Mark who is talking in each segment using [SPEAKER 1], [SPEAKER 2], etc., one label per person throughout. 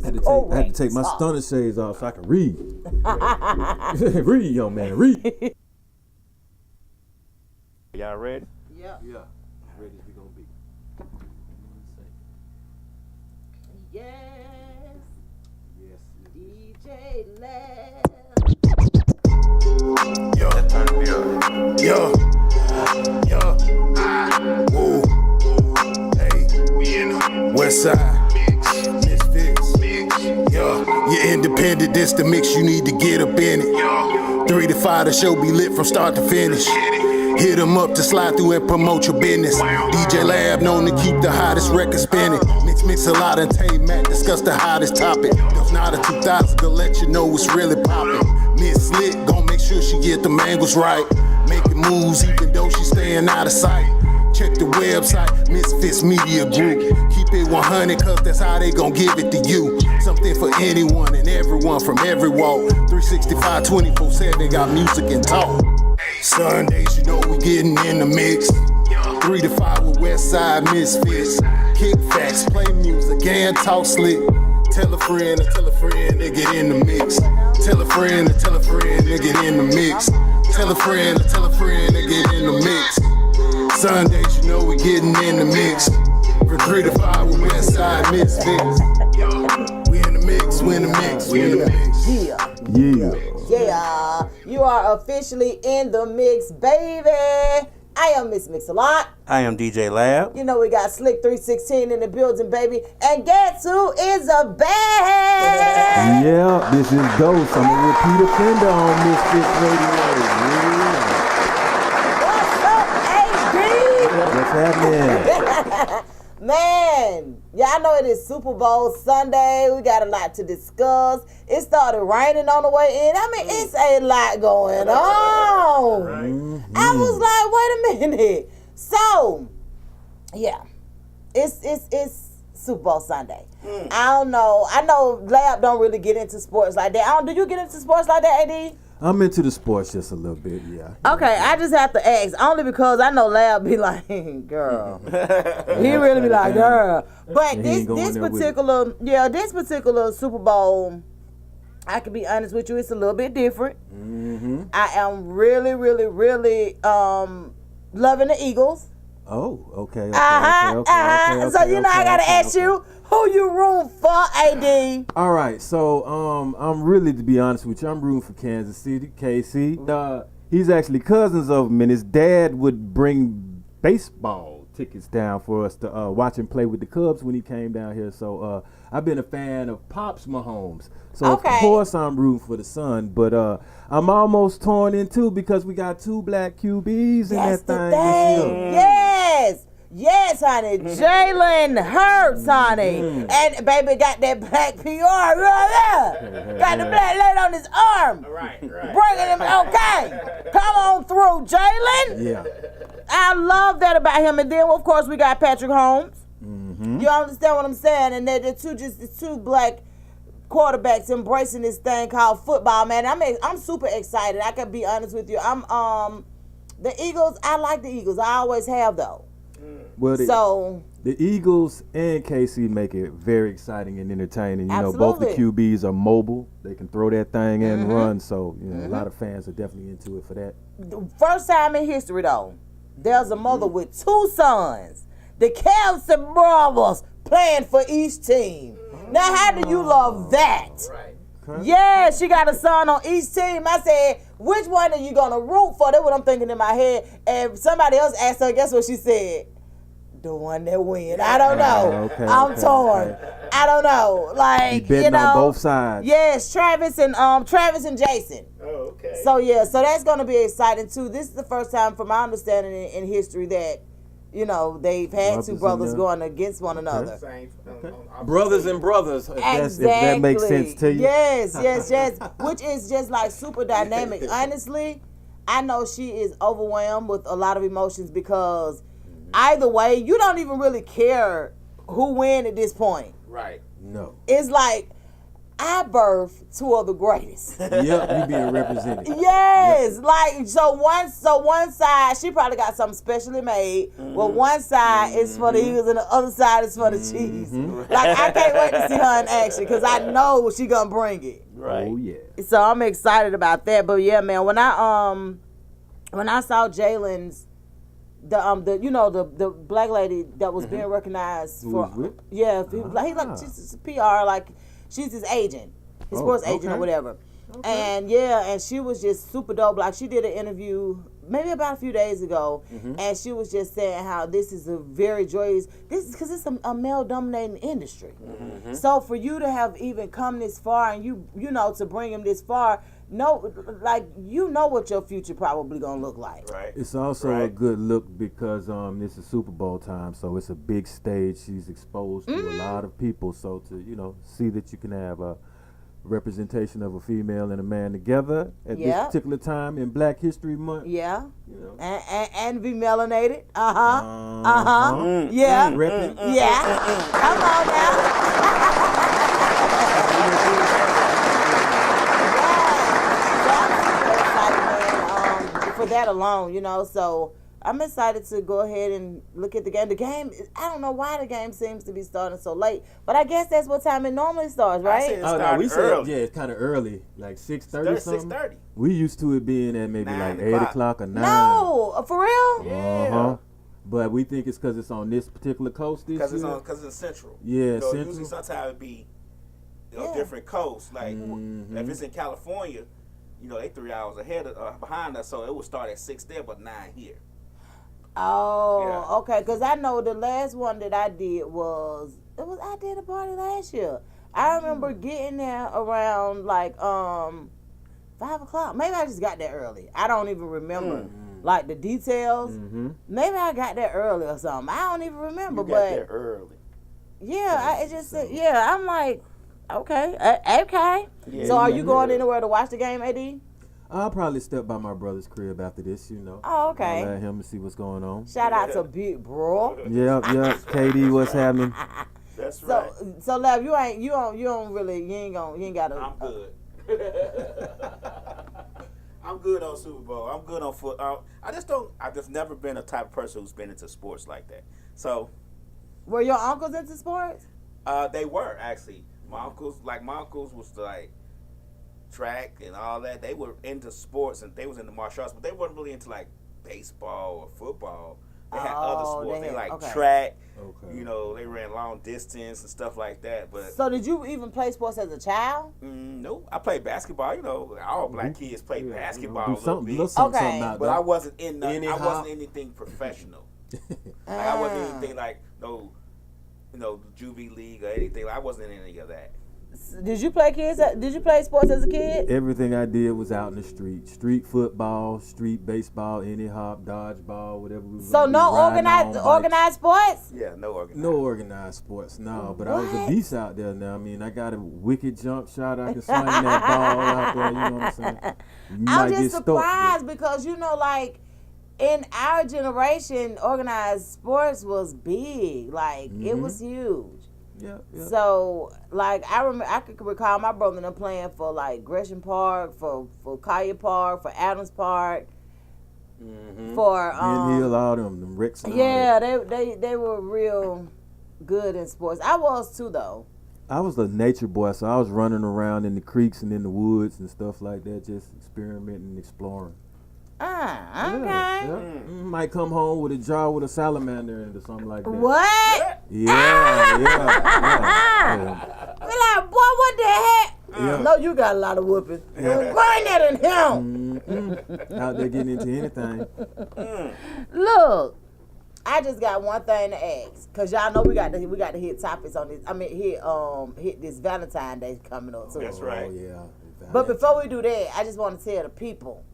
[SPEAKER 1] had to take my stunner shades off so I could read. Read, young man, read.
[SPEAKER 2] Y'all ready?
[SPEAKER 3] Yeah.
[SPEAKER 1] Yeah, ready as we gonna be.
[SPEAKER 3] Yes.
[SPEAKER 1] Yes.
[SPEAKER 3] DJ Lab.
[SPEAKER 4] Yo, yo, yo, woo, hey, we in Westside Misfits. Yo, you're independent, this the mix, you need to get up in it. 3 to 5, the show be lit from start to finish. Hit 'em up to slide through and promote your business. DJ Lab known to keep the hottest record spinning. Mix a lot and Tay Matt discuss the hottest topic. There's not a 2000 to let you know what's really poppin'. Miss Slick gon' make sure she get the angles right. Making moves even though she staying out of sight. Check the website, Misfits Media Group. Keep it 100 cause that's how they gon' give it to you. Something for anyone and everyone from every walk. 365, 24/7, got music and talk. Sundays, you know we getting in the mix. 3 to 5 with Westside Misfits. Kick facts, play music, and talk slick. Tell a friend, they get in the mix. Tell a friend, they get in the mix. Tell a friend, they get in the mix. Sundays, you know we getting in the mix. From 3 to 5 with Westside Misfits. We in the mix, we in the mix, we in the mix.
[SPEAKER 3] Yeah. Yeah. You are officially in the mix, baby. I am Miss Mix-a-Lot.
[SPEAKER 2] I am DJ Lab.
[SPEAKER 3] You know we got Slick 316 in the building, baby. And guess who is a bad?
[SPEAKER 1] Yeah, this is Ghost. I'm a repeat offender on Misfits Radio.
[SPEAKER 3] What's up,
[SPEAKER 1] What's happening?
[SPEAKER 3] Man, yeah, I know it is Super Bowl Sunday. We got a lot to discuss. It started raining on the way in. I mean, it's a lot going on. I was like, wait a minute. So, yeah, it's Super Bowl Sunday. I don't know. I know Lab don't really get into sports like that. Do you get into sports like that, AD?
[SPEAKER 1] I'm into the sports just a little bit, yeah.
[SPEAKER 3] Okay, I just have to ask, only because I know Lab be like, girl. He really be like, girl. But this particular Super Bowl, I can be honest with you, it's a little bit different. Mm-hmm. I am really, really, really loving the Eagles.
[SPEAKER 1] Oh, okay.
[SPEAKER 3] So you know I gotta ask you, who you room for, AD?
[SPEAKER 1] All right, so I'm really, to be honest with you, I'm rooting for Kansas City, KC. He's actually cousins of him, and his dad would bring baseball tickets down for us to watch him play with the Cubs when he came down here. So I've been a fan of Pops Mahomes. So of course I'm rooting for the son, but I'm almost torn in two because we got 2 black QBs in that thing this year.
[SPEAKER 3] Yes, honey. Jalen Hurts, honey. And baby got that black PR. Got the black light on his arm.
[SPEAKER 2] Right.
[SPEAKER 3] Bringing him, okay. Come on through, Jalen.
[SPEAKER 1] Yeah.
[SPEAKER 3] I love that about him. And then, of course, we got Patrick Holmes. Mm-hmm. You understand what I'm saying? And they're two black quarterbacks embracing this thing called football, man. I'm super excited. I can be honest with you. The Eagles, I like the Eagles. I always have, though.
[SPEAKER 1] Well, the Eagles and KC make it very exciting and entertaining. You know, both the QBs are mobile. They can throw that thing and run. So, you know, a lot of fans are definitely into it for that.
[SPEAKER 3] First time in history, though, there's a mother with 2 sons. The Kelce brothers playing for each team. Now, how do you love that?
[SPEAKER 2] Right.
[SPEAKER 1] Okay.
[SPEAKER 3] Yeah, she got a son on each team. I said, which one are you going to root for? That's what I'm thinking in my head. And somebody else asked her, guess what she said? The one that win. I don't know. I'm torn. I don't know. Like,
[SPEAKER 1] you know, on both sides.
[SPEAKER 3] Yes, Travis and Jason.
[SPEAKER 2] Oh, okay.
[SPEAKER 3] So yeah, so that's gonna be exciting too. This is the first time, from my understanding in history, that they've had 2 brothers going against one another.
[SPEAKER 1] Brothers and brothers. If that makes sense to you.
[SPEAKER 3] Yes. Which is just like super dynamic. Honestly, I know she is overwhelmed with a lot of emotions because either way, you don't even really care who win at this point.
[SPEAKER 2] Right.
[SPEAKER 1] No.
[SPEAKER 3] It's like, I birthed two of the greatest.
[SPEAKER 1] Yep, you being represented.
[SPEAKER 3] Yes, like so one side she probably got something specially made. Well, one side is for the Eagles and the other side is for the Chiefs. Like I can't wait to see her in action because I know she gonna bring it.
[SPEAKER 2] Right.
[SPEAKER 1] Oh yeah.
[SPEAKER 3] So I'm excited about that. But yeah, man, when I saw Jalen's the black lady that was being recognized
[SPEAKER 1] Who
[SPEAKER 3] for
[SPEAKER 1] was with?
[SPEAKER 3] yeah, she's PR, like she's his agent, his sports agent or
[SPEAKER 1] okay.
[SPEAKER 3] whatever. And yeah, and she was just super dope. Like she did an interview maybe about a few days ago, and she was just saying how this is a very joyous. This is because it's a male dominating industry. So for you to have even come this far, and you know to bring him this far, what your future probably gonna look like.
[SPEAKER 2] Right.
[SPEAKER 1] It's also a good look because this is Super Bowl time, so it's a big stage. She's exposed to a lot of people, so to see that you can have a representation of a female and a man together at this particular time in Black History Month.
[SPEAKER 3] Yeah.
[SPEAKER 1] You know.
[SPEAKER 3] And be melanated. Yeah.
[SPEAKER 1] Rep it.
[SPEAKER 3] Yeah. Come on now. For that alone, so I'm excited to go ahead and look at the game. The game, I don't know why the game seems to be starting so late, but I guess that's what time it normally starts, right?
[SPEAKER 1] We said it's kind of early, like 6:30 something.
[SPEAKER 2] 6:30.
[SPEAKER 1] We used to it being at maybe
[SPEAKER 2] 9
[SPEAKER 1] like 8 o'clock or 9.
[SPEAKER 3] No, for real?
[SPEAKER 1] Uh-huh. But we think it's because it's on this particular coast this year.
[SPEAKER 2] Because it's central.
[SPEAKER 1] Yeah, central.
[SPEAKER 2] Usually sometimes it be different coasts. Like if it's in California, they 3 hours behind us, so it would start at 6 there, but 9 here.
[SPEAKER 3] Oh, okay. Because I know the last one that I did I did a party last year. I remember getting there around like 5 o'clock. Maybe I just got there early. I don't even remember like the details. Maybe I got there early or something. I don't even remember.
[SPEAKER 2] You got there early.
[SPEAKER 3] Yeah, I'm like, okay.
[SPEAKER 2] Yeah,
[SPEAKER 3] so are you going anywhere to watch the game, AD?
[SPEAKER 1] I'll probably step by my brother's crib after this,
[SPEAKER 3] Oh, okay.
[SPEAKER 1] I'll let him see what's going on.
[SPEAKER 3] Shout out to Big Bro.
[SPEAKER 1] Yep. KD, what's happening?
[SPEAKER 2] That's right.
[SPEAKER 3] So Lev, you ain't gotta.
[SPEAKER 2] I'm good. I'm good on Super Bowl. I'm good on football. I've just never been a type of person who's been into sports like that. So.
[SPEAKER 3] Were your uncles into sports?
[SPEAKER 2] They were actually. My uncles was like track and all that. They were into sports and they was into martial arts, but they weren't really into like baseball or football. They had other sports. They like track. Okay. They ran long distance and stuff like that. But
[SPEAKER 3] so did you even play sports as a child?
[SPEAKER 2] No, I played basketball. All black kids play basketball
[SPEAKER 1] do something,
[SPEAKER 2] a little bit.
[SPEAKER 1] something out
[SPEAKER 2] but
[SPEAKER 1] there.
[SPEAKER 2] I wasn't in. I wasn't anything professional. I wasn't anything like the juvie league or anything. I wasn't in any of that.
[SPEAKER 3] Did you play sports as a kid?
[SPEAKER 1] Everything I did was out in the street. Street football, street baseball, any hop, dodgeball, whatever we
[SPEAKER 3] So no organized sports?
[SPEAKER 2] Yeah, no organized.
[SPEAKER 1] No organized sports, no. But I was a beast out there now. I mean, I got a wicked jump shot. I can sling that ball out there, you know what I'm saying?
[SPEAKER 3] I'm just surprised because, like, in our generation, organized sports was big. Like, it was huge.
[SPEAKER 1] Yeah.
[SPEAKER 3] So, like, I could recall my brother and them playing for, like, Gresham Park, for Collier Park, for Adams Park, for
[SPEAKER 1] Green Hill, all them Rex.
[SPEAKER 3] Yeah, they were real good in sports. I was too, though.
[SPEAKER 1] I was a nature boy, so I was running around in the creeks and in the woods and stuff like that, just experimenting and exploring.
[SPEAKER 3] Okay.
[SPEAKER 1] Yeah. Might come home with a jar with a salamander in it or something like that.
[SPEAKER 3] What?
[SPEAKER 1] Yeah.
[SPEAKER 3] We're like, boy, what the heck?
[SPEAKER 1] Yeah.
[SPEAKER 3] No, you got a lot of whooping. Burn that in him.
[SPEAKER 1] Out there getting into anything.
[SPEAKER 3] Look, I just got one thing to ask, cause y'all know we got to hit topics on this. I mean, hit this Valentine's Day coming up too.
[SPEAKER 2] That's right.
[SPEAKER 1] Oh yeah.
[SPEAKER 3] But before we do that, I just want to tell the people,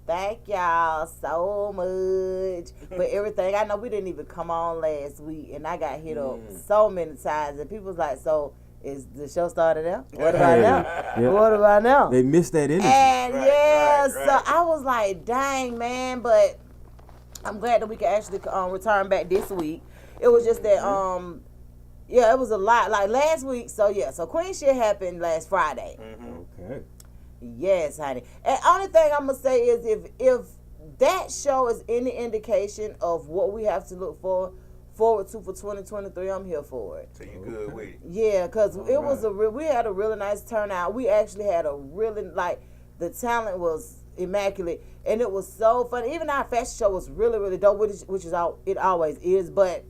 [SPEAKER 3] thank y'all so much for everything. I know we didn't even come on last week, and I got hit up so many times, and people was like, so is the show started now? What about now?
[SPEAKER 1] Yeah.
[SPEAKER 3] What about now?
[SPEAKER 1] They missed that energy.
[SPEAKER 3] And so I was like, dang, man, but I'm glad that we can actually return back this week. It was just that Yeah, it was a lot. Like last week, so Queen shit happened last Friday.
[SPEAKER 1] Okay.
[SPEAKER 3] Yes, honey. And only thing I'm gonna say is if that show is any indication of what we have to look forward to for 2023, I'm here for it.
[SPEAKER 2] So you good with it?
[SPEAKER 3] Yeah, because it was we had a really nice turnout. We actually had a really, like, the talent was immaculate, and it was so fun. Even our fashion show was really, really dope, which is it always is, but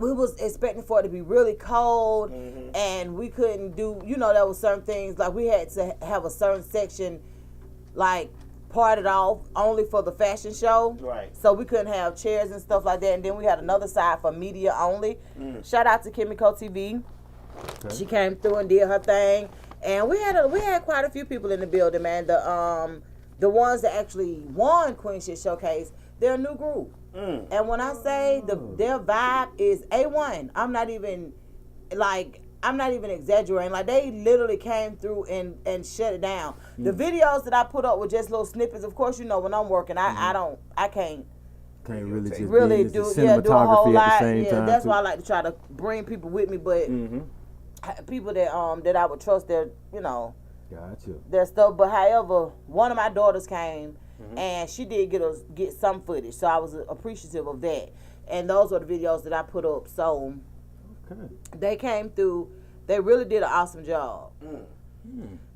[SPEAKER 3] we was expecting for it to be really cold, and we couldn't do, there was certain things, like we had to have a certain section, like, parted off only for the fashion show.
[SPEAKER 2] Right.
[SPEAKER 3] So we couldn't have chairs and stuff like that. And then we had another side for media only. Shout out to Kimiko TV. Okay. She came through and did her thing. And we had quite a few people in the building, man. The ones that actually won Queen Shit Showcase, they're a new group. And when I say their vibe is A1, I'm not even exaggerating. Like, they literally came through and shut it down. The videos that I put up were just little snippets. Of course, when I'm working, I can't
[SPEAKER 1] really just
[SPEAKER 3] really
[SPEAKER 1] do
[SPEAKER 3] a whole lot.
[SPEAKER 1] At the same time
[SPEAKER 3] That's
[SPEAKER 1] too.
[SPEAKER 3] why I like to try to bring people with me. But people that I would trust their
[SPEAKER 1] Gotcha.
[SPEAKER 3] their stuff. But however, one of my daughters came and she did get some footage, so I was appreciative of that. And those were the videos that I put up. So. They came through. They really did an awesome job.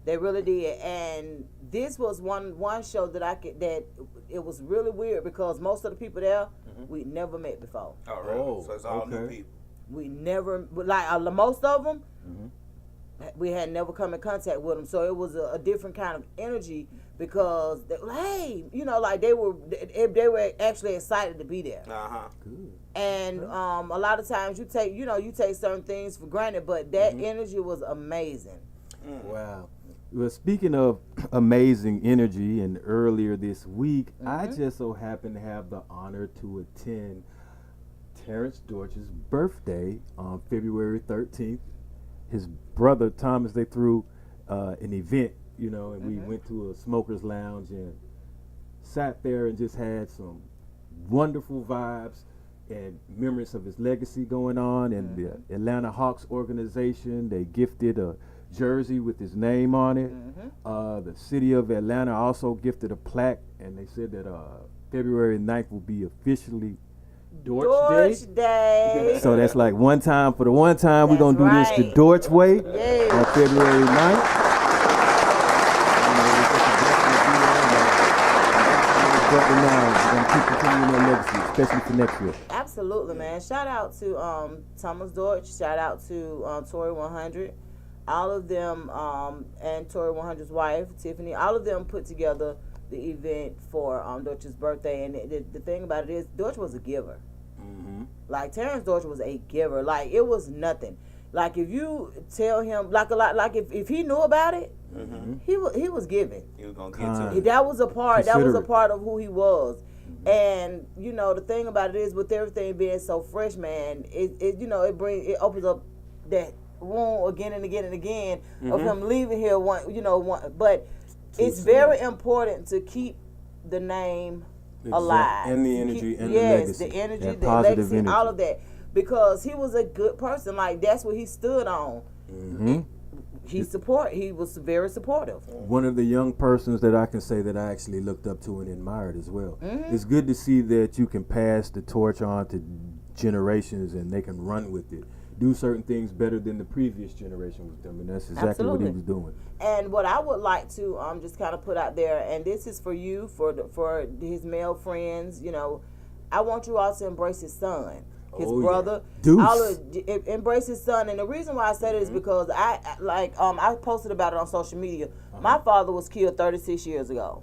[SPEAKER 3] They really did. And this was one show that it was really weird because most of the people there we never met before.
[SPEAKER 2] Oh, really? So it's all new people.
[SPEAKER 3] We never, like, most of them, we had never come in contact with them. So it was a different kind of energy because they were actually excited to be there.
[SPEAKER 1] Good.
[SPEAKER 3] And a lot of times you take certain things for granted, but that energy was amazing.
[SPEAKER 1] Wow. Well, speaking of amazing energy, and earlier this week, I just so happened to have the honor to attend Terrence Dortch's birthday on February 13th. His brother Thomas, they threw an event, and we went to a smoker's lounge and sat there and just had some wonderful vibes and memories of his legacy going on. And the Atlanta Hawks organization, they gifted a jersey with his name on it. The city of Atlanta also gifted a plaque, and they said that February 9th will be officially Dorch Day. So that's like one time. For the one time, we're going to do this the Dorch way on February 9th. Keep continuing their legacy, especially for next year.
[SPEAKER 3] Absolutely, man. Shout out to Thomas Dorch. Shout out to Tori 100. All of them, and Tori 100's wife, Tiffany, all of them put together the event for Dorch's birthday. And the thing about it is, Dorch was a giver. Like, Terrence Dorch was a giver. Like, it was nothing. Like, if you tell him, if he knew about it, he was giving.
[SPEAKER 2] He was gonna get to it.
[SPEAKER 3] That was a part of who he was. And the thing about it is, with everything being so fresh, man, it opens up that wound again and again and again of him leaving here but it's very important to keep the name alive.
[SPEAKER 1] And the energy and the legacy.
[SPEAKER 3] The energy, the legacy, energy. All of that. Because he was a good person. Like, that's what he stood on. He was very supportive.
[SPEAKER 1] One of the young persons that I can say that I actually looked up to and admired as well. It's good to see that you can pass the torch on to generations and they can run with it. Do certain things better than the previous generation was doing, and that's exactly what he was doing. And
[SPEAKER 3] what I would like to just kind of put out there, and this is for you, for his male friends, I want you all to embrace his son. His brother, embrace his son, and the reason why I say that is because I posted about it on social media. My father was killed 36 years ago,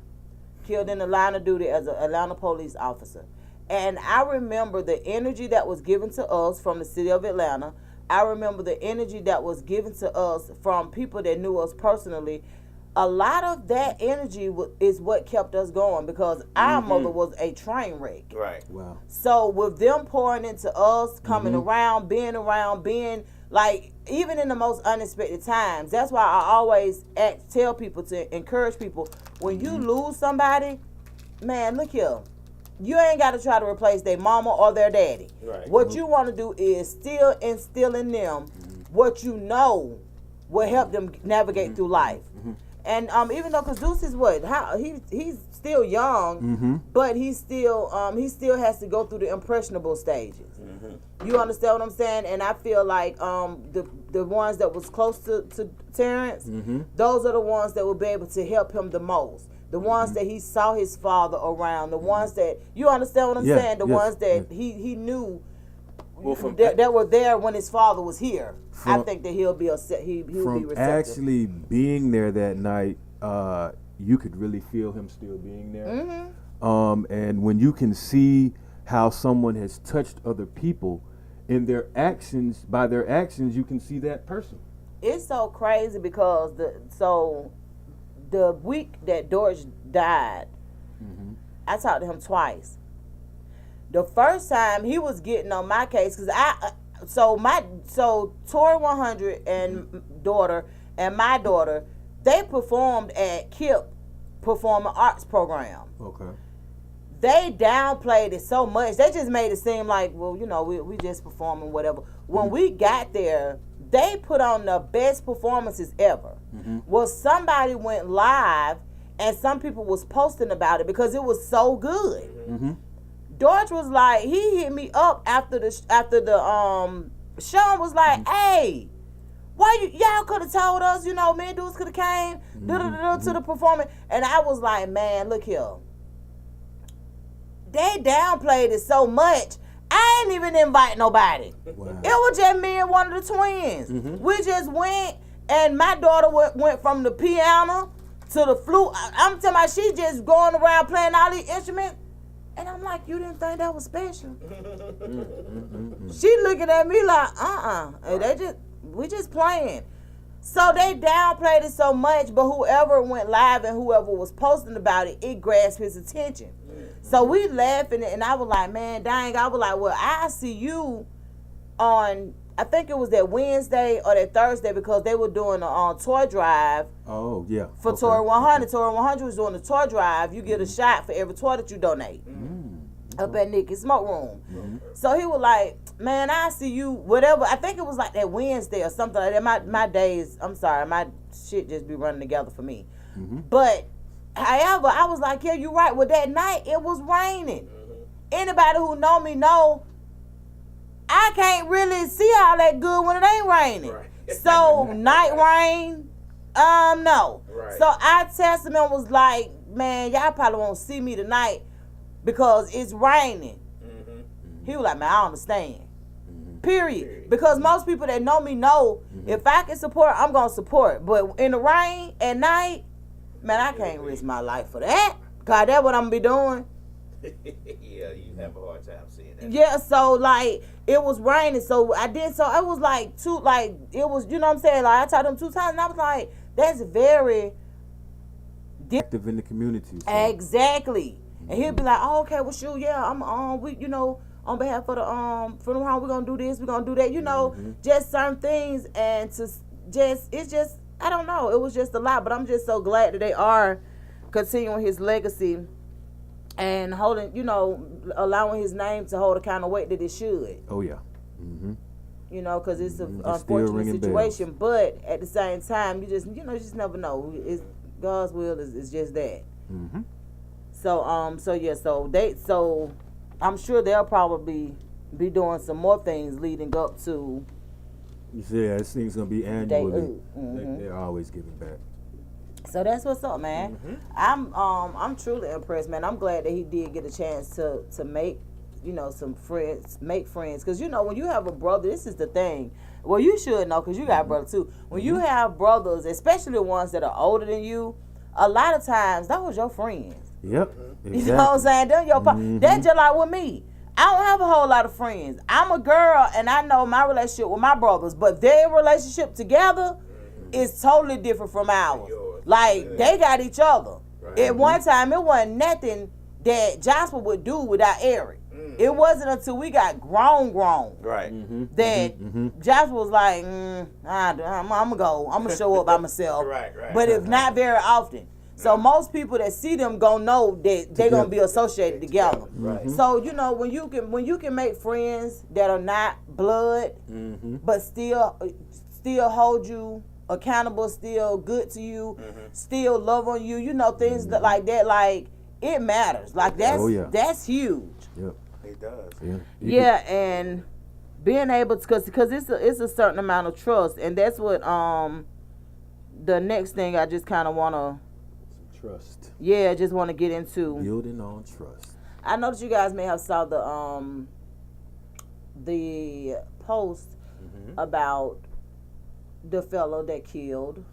[SPEAKER 3] killed in the line of duty as an Atlanta police officer, and I remember the energy that was given to us from the city of Atlanta. I remember the energy that was given to us from people that knew us personally. A lot of that energy is what kept us going because our mother was a train wreck.
[SPEAKER 2] Right.
[SPEAKER 1] Wow.
[SPEAKER 3] So with them pouring into us, coming around, being like, even in the most unexpected times, that's why I always tell people to encourage people, when you lose somebody, man, look here. you ain't got to try to replace their mama or their daddy.
[SPEAKER 2] Right.
[SPEAKER 3] What you want to do is still instill in them what you know will help them navigate through life. And even though, cause Deuce is he's still young, but he still has to go through the impressionable stages. You understand what I'm saying? And I feel like the ones that was close to Terrence, those are the ones that will be able to help him the most. The ones that he saw his father around, the ones that, you understand what I'm saying? The ones that he knew that were there when his father was here. I think that he'll be be receptive.
[SPEAKER 1] Actually being there that night, you could really feel him still being there. And when you can see how someone has touched other people in their actions, by their actions, you can see that person.
[SPEAKER 3] It's so crazy because the week that George died, I talked to him twice. The first time he was getting on my case because Tori 100 and daughter and my daughter, they performed at KIP Performing Arts Program.
[SPEAKER 1] Okay.
[SPEAKER 3] They downplayed it so much. They just made it seem like, well, you know, we just performing whatever. When we got there, they put on the best performances ever. Well, somebody went live and some people was posting about it because it was so good. George was like, he hit me up after the show and was like, hey, why y'all could have told us, you know, me and Deuce could have came to the performance. And I was like, man, look here. They downplayed it so much. I ain't even invite nobody.
[SPEAKER 1] Wow.
[SPEAKER 3] It was just me and one of the twins. We just went, and my daughter went from the piano to the flute. I'm talking about she just going around playing all these instruments. And I'm like, you didn't think that was special? She looking at me like, we just playing. So they downplayed it so much, but whoever went live and whoever was posting about it, it grasped his attention. So we laughing, and I was like, man, dang. I was like, well, I see you on, I think it was that Wednesday or that Thursday because they were doing a toy drive.
[SPEAKER 1] Oh, yeah.
[SPEAKER 3] For Tori 100. Tori 100 was doing the toy drive. You get a shot for every toy that you donate. Up at Nicky's Smoke Room. So he was like, man, I see you, whatever. I think it was like that Wednesday or something like that. My days, I'm sorry, my shit just be running together for me. But however, I was like, yeah, you're right. Well, that night, it was raining. Anybody who know me know I can't really see all that good when it ain't raining. Right. So, night rain, no. Right. So, I texted him and was like, man, y'all probably won't see me tonight because it's raining. He was like, man, I understand. Period. Because most people that know me know if I can support, I'm going to support. But in the rain at night, man, I can't risk my life for that. God, that's what I'm going to be doing.
[SPEAKER 2] Yeah, you have a hard time seeing that.
[SPEAKER 3] Yeah, so, like, it was raining. So, I did. So, it was like, it was, you know what I'm saying? Like, I told him 2 times, and I was like, that's very
[SPEAKER 1] active in the community. So.
[SPEAKER 3] Exactly. And he'll be like, oh, okay, well, shoot, yeah, I'm we, you know, on behalf of the funeral home, we're gonna do this, we're gonna do that, you know, just certain things, and it's just I don't know, it was just a lot, but I'm just so glad that they are continuing his legacy and holding, you know, allowing his name to hold the kind of weight that it should.
[SPEAKER 1] Oh yeah.
[SPEAKER 3] You know, because it's an unfortunate situation, but at the same time, you just never know. It's God's will is just that. So I'm sure they'll probably be doing some more things leading up to.
[SPEAKER 1] Yeah, this thing's gonna be annually. They're always giving back.
[SPEAKER 3] So that's what's up, man. I'm truly impressed, man. I'm glad that he did get a chance to make, you know, some friends, make friends, because you know when you have a brother, this is the thing. Well, you should know because you got a brother too. When you have brothers, especially the ones that are older than you, a lot of times those your friends.
[SPEAKER 1] Yep. Exactly.
[SPEAKER 3] You know what I'm saying? They're your That's just like with me. I don't have a whole lot of friends. I'm a girl, and I know my relationship with my brothers, but their relationship together is totally different from ours. Like, they got each other. Right. At one time, it wasn't nothing that Jasper would do without Eric. It wasn't until we got grown,
[SPEAKER 2] right,
[SPEAKER 3] that Jasper was like, I'm gonna go. I'm gonna show up by myself.
[SPEAKER 2] Right.
[SPEAKER 3] But if not very often. So most people that see them gonna know that they're gonna be associated together.
[SPEAKER 1] Right.
[SPEAKER 3] So when you can make friends that are not blood, but still hold you accountable, still good to you, still love on you, things like that, like it matters. Like that's huge.
[SPEAKER 1] Yep.
[SPEAKER 2] It does.
[SPEAKER 1] Yeah.
[SPEAKER 3] And being able to, because it's a certain amount of trust, and that's what the next thing I just kind of want to
[SPEAKER 1] Trust.
[SPEAKER 3] just want to get into.
[SPEAKER 1] Building on trust.
[SPEAKER 3] I know that you guys may have saw the post about the fellow that killed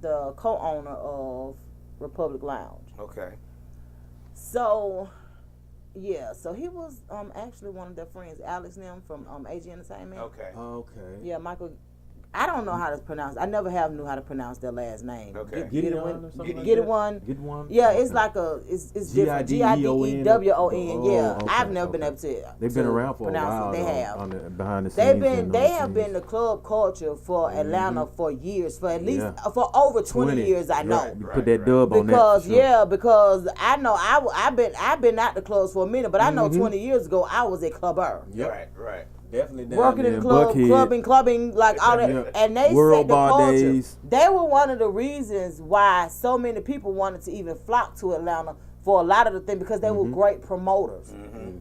[SPEAKER 3] the co-owner of Republic Lounge.
[SPEAKER 2] Okay.
[SPEAKER 3] So he was actually one of their friends, Alex and them from AG Entertainment.
[SPEAKER 2] Okay.
[SPEAKER 1] Okay.
[SPEAKER 3] Yeah, Michael. I don't know how to pronounce. I never have knew how to pronounce their last name.
[SPEAKER 2] Okay.
[SPEAKER 1] Get it one.
[SPEAKER 3] Get it one.
[SPEAKER 1] Get one.
[SPEAKER 3] Yeah, it's like it's different.
[SPEAKER 1] Gideon.
[SPEAKER 3] Gideon. Yeah,
[SPEAKER 1] Oh, okay,
[SPEAKER 3] I've never been
[SPEAKER 1] okay.
[SPEAKER 3] able to.
[SPEAKER 1] They've been around for a while.
[SPEAKER 3] They have.
[SPEAKER 1] Behind the
[SPEAKER 3] They've
[SPEAKER 1] scenes.
[SPEAKER 3] been.
[SPEAKER 1] and
[SPEAKER 3] They
[SPEAKER 1] on the
[SPEAKER 3] have been
[SPEAKER 1] scenes.
[SPEAKER 3] the club culture for Atlanta for years, for at least
[SPEAKER 1] Yeah.
[SPEAKER 3] for over 20 years. I know.
[SPEAKER 1] Right. You put that dub on that.
[SPEAKER 3] Because
[SPEAKER 1] for sure.
[SPEAKER 3] because I know I've been out the clubs for a minute, but I know 20 years ago I was a clubber.
[SPEAKER 2] Right. Right.
[SPEAKER 1] Definitely down
[SPEAKER 3] Working
[SPEAKER 1] there
[SPEAKER 3] in the club,
[SPEAKER 1] Buckhead.
[SPEAKER 3] clubbing, like all that,
[SPEAKER 1] Yeah.
[SPEAKER 3] and they
[SPEAKER 1] World
[SPEAKER 3] set the
[SPEAKER 1] Bar
[SPEAKER 3] culture.
[SPEAKER 1] Days.
[SPEAKER 3] They were one of the reasons why so many people wanted to even flock to Atlanta for a lot of the things, because they were great promoters.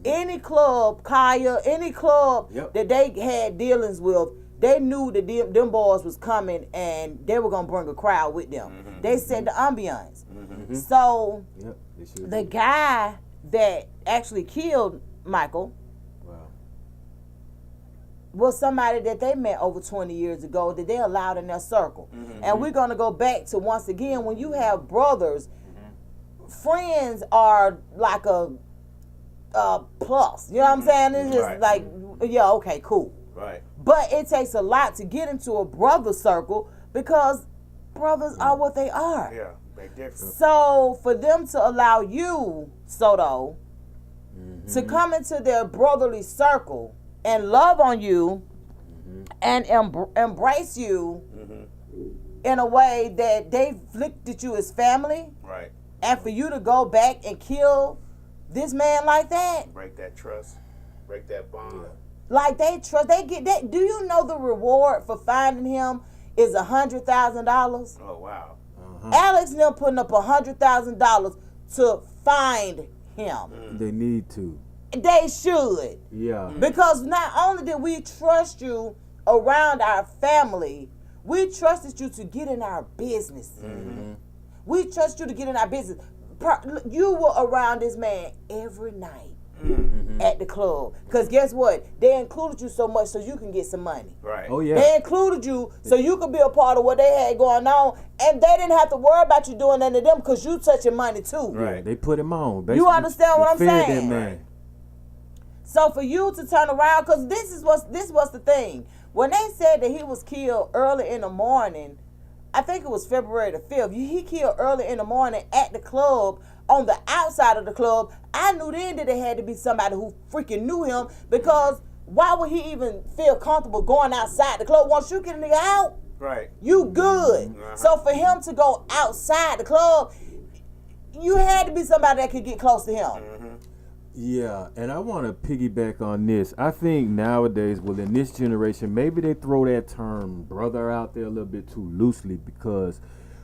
[SPEAKER 3] Any club, Kaya, any club that they had dealings with, they knew that them boys was coming and they were gonna bring a crowd with them. They set the ambiance. So the guy that actually killed Michael was somebody that they met over 20 years ago that they allowed in their circle. And we're going to go back to, once again, when you have brothers, friends are like a plus. You know what I'm saying? It's just like, yeah, okay, cool.
[SPEAKER 2] Right.
[SPEAKER 3] But it takes a lot to get into a brother circle, because brothers are what they are.
[SPEAKER 2] Yeah, they different.
[SPEAKER 3] So for them to allow you, Soto, to come into their brotherly circle and love on you and embrace you in a way that they looked at you as family,
[SPEAKER 2] Right.
[SPEAKER 3] and for you to go back and kill this man like that,
[SPEAKER 2] Break that trust. Break that bond.
[SPEAKER 3] like they get that. Do you know the reward for finding him is $100,000?
[SPEAKER 2] Oh wow.
[SPEAKER 3] Alex and them putting up $100,000 to find him.
[SPEAKER 1] They need to.
[SPEAKER 3] They should.
[SPEAKER 1] Yeah.
[SPEAKER 3] Because not only did we trust you around our family, we trusted you to get in our business. We trust you to get in our business. You were around this man every night at the club. Because guess what? They included you so much so you can get some money.
[SPEAKER 2] Right.
[SPEAKER 1] Oh yeah.
[SPEAKER 3] They included you so you could be a part of what they had going on, and they didn't have to worry about you doing nothing to them because you touching money too.
[SPEAKER 2] Right.
[SPEAKER 1] They put him on.
[SPEAKER 3] You understand what I'm
[SPEAKER 1] They fed
[SPEAKER 3] saying?
[SPEAKER 1] That man.
[SPEAKER 3] So for you to turn around, because this was the thing. When they said that he was killed early in the morning, I think it was February the 5th. He killed early in the morning at the club, on the outside of the club. I knew then that it had to be somebody who freaking knew him, because why would he even feel comfortable going outside the club? Once you get a nigga out,
[SPEAKER 2] Right.
[SPEAKER 3] you good. So for him to go outside the club, you had to be somebody that could get close to him.
[SPEAKER 1] Yeah, and I want to piggyback on this. I think nowadays, well, in this generation, maybe they throw that term brother out there a little bit too loosely, because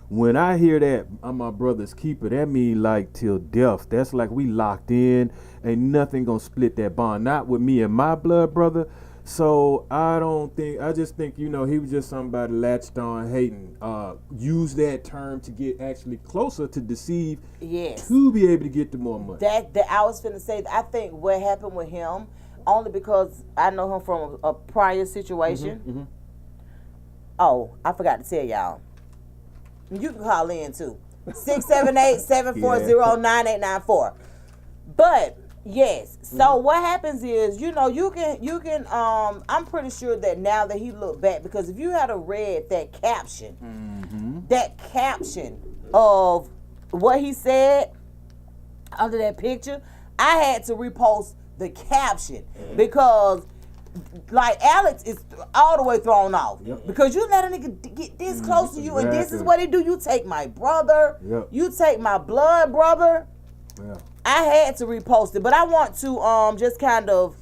[SPEAKER 1] when I hear that I'm my brother's keeper, that mean like till death. That's like we locked in. Ain't nothing gonna split that bond. Not with me and my blood brother. So I just think, he was just somebody latched on hating. Use that term to get actually closer to deceive.
[SPEAKER 3] Yes.
[SPEAKER 1] To be able to get the more money.
[SPEAKER 3] That I was finna say, I think what happened with him, only because I know him from a prior situation. Oh, I forgot to tell y'all. You can call in too. 678-740-9894. But yes, so what happens is, you can I'm pretty sure that now that he looked back, because if you had a read that caption of what he said under that picture, I had to repost the caption, because like Alex is all the way thrown off because you let a nigga get this close to you, and this is what he do. You take my brother, you take my blood brother. Yeah. I had to repost it, but I want to just kind of,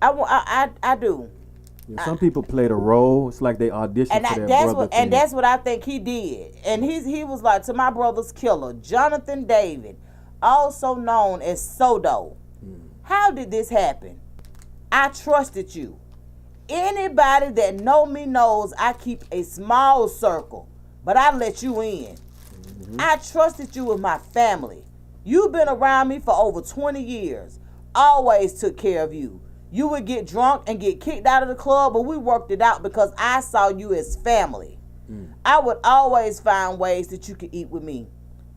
[SPEAKER 3] I do.
[SPEAKER 1] Yeah, some people play the role. It's like they audition for their brother.
[SPEAKER 3] And that's what I think he did. And he was like, to my brother's killer, Jonathan David, also known as Sodo. How did this happen? I trusted you. Anybody that know me knows I keep a small circle, but I let you in. I trusted you with my family. You've been around me for over 20 years. Always took care of you. You would get drunk and get kicked out of the club, but we worked it out because I saw you as family. I would always find ways that you could eat with me.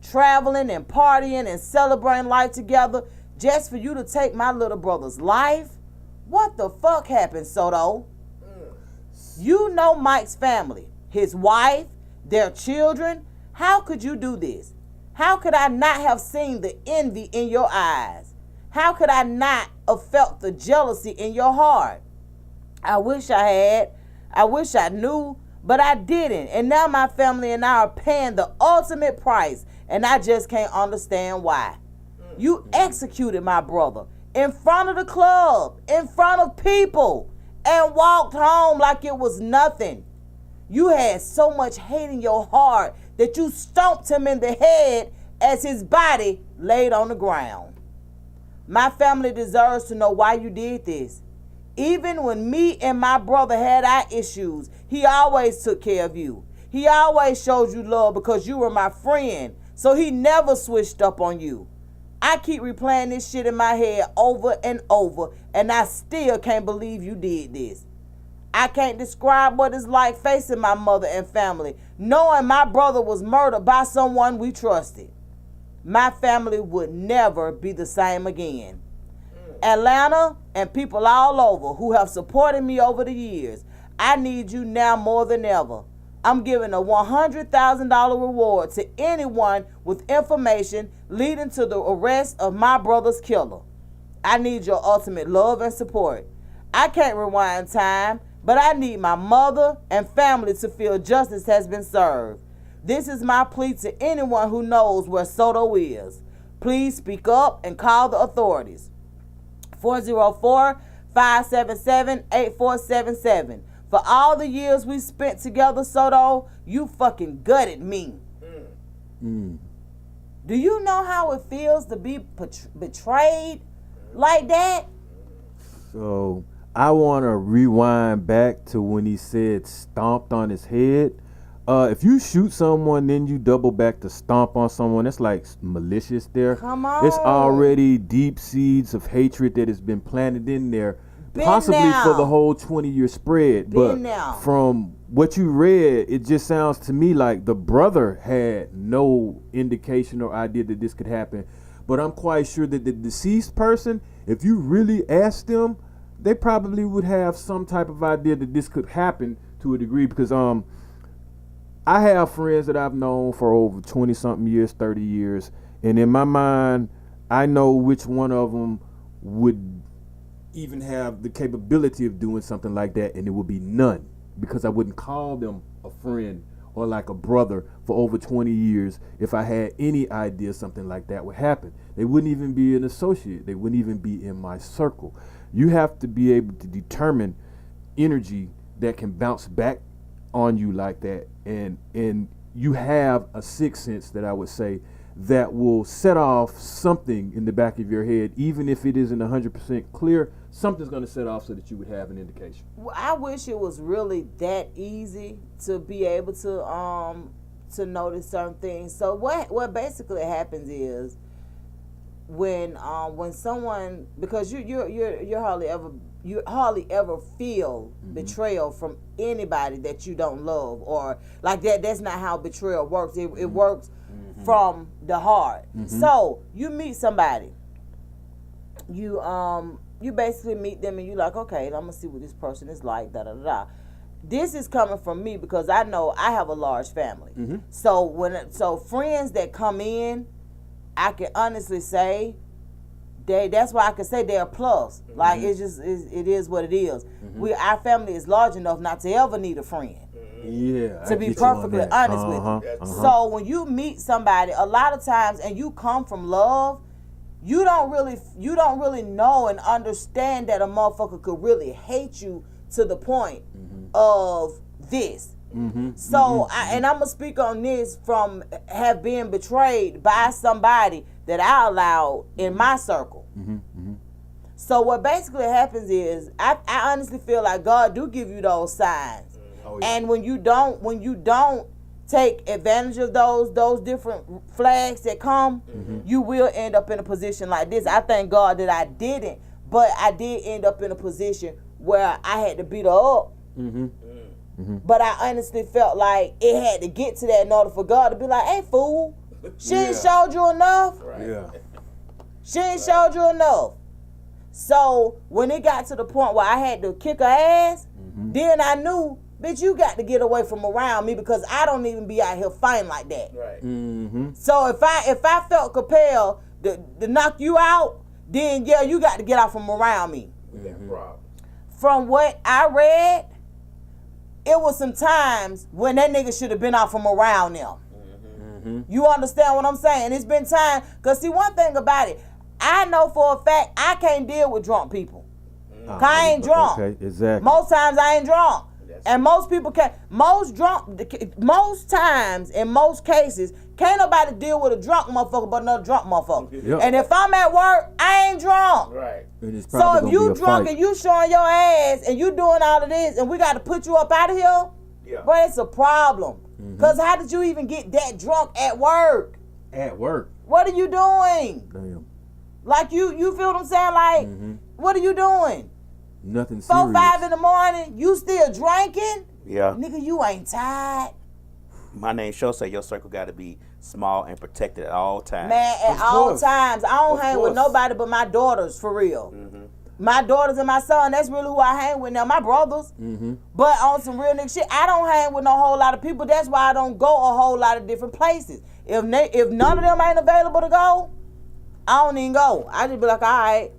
[SPEAKER 3] Traveling and partying and celebrating life together just for you to take my little brother's life? What the fuck happened, Soto? You know Mike's family, his wife, their children. How could you do this? How could I not have seen the envy in your eyes? How could I not have felt the jealousy in your heart? I wish I had. I wish I knew, but I didn't. And now my family and I are paying the ultimate price, and I just can't understand why. You executed my brother in front of the club, in front of people, and walked home like it was nothing. You had so much hate in your heart that you stomped him in the head as his body laid on the ground. My family deserves to know why you did this. Even when me and my brother had our issues, he always took care of you. He always showed you love because you were my friend, so he never switched up on you. I keep replaying this shit in my head over and over, and I still can't believe you did this. I can't describe what it's like facing my mother and family, knowing my brother was murdered by someone we trusted. My family would never be the same again. Atlanta and people all over who have supported me over the years, I need you now more than ever. I'm giving a $100,000 reward to anyone with information leading to the arrest of my brother's killer. I need your ultimate love and support. I can't rewind time, but I need my mother and family to feel justice has been served. This is my plea to anyone who knows where Soto is. Please speak up and call the authorities. 404-577-8477. For all the years we spent together, Soto, you fucking gutted me. Do you know how it feels to be betrayed like that?
[SPEAKER 1] So I want to rewind back to when he said stomped on his head. If you shoot someone, then you double back to stomp on someone, that's like malicious there.
[SPEAKER 3] Come on.
[SPEAKER 1] It's already deep seeds of hatred that has been planted in there. Possibly for the whole 20-year spread. But from what you read, it just sounds to me like the brother had no indication or idea that this could happen. But I'm quite sure that the deceased person, if you really asked them, they probably would have some type of idea that this could happen to a degree. Because I have friends that I've known for over 20-something years, 30 years. And in my mind, I know which one of them would even have the capability of doing something like that, and it would be none, because I wouldn't call them a friend or like a brother for over 20 years if I had any idea something like that would happen. They wouldn't even be an associate. They wouldn't even be in my circle. You have to be able to determine energy that can bounce back on you like that, and you have a sixth sense that I would say that will set off something in the back of your head, even if it isn't 100% clear. Something's going to set off so that you would have an indication.
[SPEAKER 3] Well, I wish it was really that easy to be able to notice certain things. So what basically happens is when someone, because you hardly ever feel betrayal from anybody that you don't love, or like that. That's not how betrayal works. It works from the heart. So you meet somebody, you basically meet them and you like, okay, I'm gonna see what this person is like, da da da. This is coming from me because I know I have a large family. So friends that come in, I can honestly say that's why I could say they're a plus. Like it is what it is. Our family is large enough not to ever need a friend.
[SPEAKER 1] Yeah.
[SPEAKER 3] To be perfectly honest with you. So when you meet somebody, a lot of times, and you come from love, you don't really know and understand that a motherfucker could really hate you to the point of this. So I'm gonna speak on this from have been betrayed by somebody that I allowed in my circle. So what basically happens is I honestly feel like God do give you those signs. And when you don't take advantage of those different flags that come, you will end up in a position like this. I thank God that I didn't, but I did end up in a position where I had to beat her up. But I honestly felt like it had to get to that in order for God to be like, hey, fool, she ain't showed you enough.
[SPEAKER 1] Yeah.
[SPEAKER 3] She ain't showed you enough. So when it got to the point where I had to kick her ass, then I knew, bitch, you got to get away from around me because I don't even be out here fighting like that.
[SPEAKER 2] Right.
[SPEAKER 3] So if I felt compelled to knock you out, then yeah, you got to get out from around me. From what I read, it was some times when that nigga should have been out from around them. You understand what I'm saying? It's been time, because see, one thing about it, I know for a fact I can't deal with drunk people. I ain't drunk.
[SPEAKER 1] Okay, exactly.
[SPEAKER 3] Most times I ain't drunk. And most people can't. Most times, in most cases, can't nobody deal with a drunk motherfucker but another drunk motherfucker.
[SPEAKER 1] Yep.
[SPEAKER 3] And if I'm at work, I ain't drunk.
[SPEAKER 2] Right.
[SPEAKER 3] So if you drunk and you showing your ass and you doing all of this and we got to put you up out of here, bro, it's a problem. Because how did you even get that drunk at work?
[SPEAKER 1] At work.
[SPEAKER 3] What are you doing?
[SPEAKER 1] Damn.
[SPEAKER 3] Like you feel what I'm saying? Like, what are you doing?
[SPEAKER 1] Nothing serious.
[SPEAKER 3] 4, 5 in the morning, you still drinking?
[SPEAKER 2] Yeah.
[SPEAKER 3] Nigga, you ain't tired.
[SPEAKER 2] My name show say your circle got to be small and protected at all times.
[SPEAKER 3] Man, at all times. I don't hang with nobody but my daughters, for real. My daughters and my son, that's really who I hang with now. My brothers. But on some real nigga shit, I don't hang with no whole lot of people. That's why I don't go a whole lot of different places. If none of them ain't available to go, I don't even go. I just be like, all right.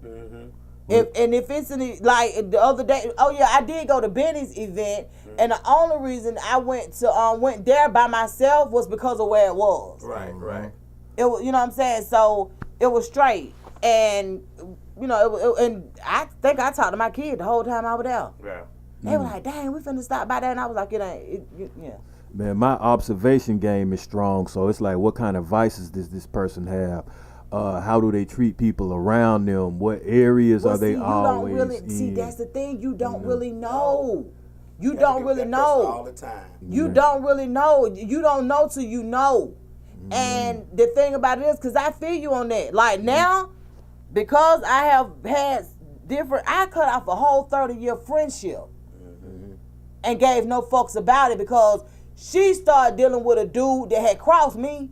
[SPEAKER 3] If it's like the other day, oh yeah, I did go to Benny's event, and the only reason I went there by myself was because of where it was.
[SPEAKER 2] Right.
[SPEAKER 3] It was, you know what I'm saying? So it was straight, and you know, and I think I talked to my kid the whole time I was there.
[SPEAKER 2] Yeah.
[SPEAKER 3] They were like, "Dang, we finna stop by there," and I was like, "It ain't, yeah."
[SPEAKER 1] Man, my observation game is strong, so it's like, what kind of vices does this person have? How do they treat people around them? What areas are they always in?
[SPEAKER 3] See, that's the thing. You don't really know. You don't really know.
[SPEAKER 2] All the time.
[SPEAKER 3] You don't really know. You don't know till you know. And the thing about it is, because I feel you on that. Like now, because I have had I cut off a whole 30-year friendship and gave no fucks about it because she started dealing with a dude that had crossed me.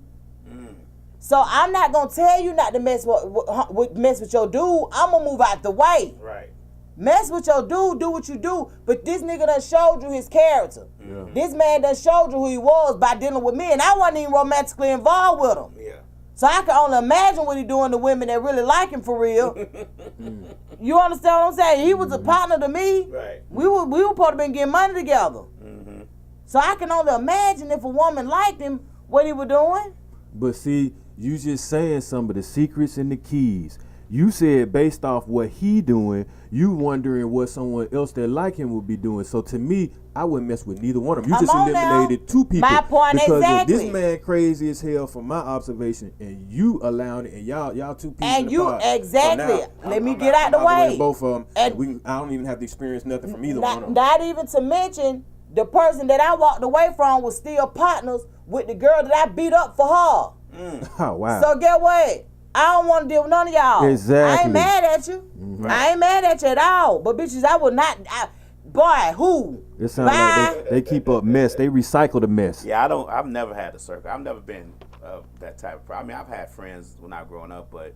[SPEAKER 3] So I'm not gonna tell you not to mess with your dude. I'm gonna move out the way.
[SPEAKER 2] Right.
[SPEAKER 3] Mess with your dude, do what you do. But this nigga done showed you his character. Yeah. This man done showed you who he was by dealing with me, and I wasn't even romantically involved with him.
[SPEAKER 2] Yeah.
[SPEAKER 3] So I can only imagine what he doing to women that really like him for real. You understand what I'm saying? He was a partner to me.
[SPEAKER 2] Right.
[SPEAKER 3] We were supposed to been getting money together. So I can only imagine if a woman liked him, what he was doing.
[SPEAKER 1] But see, you just saying some of the secrets and the keys. You said based off what he doing, you wondering what someone else that like him would be doing. So to me, I wouldn't mess with neither one of them. You just eliminated two people.
[SPEAKER 3] My point
[SPEAKER 1] because
[SPEAKER 3] exactly.
[SPEAKER 1] If this man crazy as hell from my observation, and you allowing it, and y'all two people.
[SPEAKER 3] And you exactly.
[SPEAKER 1] So
[SPEAKER 3] let me get out the way.
[SPEAKER 1] Both of them. And I don't even have to experience nothing from either one of them.
[SPEAKER 3] Not even to mention the person that I walked away from was still partners with the girl that I beat up for her.
[SPEAKER 1] Oh wow.
[SPEAKER 3] So get what? I don't want to deal with none of y'all.
[SPEAKER 1] Exactly.
[SPEAKER 3] I ain't mad at you.
[SPEAKER 1] Mm-hmm.
[SPEAKER 3] I ain't mad at you at all. But bitches, I would not. Boy, who?
[SPEAKER 1] It sounds like they keep up mess. They recycle the mess.
[SPEAKER 2] Yeah, I've never had a circle. I've never been that type of. I mean, I've had friends when I was growing up, but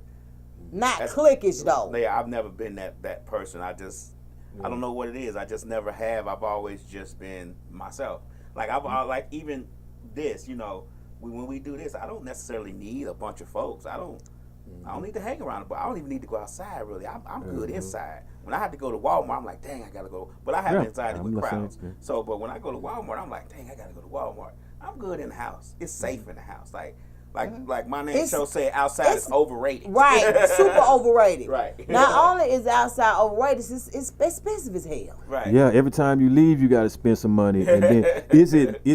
[SPEAKER 3] not cliquish though.
[SPEAKER 2] Yeah, I've never been that person. I don't know what it is. I just never have. I've always just been myself. Like like even this, you know. When we do this, I don't necessarily need a bunch of folks. I don't I don't need to hang around, but I don't even need to go outside really. I'm good inside. When I have to go to Walmart, I'm like, dang, I gotta go. But I have anxiety with crowds. So, but when I go to Walmart, I'm like, dang, I gotta go to Walmart. I'm good in the house. It's safe in the house. Like my name show said, outside is overrated.
[SPEAKER 3] Right, super overrated.
[SPEAKER 2] Right.
[SPEAKER 3] Not only is outside overrated, it's expensive as hell.
[SPEAKER 2] Right.
[SPEAKER 1] Yeah, every time you leave, you got to spend some money. And then is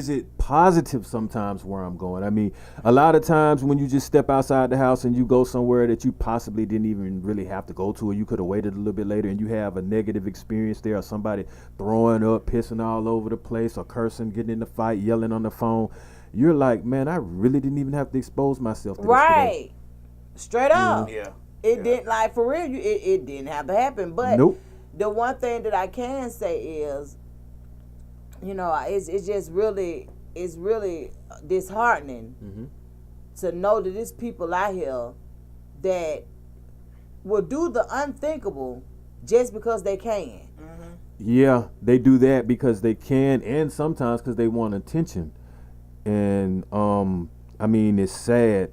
[SPEAKER 1] it positive sometimes where I'm going? I mean, a lot of times when you just step outside the house and you go somewhere that you possibly didn't even really have to go to, or you could have waited a little bit later, and you have a negative experience there, or somebody throwing up, pissing all over the place, or cursing, getting in a fight, yelling on the phone. You're like, man, I really didn't even have to expose myself to this today.
[SPEAKER 3] Straight up.
[SPEAKER 2] Yeah.
[SPEAKER 3] It didn't, like, for real, it didn't have to happen. But the one thing that I can say is, you know, it's just really, it's really disheartening to know that there's people out here that will do the unthinkable just because they can.
[SPEAKER 1] Yeah, they do that because they can, and sometimes because they want attention. And I mean, it's sad.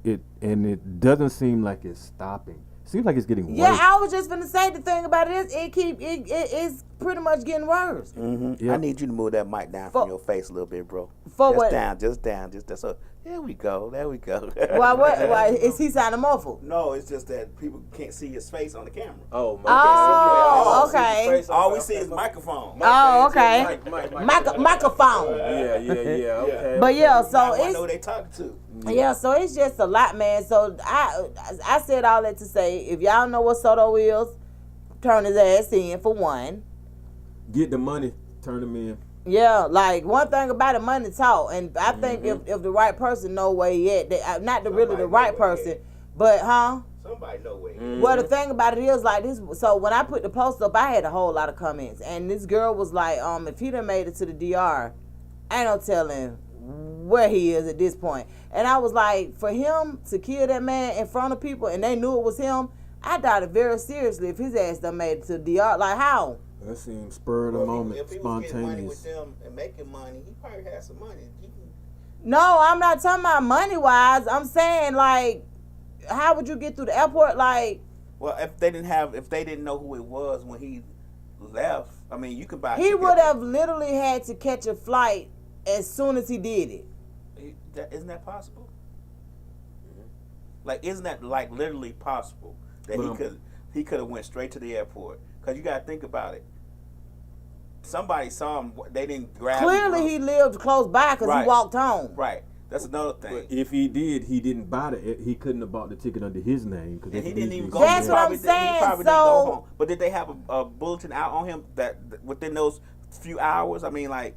[SPEAKER 1] It doesn't seem like it's stopping. It seems like it's getting worse.
[SPEAKER 3] Yeah, I was just gonna say the thing about it is it's pretty much getting worse.
[SPEAKER 2] Yep. I need you to move that mic down from your face a little bit, bro.
[SPEAKER 3] For
[SPEAKER 2] just
[SPEAKER 3] what?
[SPEAKER 2] Just down. So there we go.
[SPEAKER 3] Why is he sounding muffled?
[SPEAKER 2] No, it's just that people can't see his face on the camera.
[SPEAKER 3] Oh, okay.
[SPEAKER 2] All we see is microphone.
[SPEAKER 3] Oh, okay. Microphone.
[SPEAKER 1] Yeah. Okay.
[SPEAKER 3] But yeah, so
[SPEAKER 2] I
[SPEAKER 3] it's
[SPEAKER 2] know who they talking to.
[SPEAKER 3] Yeah, so it's just a lot, man. So I said all that to say, if y'all know what Soto is, turn his ass in for one.
[SPEAKER 1] Get the money, turn them in.
[SPEAKER 3] Yeah, like one thing about it, money talk, and I think if the right person know where he at, not really the right person, but
[SPEAKER 2] somebody know where he
[SPEAKER 3] Well, the thing about it is like this. So when I put the post up, I had a whole lot of comments, and this girl was like, if he done made it to the DR, ain't no telling where he is at this point. And I was like, for him to kill that man in front of people and they knew it was him, I doubt it very seriously if his ass done made it to the DR. Like, how?
[SPEAKER 1] That seems spur of the moment,
[SPEAKER 2] if he was getting money with
[SPEAKER 1] spontaneous.
[SPEAKER 2] them and making money, he probably had some money.
[SPEAKER 3] No, I'm not talking about money-wise. I'm saying, like, how would you get through the airport? Like,
[SPEAKER 2] well, if they didn't know who it was when he left, I mean, you could buy.
[SPEAKER 3] He would have literally had to catch a flight as soon as he did it.
[SPEAKER 2] Isn't that possible? Like, isn't that like literally possible that he could have went straight to the airport? Because you got to think about it. Somebody saw him. They didn't grab him.
[SPEAKER 3] Clearly, he lived close by because he walked home.
[SPEAKER 2] Right. That's another thing.
[SPEAKER 1] But if he did, he didn't buy he couldn't have bought the ticket under his name.
[SPEAKER 2] And he didn't even go.
[SPEAKER 3] That's what I'm saying.
[SPEAKER 2] He probably didn't go home. But did they have a bulletin out on him that within those few hours? I mean, like,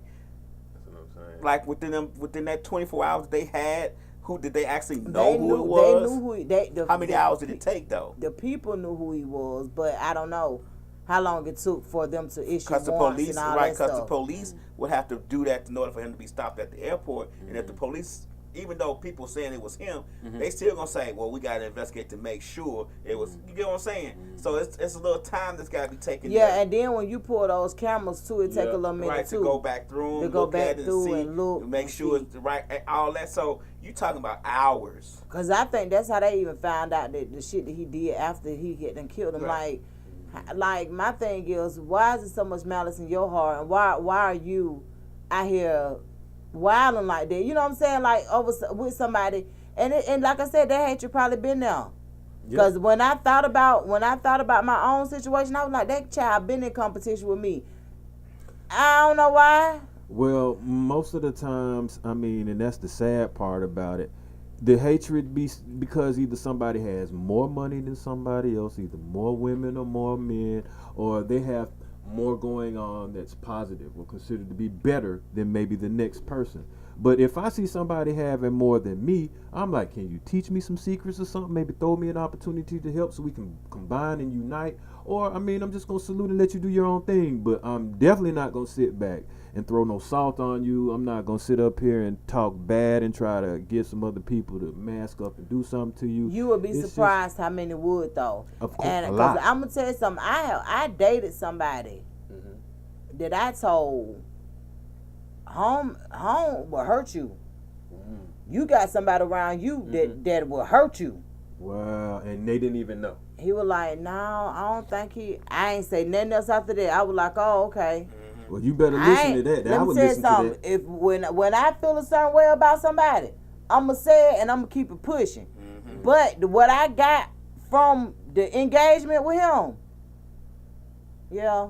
[SPEAKER 2] that's what I'm saying. Like within that 24 hours they had. Who did they actually know who it was?
[SPEAKER 3] They knew who.
[SPEAKER 2] How many hours did it take though?
[SPEAKER 3] The people knew who he was, but I don't know how long it took for them to issue warrants and all that stuff.
[SPEAKER 2] Because the police would have to do that in order for him to be stopped at the airport. And if the police, even though people saying it was him, they still gonna say, well, we gotta investigate to make sure it was. You get what I'm saying? So it's a little time that's gotta be taken.
[SPEAKER 3] Yeah, and then when you pull those cameras too, it take a little minute too.
[SPEAKER 2] To go back through them, look at it and see, make sure it's the right, all that. So you talking about hours?
[SPEAKER 3] Cause I think that's how they even found out that the shit that he did after he hit and killed him.
[SPEAKER 2] Right.
[SPEAKER 3] Like my thing is, why is there so much malice in your heart, and why are you out here wilding like that? You know what I'm saying? Like over with somebody, and like I said, that hatred probably been there. Because when I thought about my own situation, I was like, that child been in competition with me. I don't know why.
[SPEAKER 1] Well, most of the times, I mean, and that's the sad part about it, the hatred be because either somebody has more money than somebody else, either more women or more men, or they have more going on that's positive or considered to be better than maybe the next person. But if I see somebody having more than me, I'm like, can you teach me some secrets or something? Maybe throw me an opportunity to help so we can combine and unite. Or, I mean, I'm just going to salute and let you do your own thing. But I'm definitely not going to sit back and throw no salt on you. I'm not going to sit up here and talk bad and try to get some other people to mask up and do something to you.
[SPEAKER 3] You would be surprised how many would, though.
[SPEAKER 1] Of course,
[SPEAKER 3] and
[SPEAKER 1] a lot.
[SPEAKER 3] I'm going to tell you something. I dated somebody that I told home will hurt you. You got somebody around you that will hurt you.
[SPEAKER 1] Wow, and they didn't even know.
[SPEAKER 3] He was like, no, I don't think I ain't say nothing else after that. I was like, oh, okay.
[SPEAKER 1] Well, you better listen to that.
[SPEAKER 3] Let
[SPEAKER 1] I
[SPEAKER 3] me
[SPEAKER 1] would
[SPEAKER 3] tell you
[SPEAKER 1] listen to
[SPEAKER 3] something.
[SPEAKER 1] that.
[SPEAKER 3] If when I feel a certain way about somebody, I'ma say it and I'ma keep it pushing. But what I got from the engagement with him, yeah,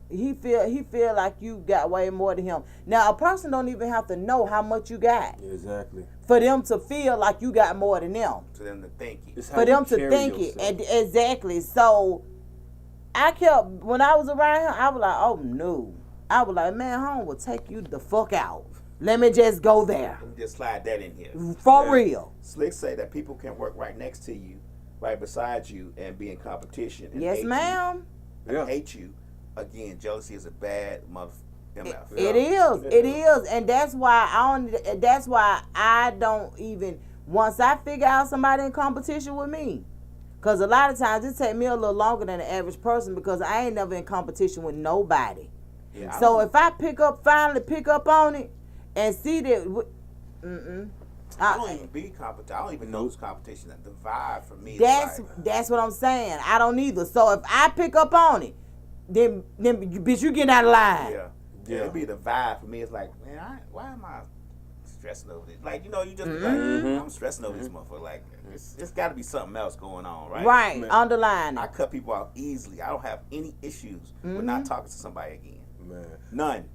[SPEAKER 3] he feel like you got way more than him. Now a person don't even have to know how much you got.
[SPEAKER 1] Exactly.
[SPEAKER 3] For them to feel like you got more than them.
[SPEAKER 2] To them to think it.
[SPEAKER 1] It's how
[SPEAKER 3] For
[SPEAKER 1] you
[SPEAKER 3] them to
[SPEAKER 1] carry
[SPEAKER 3] think
[SPEAKER 1] yourself.
[SPEAKER 3] it. And exactly. So I kept, when I was around him, I was like, oh no. I was like, man, home will take you the fuck out. Let me just go there.
[SPEAKER 2] Let me just slide that in here.
[SPEAKER 3] For real.
[SPEAKER 2] Slick say that people can work right next to you, right beside you, and be in competition. And
[SPEAKER 3] Yes,
[SPEAKER 2] hate
[SPEAKER 3] ma'am.
[SPEAKER 2] You, and hate you. Again, jealousy is a bad MF.
[SPEAKER 3] It is, and that's why I don't even, once I figure out somebody in competition with me, because a lot of times it take me a little longer than the average person because I ain't never in competition with nobody.
[SPEAKER 2] Yeah,
[SPEAKER 3] So if I finally pick up on it and see that,
[SPEAKER 2] I don't even be competition. I don't even know who's competition. The vibe for me is
[SPEAKER 3] that's what I'm saying. I don't either. So if I pick up on it, then bitch, you getting out of line.
[SPEAKER 2] Yeah, it'd be the vibe for me. It's like, man, why am I stressing over this? Like, you know, you just be like, I'm stressing over this motherfucker. Like, it's got to be something else going on, right?
[SPEAKER 3] Right,
[SPEAKER 2] Man,
[SPEAKER 3] underline
[SPEAKER 2] I
[SPEAKER 3] it.
[SPEAKER 2] cut people out easily. I don't have any issues with not talking to somebody again.
[SPEAKER 1] Man.
[SPEAKER 2] None.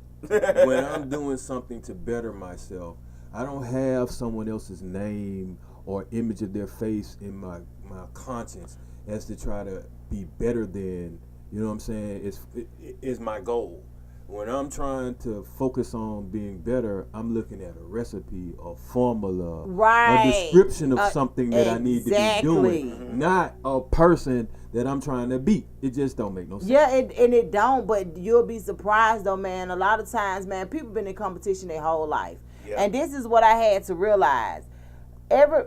[SPEAKER 1] When I'm doing something to better myself, I don't have someone else's name or image of their face in my conscience as to try to be better than, you know what I'm saying? It's my goal. When I'm trying to focus on being better, I'm looking at a recipe, a formula,
[SPEAKER 3] Right.
[SPEAKER 1] a description of something that I need to be doing, not a person that I'm trying to beat. It just don't make no sense.
[SPEAKER 3] Yeah, it don't, but you'll be surprised though, man. A lot of times, man, people been in competition their whole life.
[SPEAKER 2] Yeah.
[SPEAKER 3] And this is what I had to realize. Because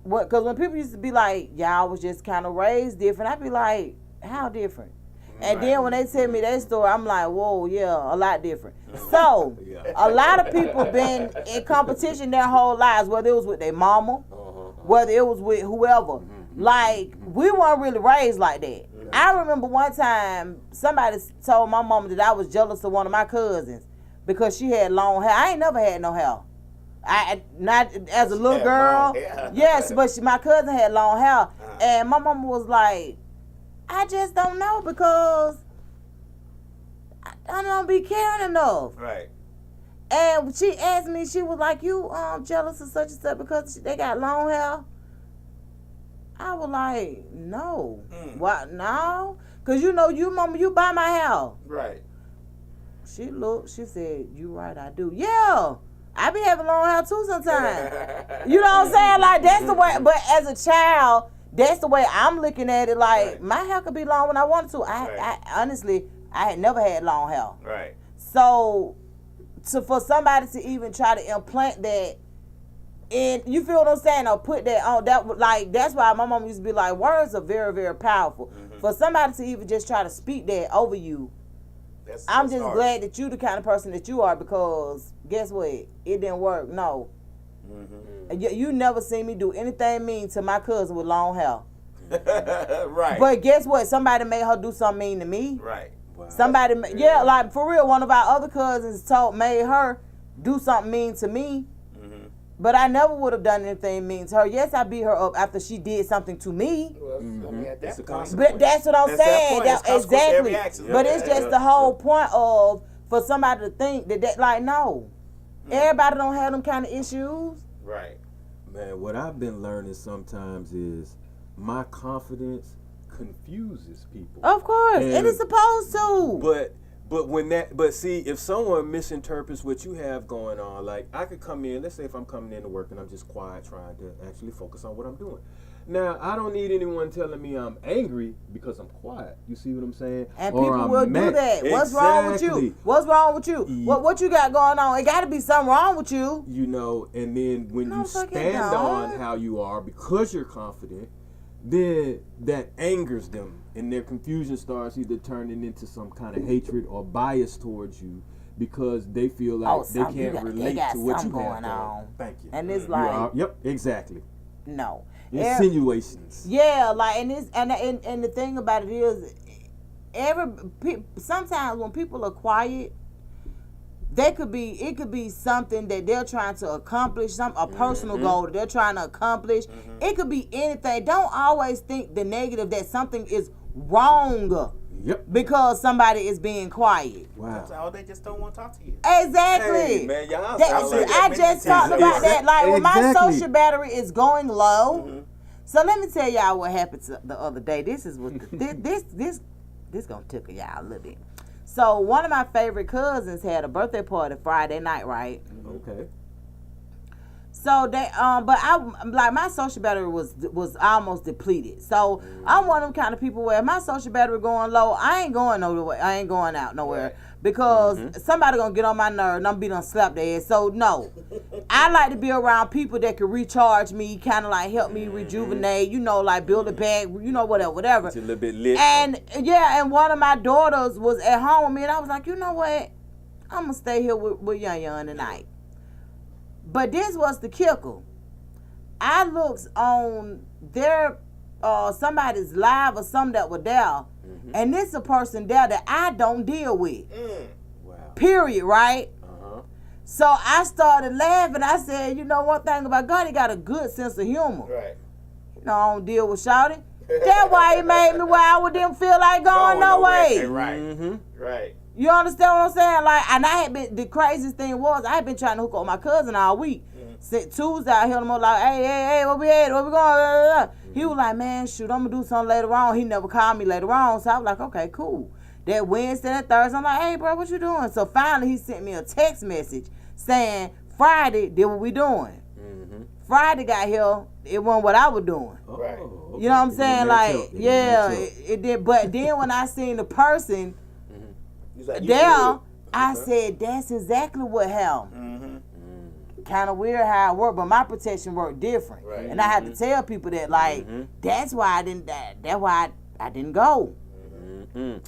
[SPEAKER 3] when people used to be like, y'all was just kind of raised different, I'd be like, how different? And then when they tell me their story, I'm like, whoa, yeah, a lot different. So, a lot of people been in competition their whole lives, whether it was with their mama, whether it was with whoever. Like, we weren't really raised like that. I remember one time, somebody told my mama that I was jealous of one of my cousins because she had long hair. I ain't never had no hair. Not as a little girl. Yes, but my cousin had long hair. And my mama was like, I just don't know because I don't be caring enough.
[SPEAKER 2] Right.
[SPEAKER 3] And she asked me, she was like, you jealous of such and such because they got long hair? I was like, no. What? No? Because you know, mama, you buy my hair.
[SPEAKER 2] Right.
[SPEAKER 3] She looked, she said, you right, I do. Yeah. I be having long hair too sometimes. You know what I'm saying? Like, that's the way, but as a child, that's the way I'm looking at it. Like, my hair could be long when I wanted to. I honestly, I had never had long hair.
[SPEAKER 2] Right.
[SPEAKER 3] So, for somebody to even try to implant that, and you feel what I'm saying, or put that on, that's why my mom used to be like, words are very, very powerful. For somebody to even just try to speak that over you, I'm just glad that you the kind of person that you are, because guess what? It didn't work. No. You never seen me do anything mean to my cousin with long hair.
[SPEAKER 2] Right.
[SPEAKER 3] But guess what? Somebody made her do something mean to me.
[SPEAKER 2] Right.
[SPEAKER 1] Wow.
[SPEAKER 3] Somebody, like for real, one of our other cousins made her do something mean to me. But I never would have done anything mean to her. Yes, I beat her up after she did something to me.
[SPEAKER 2] Well, I mean, at that point,
[SPEAKER 3] But that's what I'm saying. Exactly. But it's just the whole point of, for somebody to think that like, no. Everybody don't have them kind of issues.
[SPEAKER 2] Right.
[SPEAKER 1] Man, what I've been learning sometimes is my confidence confuses people.
[SPEAKER 3] Of course, and it's supposed to.
[SPEAKER 1] But see, if someone misinterprets what you have going on, like I could come in, let's say if I'm coming into work and I'm just quiet trying to actually focus on what I'm doing. Now, I don't need anyone telling me I'm angry because I'm quiet. You see what I'm saying?
[SPEAKER 3] And people will do that. What's wrong with you? What's wrong with you? What you got going on? It got to be something wrong with you.
[SPEAKER 1] You know, and then when you stand on how you are because you're confident, then that angers them, and their confusion starts either turning into some kind of hatred or bias towards you because they feel like they can't relate to what you have going on. Thank you.
[SPEAKER 3] And it's like,
[SPEAKER 1] yep, exactly.
[SPEAKER 3] no.
[SPEAKER 1] Insinuations.
[SPEAKER 3] Yeah, like and the thing about it is, sometimes when people are quiet, it could be something that they're trying to accomplish, a personal goal that they're trying to accomplish. It could be anything. Don't always think the negative, that something is wrong.
[SPEAKER 1] Yep.
[SPEAKER 3] Because somebody is being quiet.
[SPEAKER 1] Wow.
[SPEAKER 2] Oh, they just don't want to talk to you.
[SPEAKER 3] Exactly.
[SPEAKER 5] Hey, man, y'all
[SPEAKER 3] I just talked about that. Like when my
[SPEAKER 1] Exactly.
[SPEAKER 3] social battery is going low. So let me tell y'all what happened the other day. This is what this gonna tickle y'all a little bit. So one of my favorite cousins had a birthday party Friday night, right?
[SPEAKER 1] Okay.
[SPEAKER 3] So they but I like my social battery was almost depleted. So I'm one of them kind of people where if my social battery going low, I ain't going nowhere. I ain't going out nowhere because somebody gonna get on my nerve and I'm be done slap their ass. So no, I like to be around people that can recharge me, kind of like help me rejuvenate. You know, like build it back. You know, whatever.
[SPEAKER 5] It's a little bit lit.
[SPEAKER 3] And and one of my daughters was at home with me, and I was like, you know what? I'm gonna stay here with Young tonight. But this was the kicker. I looked on their somebody's live or something that was there, and this a person there that I don't deal with.
[SPEAKER 5] Wow.
[SPEAKER 3] Period, right? So I started laughing. I said, you know one thing about God, he got a good sense of humor.
[SPEAKER 2] Right.
[SPEAKER 3] You know, I don't deal with shouting. That's why he made me where I didn't feel like going no way.
[SPEAKER 2] Right. Right.
[SPEAKER 3] You understand what I'm saying? Like, and I had been, the craziest thing was, I had been trying to hook up with my cousin all week. Tuesday, I held him up like, hey, where we at? Where we going? He was like, man, shoot, I'm going to do something later on. He never called me later on. So I was like, okay, cool. That Wednesday and Thursday, I'm like, hey, bro, what you doing? So finally, he sent me a text message saying, Friday, did what we doing. Friday got here, it wasn't what I was doing.
[SPEAKER 2] Right.
[SPEAKER 3] You know what I'm saying? Like, it did. But then when I seen the person
[SPEAKER 2] Like,
[SPEAKER 3] there, I said, that's exactly what happened. Kind of weird how it worked, but my protection worked different.
[SPEAKER 2] Right.
[SPEAKER 3] And I had to tell people that, like, that's why I didn't. That's why I didn't go.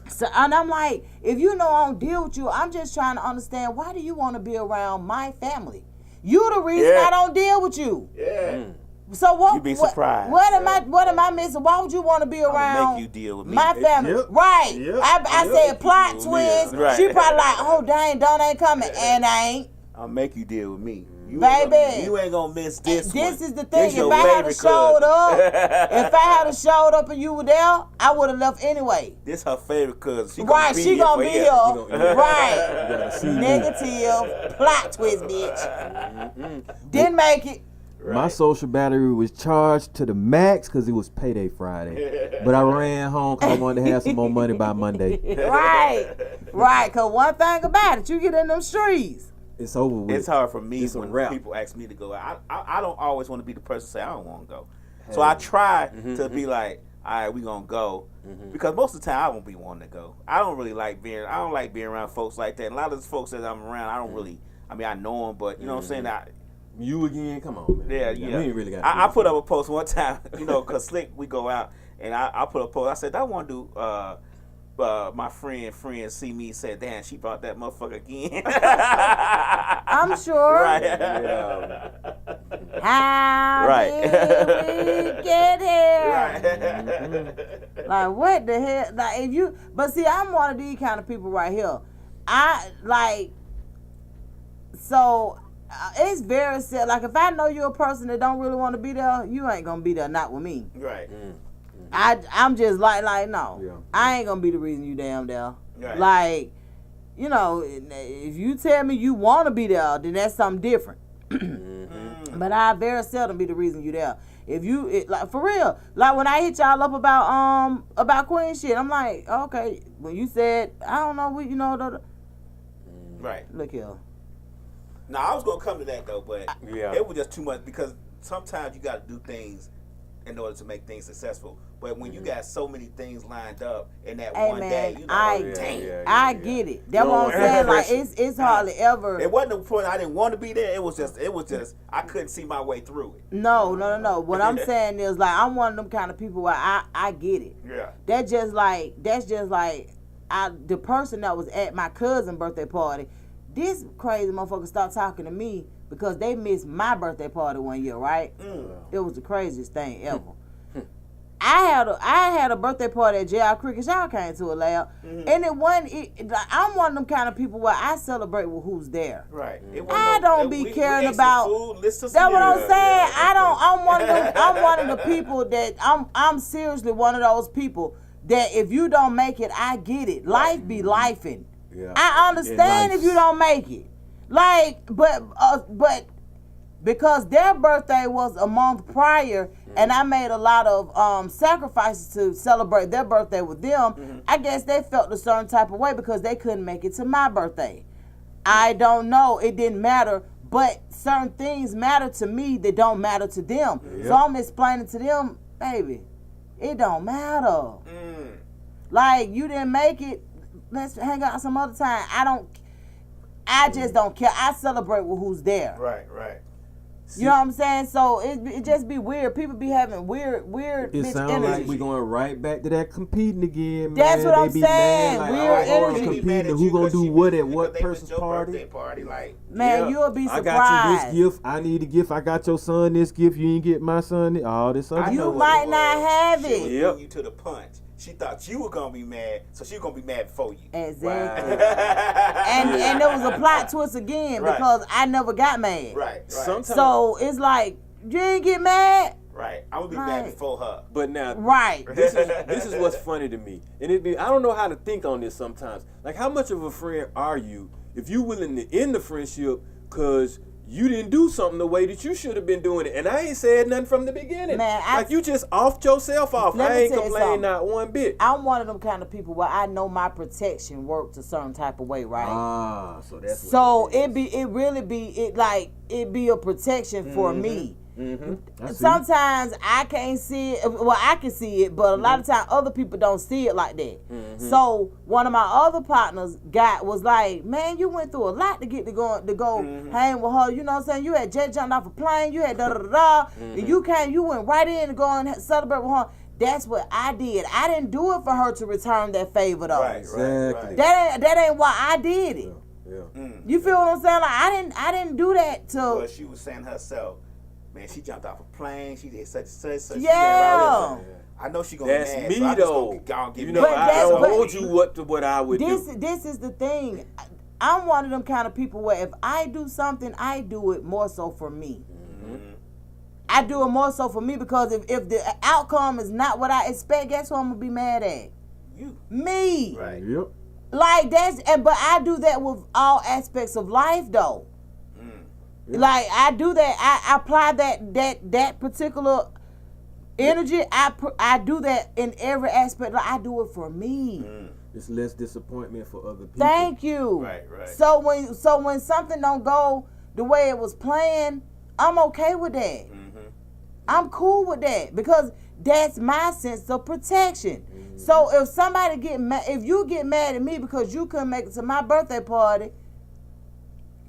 [SPEAKER 3] So, and I'm like, if you know I don't deal with you, I'm just trying to understand, why do you want to be around my family? You the reason I don't deal with you.
[SPEAKER 2] Yeah.
[SPEAKER 3] So what?
[SPEAKER 2] You'd be surprised.
[SPEAKER 3] What am I missing? Why would you want to be around
[SPEAKER 2] make you deal with me.
[SPEAKER 3] my family?
[SPEAKER 1] Yep.
[SPEAKER 3] Right.
[SPEAKER 1] Yep.
[SPEAKER 3] I said plot twist.
[SPEAKER 2] Right.
[SPEAKER 3] She probably like, oh dang, Don ain't coming, and I ain't.
[SPEAKER 2] I'll make you deal with me. You
[SPEAKER 3] Baby.
[SPEAKER 2] you ain't gonna miss this one.
[SPEAKER 3] This is the thing.
[SPEAKER 2] This your
[SPEAKER 3] If I had
[SPEAKER 2] favorite
[SPEAKER 3] showed
[SPEAKER 2] cousin.
[SPEAKER 3] up, and you were there, I would have left anyway.
[SPEAKER 2] This her favorite cousin. She
[SPEAKER 3] Right, she gonna be here. Right.
[SPEAKER 1] gotta see me.
[SPEAKER 3] Negative plot twist, bitch. Didn't make it.
[SPEAKER 1] My social battery was charged to the max because it was payday Friday. But I ran home because I wanted to have some more money by Monday.
[SPEAKER 3] Right. Cause one thing about it, you get in them streets.
[SPEAKER 1] It's over with.
[SPEAKER 2] It's hard for me
[SPEAKER 1] It's a
[SPEAKER 2] when
[SPEAKER 1] wrap.
[SPEAKER 2] people ask me to go. I don't always want to be the person to say I don't want to go. So I try to be like, all right, we gonna go, because most of the time I won't be wanting to go. I don't like being around folks like that. And a lot of the folks that I'm around, I don't really. I mean, I know them, but you know what I'm saying.
[SPEAKER 1] You again? Come on, man.
[SPEAKER 2] Yeah.
[SPEAKER 1] We ain't really got.
[SPEAKER 2] I put up a post one time, cause Slick, we go out, and I put up a post. I said I want to do. My friend see me, said, damn, she brought that motherfucker again.
[SPEAKER 3] I'm sure.
[SPEAKER 2] Right.
[SPEAKER 3] How did we get here?
[SPEAKER 2] Right.
[SPEAKER 3] Like, what the hell? Like, but see, I'm one of these kind of people right here. It's very sad. Like, if I know you're a person that don't really want to be there, you ain't gonna be there, not with me.
[SPEAKER 2] Right.
[SPEAKER 3] I'm just like no.
[SPEAKER 1] Yeah.
[SPEAKER 3] I ain't gonna be the reason you damn there.
[SPEAKER 2] Right.
[SPEAKER 3] Like, if you tell me you want to be there, then that's something different. But I very seldom be the reason you there. Like, for real, like when I hit y'all up about Queen shit, I'm like, okay. When you said I don't know,
[SPEAKER 2] Right.
[SPEAKER 3] Look here.
[SPEAKER 2] No, I was gonna come to that though, but it was just too much, because sometimes you got to do things in order to make things successful. But when you got so many things lined up in that one day,
[SPEAKER 3] I get it. That's what I'm saying. Like, it's hardly ever.
[SPEAKER 2] It wasn't the point I didn't want to be there. It was just I couldn't see my way through it.
[SPEAKER 3] No. What I'm saying is, like, I'm one of them kind of people where I get it.
[SPEAKER 2] Yeah.
[SPEAKER 3] That's just like the person that was at my cousin's birthday party. This crazy motherfucker stopped talking to me because they missed my birthday party one year, right? It was the craziest thing ever. I had a birthday party at JR Cricket. Y'all came to a lab, and it wasn't. I'm one of them kind of people where I celebrate with who's there.
[SPEAKER 2] Right.
[SPEAKER 3] I don't be caring about. That's what I'm saying.
[SPEAKER 2] Yeah.
[SPEAKER 3] I'm one of them. I'm one of the people that I'm seriously one of those people that if you don't make it, I get it. Life be lifing.
[SPEAKER 1] Yeah.
[SPEAKER 3] I understand if you don't make it. Like, but because their birthday was a month prior, and I made a lot of sacrifices to celebrate their birthday with them, I guess they felt a certain type of way because they couldn't make it to my birthday. I don't know. It didn't matter, but certain things matter to me that don't matter to them.
[SPEAKER 1] Yep.
[SPEAKER 3] So I'm explaining to them, baby, it don't matter. Like, you didn't make it, let's hang out some other time. I just don't care. I celebrate with who's there.
[SPEAKER 2] Right.
[SPEAKER 3] You know what I'm saying? So it just be weird. People be having weird
[SPEAKER 1] It
[SPEAKER 3] bitch
[SPEAKER 1] sounds
[SPEAKER 3] energy.
[SPEAKER 1] like we're going right back to that competing again, man.
[SPEAKER 3] That's what I'm
[SPEAKER 1] They be
[SPEAKER 3] saying.
[SPEAKER 1] mad, like,
[SPEAKER 3] Weird
[SPEAKER 1] oh, hold on,
[SPEAKER 3] energy.
[SPEAKER 1] competing, who gonna do what at what person's party?
[SPEAKER 2] Like,
[SPEAKER 3] Man, you'll be surprised.
[SPEAKER 1] I got you this gift. I need a gift. I got your son this gift. You ain't get my son all this other.
[SPEAKER 3] You might not have
[SPEAKER 2] She was
[SPEAKER 3] it.
[SPEAKER 2] getting you to the punch. She thought you were gonna be mad, so she was gonna be mad before you.
[SPEAKER 3] Exactly. and there was a plot twist again because I never got mad.
[SPEAKER 2] Right.
[SPEAKER 5] Sometimes.
[SPEAKER 3] So it's like, you ain't get mad?
[SPEAKER 2] Right. I'm gonna be mad before her.
[SPEAKER 5] But now,
[SPEAKER 3] Right.
[SPEAKER 5] this is what's funny to me, and I don't know how to think on this sometimes. Like, how much of a friend are you if you willing to end the friendship because you didn't do something the way that you should have been doing it? And I ain't said nothing from the beginning.
[SPEAKER 3] Man,
[SPEAKER 5] like, you just offed yourself off.
[SPEAKER 3] Let
[SPEAKER 5] I
[SPEAKER 3] me
[SPEAKER 5] ain't
[SPEAKER 3] tell you
[SPEAKER 5] complaining
[SPEAKER 3] something.
[SPEAKER 5] not one bit.
[SPEAKER 3] I'm one of them kind of people where I know my protection works a certain type of way, right?
[SPEAKER 1] Ah, so that's what
[SPEAKER 3] So
[SPEAKER 1] it is.
[SPEAKER 3] it be a protection for me.
[SPEAKER 1] I see.
[SPEAKER 3] Sometimes I can't see it. Well, I can see it, but a lot of times other people don't see it like that. So one of my other partners was like, "Man, you went through a lot to get to go hang with her. You know what I'm saying? You had jet jumped off a plane. You had and you went right in to go and celebrate with her." That's what I did. I didn't do it for her to return that favor, though.
[SPEAKER 2] Right.
[SPEAKER 3] That ain't why I did it.
[SPEAKER 1] Yeah.
[SPEAKER 3] You feel what I'm saying? Like I didn't do that to.
[SPEAKER 2] Well, she was saying herself, man, she jumped off a plane. She did such and such.
[SPEAKER 3] Yeah.
[SPEAKER 2] I know she gonna
[SPEAKER 5] That's
[SPEAKER 2] be mad.
[SPEAKER 5] me,
[SPEAKER 2] so I just
[SPEAKER 5] though.
[SPEAKER 2] gonna give
[SPEAKER 5] You
[SPEAKER 2] me
[SPEAKER 5] know,
[SPEAKER 3] But
[SPEAKER 5] I
[SPEAKER 3] that's
[SPEAKER 5] don't
[SPEAKER 3] what-
[SPEAKER 5] hold you what I would do.
[SPEAKER 3] This is the thing. I'm one of them kind of people where if I do something, I do it more so for me. I do it more so for me because if the outcome is not what I expect, guess who I'm gonna be mad at?
[SPEAKER 2] You.
[SPEAKER 3] Me.
[SPEAKER 2] Right.
[SPEAKER 1] Yep.
[SPEAKER 3] Like but I do that with all aspects of life though. Like I do that. I apply that particular energy. I do that in every aspect. Like, I do it for me.
[SPEAKER 1] It's less disappointment for other people.
[SPEAKER 3] Thank you.
[SPEAKER 2] Right.
[SPEAKER 3] So when something don't go the way it was planned, I'm okay with that. I'm cool with that because that's my sense of protection. So if somebody if you get mad at me because you couldn't make it to my birthday party,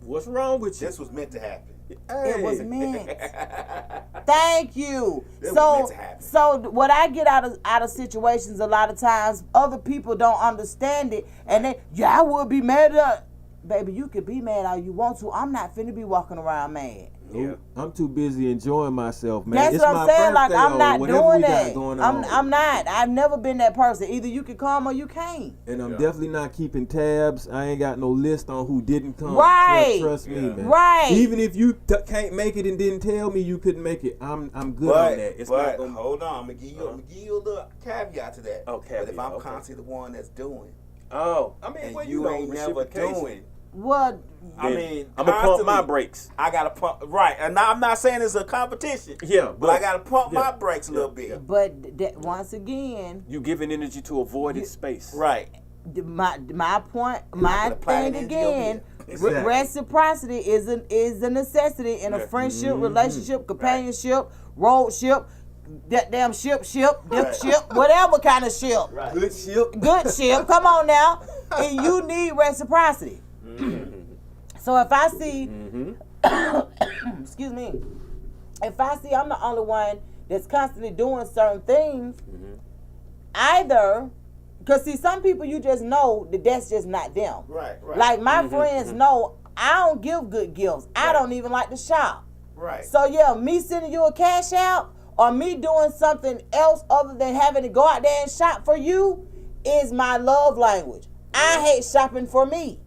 [SPEAKER 5] What's wrong with you?
[SPEAKER 2] This was meant to happen.
[SPEAKER 3] it was meant. Thank you.
[SPEAKER 2] It was meant to happen.
[SPEAKER 3] So what I get out of situations a lot of times, other people don't understand it, and I would be mad at. Baby, you could be mad all you want to. I'm not finna be walking around mad.
[SPEAKER 1] Nope. I'm too busy enjoying myself, man.
[SPEAKER 3] That's
[SPEAKER 1] It's
[SPEAKER 3] what I'm
[SPEAKER 1] my
[SPEAKER 3] saying. Like,
[SPEAKER 1] birthday
[SPEAKER 3] I'm not
[SPEAKER 1] or whatever
[SPEAKER 3] doing
[SPEAKER 1] we got
[SPEAKER 3] that.
[SPEAKER 1] going on.
[SPEAKER 3] I'm not. I've never been that person. Either you can come or you can't.
[SPEAKER 1] And I'm definitely not keeping tabs. I ain't got no list on who didn't come.
[SPEAKER 3] Right.
[SPEAKER 1] Trust me, man.
[SPEAKER 3] Right.
[SPEAKER 1] Even if you can't make it and didn't tell me you couldn't make it, I'm good on that. It's not
[SPEAKER 2] But
[SPEAKER 1] gonna,
[SPEAKER 2] hold on, I'm gonna give you a little caveat to that.
[SPEAKER 5] Oh,
[SPEAKER 2] But if
[SPEAKER 5] caveat,
[SPEAKER 2] I'm
[SPEAKER 5] okay.
[SPEAKER 2] constantly the one that's doing,
[SPEAKER 5] Oh, I mean,
[SPEAKER 2] and
[SPEAKER 5] well,
[SPEAKER 2] you
[SPEAKER 5] know,
[SPEAKER 2] ain't never
[SPEAKER 5] reciprocation.
[SPEAKER 2] doing,
[SPEAKER 3] What?
[SPEAKER 2] I mean,
[SPEAKER 5] I'm gonna pump my
[SPEAKER 2] constantly,
[SPEAKER 5] brakes.
[SPEAKER 2] I gotta pump right, and now I'm not saying it's a competition.
[SPEAKER 5] Yeah,
[SPEAKER 2] but I gotta pump my brakes a little bit.
[SPEAKER 3] But once again,
[SPEAKER 5] You giving energy to avoided space.
[SPEAKER 2] Right.
[SPEAKER 3] my point, my
[SPEAKER 2] apply
[SPEAKER 3] thing
[SPEAKER 2] it into
[SPEAKER 3] again.
[SPEAKER 2] your
[SPEAKER 1] Exactly.
[SPEAKER 3] Reciprocity is a necessity in a friendship, relationship, companionship, roadship, that damn ship, whatever kind of ship.
[SPEAKER 2] Right.
[SPEAKER 1] good ship.
[SPEAKER 3] Good ship. Come on now. And you need reciprocity. So if I see, excuse me, if I see I'm the only one that's constantly doing certain things, either, because see, some people you just know that's just not them.
[SPEAKER 2] Right.
[SPEAKER 3] Like my friends know I don't give good gifts. I don't even like to shop.
[SPEAKER 2] Right.
[SPEAKER 3] So yeah, me sending you a cash out or me doing something else other than having to go out there and shop for you is my love language. I hate shopping for me.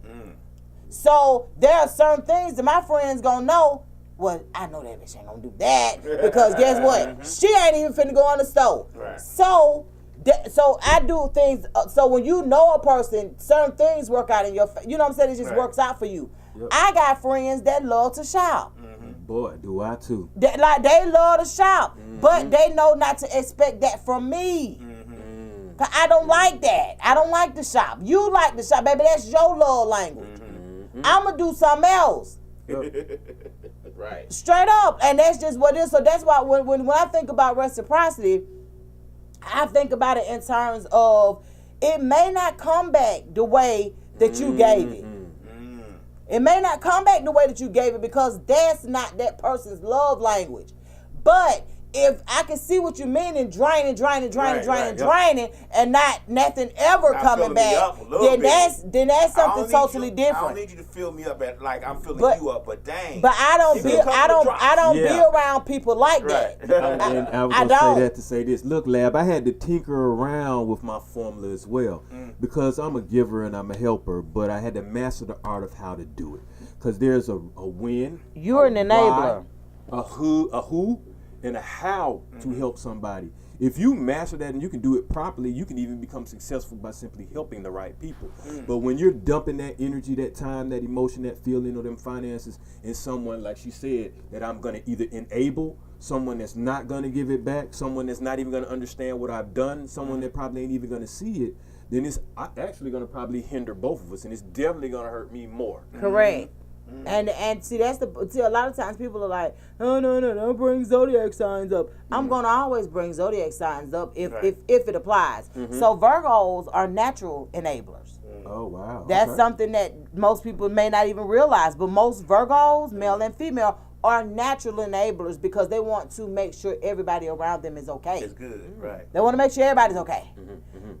[SPEAKER 3] So there are certain things that my friends gonna know. Well, I know that bitch ain't gonna do that because guess what? She ain't even finna go in the store.
[SPEAKER 2] Right.
[SPEAKER 3] So I do things. So when you know a person, certain things work out in your. You know what I'm saying? It just works out for you.
[SPEAKER 1] Yep.
[SPEAKER 3] I got friends that love to shop.
[SPEAKER 1] Boy, do I too.
[SPEAKER 3] They love to shop, but they know not to expect that from me. 'Cause I don't like that. I don't like to shop. You like to shop, baby. That's your love language. I'ma do something else.
[SPEAKER 2] Right.
[SPEAKER 3] Straight up. And that's just what it is. So that's why when I think about reciprocity, I think about it in terms of it may not come back the way that you gave it. It may not come back the way that you gave it because that's not that person's love language. But if I can see what you mean in draining, and not nothing ever
[SPEAKER 2] Not
[SPEAKER 3] coming
[SPEAKER 2] filling me
[SPEAKER 3] back,
[SPEAKER 2] up a little
[SPEAKER 3] then
[SPEAKER 2] bit.
[SPEAKER 3] that's
[SPEAKER 2] I don't
[SPEAKER 3] something
[SPEAKER 2] need
[SPEAKER 3] totally
[SPEAKER 2] I
[SPEAKER 3] different.
[SPEAKER 2] don't need you to fill me up like I'm filling you up, but dang.
[SPEAKER 3] But I don't
[SPEAKER 2] You
[SPEAKER 3] be
[SPEAKER 2] can come with drops.
[SPEAKER 3] be
[SPEAKER 1] Yeah.
[SPEAKER 3] around people like
[SPEAKER 2] Right.
[SPEAKER 3] that.
[SPEAKER 1] And I was
[SPEAKER 3] I
[SPEAKER 1] gonna
[SPEAKER 3] don't.
[SPEAKER 1] say that to say this. Look, Lab, I had to tinker around with my formula as well because I'm a giver and I'm a helper, but I had to master the art of how to do it. Because there's a when,
[SPEAKER 3] You're an
[SPEAKER 1] why,
[SPEAKER 3] enabler.
[SPEAKER 1] a who, and a how to help somebody. If you master that and you can do it properly, you can even become successful by simply helping the right people. But when you're dumping that energy, that time, that emotion, that feeling, or them finances in someone, like she said, that I'm going to either enable, someone that's not going to give it back, someone that's not even going to understand what I've done, someone that probably ain't even going to see it, then it's actually going to probably hinder both of us, and it's definitely going to hurt me more.
[SPEAKER 3] Correct. And see a lot of times people are like, no, don't bring zodiac signs up. I'm gonna always bring zodiac signs up if it applies. So Virgos are natural enablers.
[SPEAKER 1] Oh, wow.
[SPEAKER 3] That's
[SPEAKER 1] Okay.
[SPEAKER 3] something that most people may not even realize, but most Virgos, male and female, are natural enablers because they want to make sure everybody around them is okay.
[SPEAKER 2] It's good, right.
[SPEAKER 3] They want to make sure everybody's okay.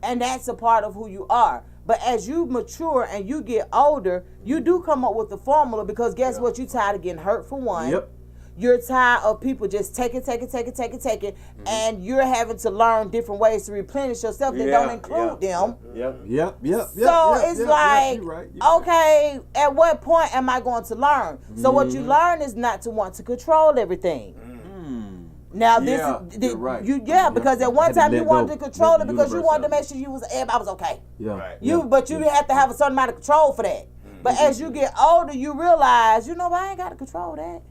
[SPEAKER 3] And that's a part of who you are. But as you mature and you get older, you do come up with the formula because guess what? You're tired of getting hurt for one.
[SPEAKER 1] Yep.
[SPEAKER 3] You're tired of people just taking, and you're having to learn different ways to replenish yourself that don't include them.
[SPEAKER 1] Yep.
[SPEAKER 3] So it's like,
[SPEAKER 1] you're right.
[SPEAKER 3] okay, at what point am I going to learn? So what you learn is not to want to control everything. Now this is
[SPEAKER 1] you're right.
[SPEAKER 3] because at one
[SPEAKER 1] Had to
[SPEAKER 3] time you
[SPEAKER 1] let
[SPEAKER 3] wanted
[SPEAKER 1] go.
[SPEAKER 3] to control
[SPEAKER 1] Let
[SPEAKER 3] it
[SPEAKER 1] the
[SPEAKER 3] because you
[SPEAKER 1] universe
[SPEAKER 3] wanted to
[SPEAKER 1] out.
[SPEAKER 3] make sure everybody was okay.
[SPEAKER 1] Yeah.
[SPEAKER 2] Right.
[SPEAKER 3] But you have to have a certain amount of control for that. But as you get older, you realize, I ain't got to control that.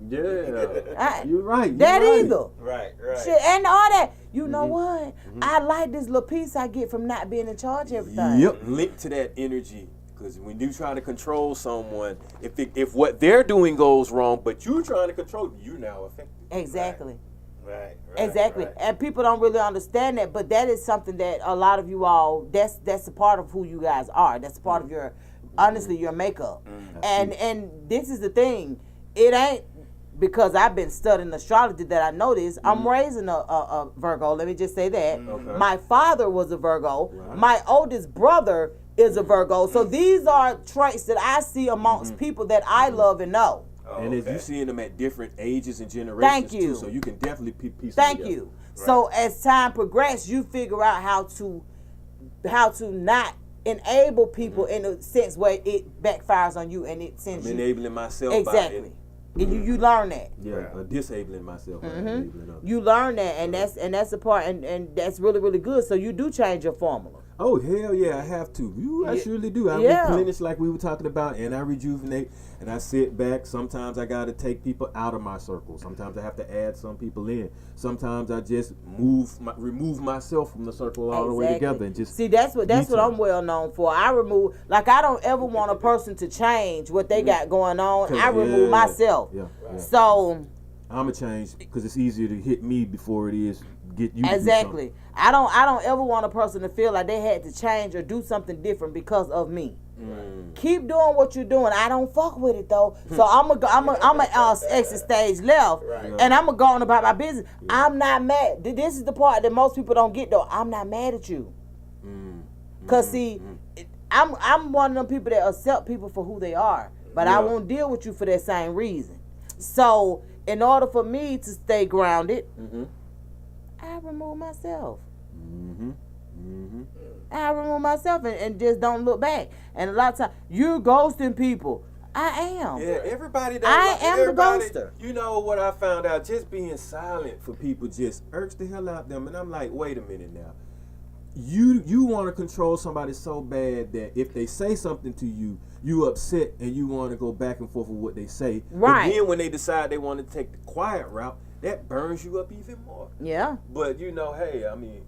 [SPEAKER 1] Yeah. You're right.
[SPEAKER 3] That
[SPEAKER 1] right.
[SPEAKER 3] either.
[SPEAKER 2] Right.
[SPEAKER 3] Shit, and all that. You know what? I like this little piece I get from not being in charge of everything.
[SPEAKER 1] Yep.
[SPEAKER 5] Link to that energy. Because when you try to control someone, if what they're doing goes wrong, but you're trying to control, you're now affected.
[SPEAKER 3] Exactly.
[SPEAKER 2] Right.
[SPEAKER 3] Exactly.
[SPEAKER 2] Right.
[SPEAKER 3] And people don't really understand that, but that is something that a lot of you all, that's a part of who you guys are. That's a part of your, honestly, your makeup. And this is the thing. It ain't because I've been studying astrology that I know this. I'm raising a Virgo. Let me just say that.
[SPEAKER 1] Okay.
[SPEAKER 3] My father was a Virgo. Right. My oldest brother is a Virgo. So these are traits that I see amongst people that I love and know.
[SPEAKER 5] And as you seeing them at different ages and generations too, so you can definitely piece them together.
[SPEAKER 3] Thank you. Right. So as time progresses, you figure out how to not enable people in a sense where it backfires on you and it sends you
[SPEAKER 5] enabling myself
[SPEAKER 3] exactly. And you learn that.
[SPEAKER 1] Yeah, disabling myself. Enabling others.
[SPEAKER 3] You learn that, and that's the part, and that's really, really good. So you do change your formula.
[SPEAKER 1] Oh, hell yeah, I have to. I surely do. I replenish like we were talking about, and I rejuvenate, and I sit back. Sometimes I got to take people out of my circle. Sometimes I have to add some people in. Sometimes I just remove myself from the circle all the way together and just
[SPEAKER 3] see. That's what I'm well known for. I remove, like, I don't ever want a person to change what they got going on. I remove myself.
[SPEAKER 1] Yeah.
[SPEAKER 3] So
[SPEAKER 1] I'm a change because it's easier to hit me before it is get you.
[SPEAKER 3] Exactly.
[SPEAKER 1] To do
[SPEAKER 3] I don't ever want a person to feel like they had to change or do something different because of me. Keep doing what you're doing. I don't fuck with it though. So I'm exit stage left, and I'm gonna go on about my business. I'm not mad. This is the part that most people don't get though. I'm not mad at you. Cause see, I'm one of them people that accept people for who they are. but I won't deal with you for that same reason. So in order for me to stay grounded, I remove myself. I remove myself and just don't look back. And a lot of times, you're ghosting people. I am.
[SPEAKER 5] Yeah, everybody that
[SPEAKER 3] I am the ghoster.
[SPEAKER 5] You know what I found out? Just being silent for people just irks the hell out of them. And I'm like, wait a minute now. You want to control somebody so bad that if they say something to you, you upset and you want to go back and forth with what they say.
[SPEAKER 3] Right.
[SPEAKER 5] And then when they decide they want to take the quiet route, that burns you up even more.
[SPEAKER 3] Yeah.
[SPEAKER 5] But hey, I mean,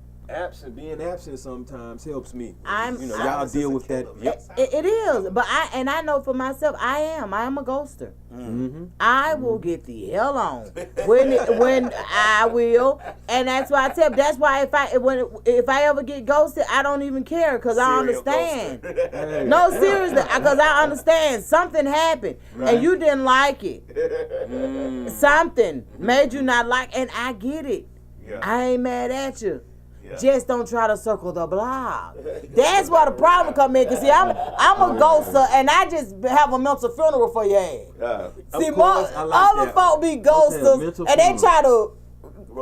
[SPEAKER 5] being absent sometimes helps me.
[SPEAKER 3] I'm
[SPEAKER 5] deal with that. Yep.
[SPEAKER 3] It is, but I know for myself, I am a ghoster. I will get the hell on when I will, and that's why I tell. That's why if I ever get ghosted, I don't even care because I understand. No, seriously, because I understand something happened and you didn't like it. Something made you not like, and I get it.
[SPEAKER 2] Yeah.
[SPEAKER 3] I ain't mad at you. Yeah. Just don't try to circle the block. That's where the problem come in. Cause see, I'm a ghoster, and I just have a mental funeral for your ass. See, other folk be ghosters, and they try to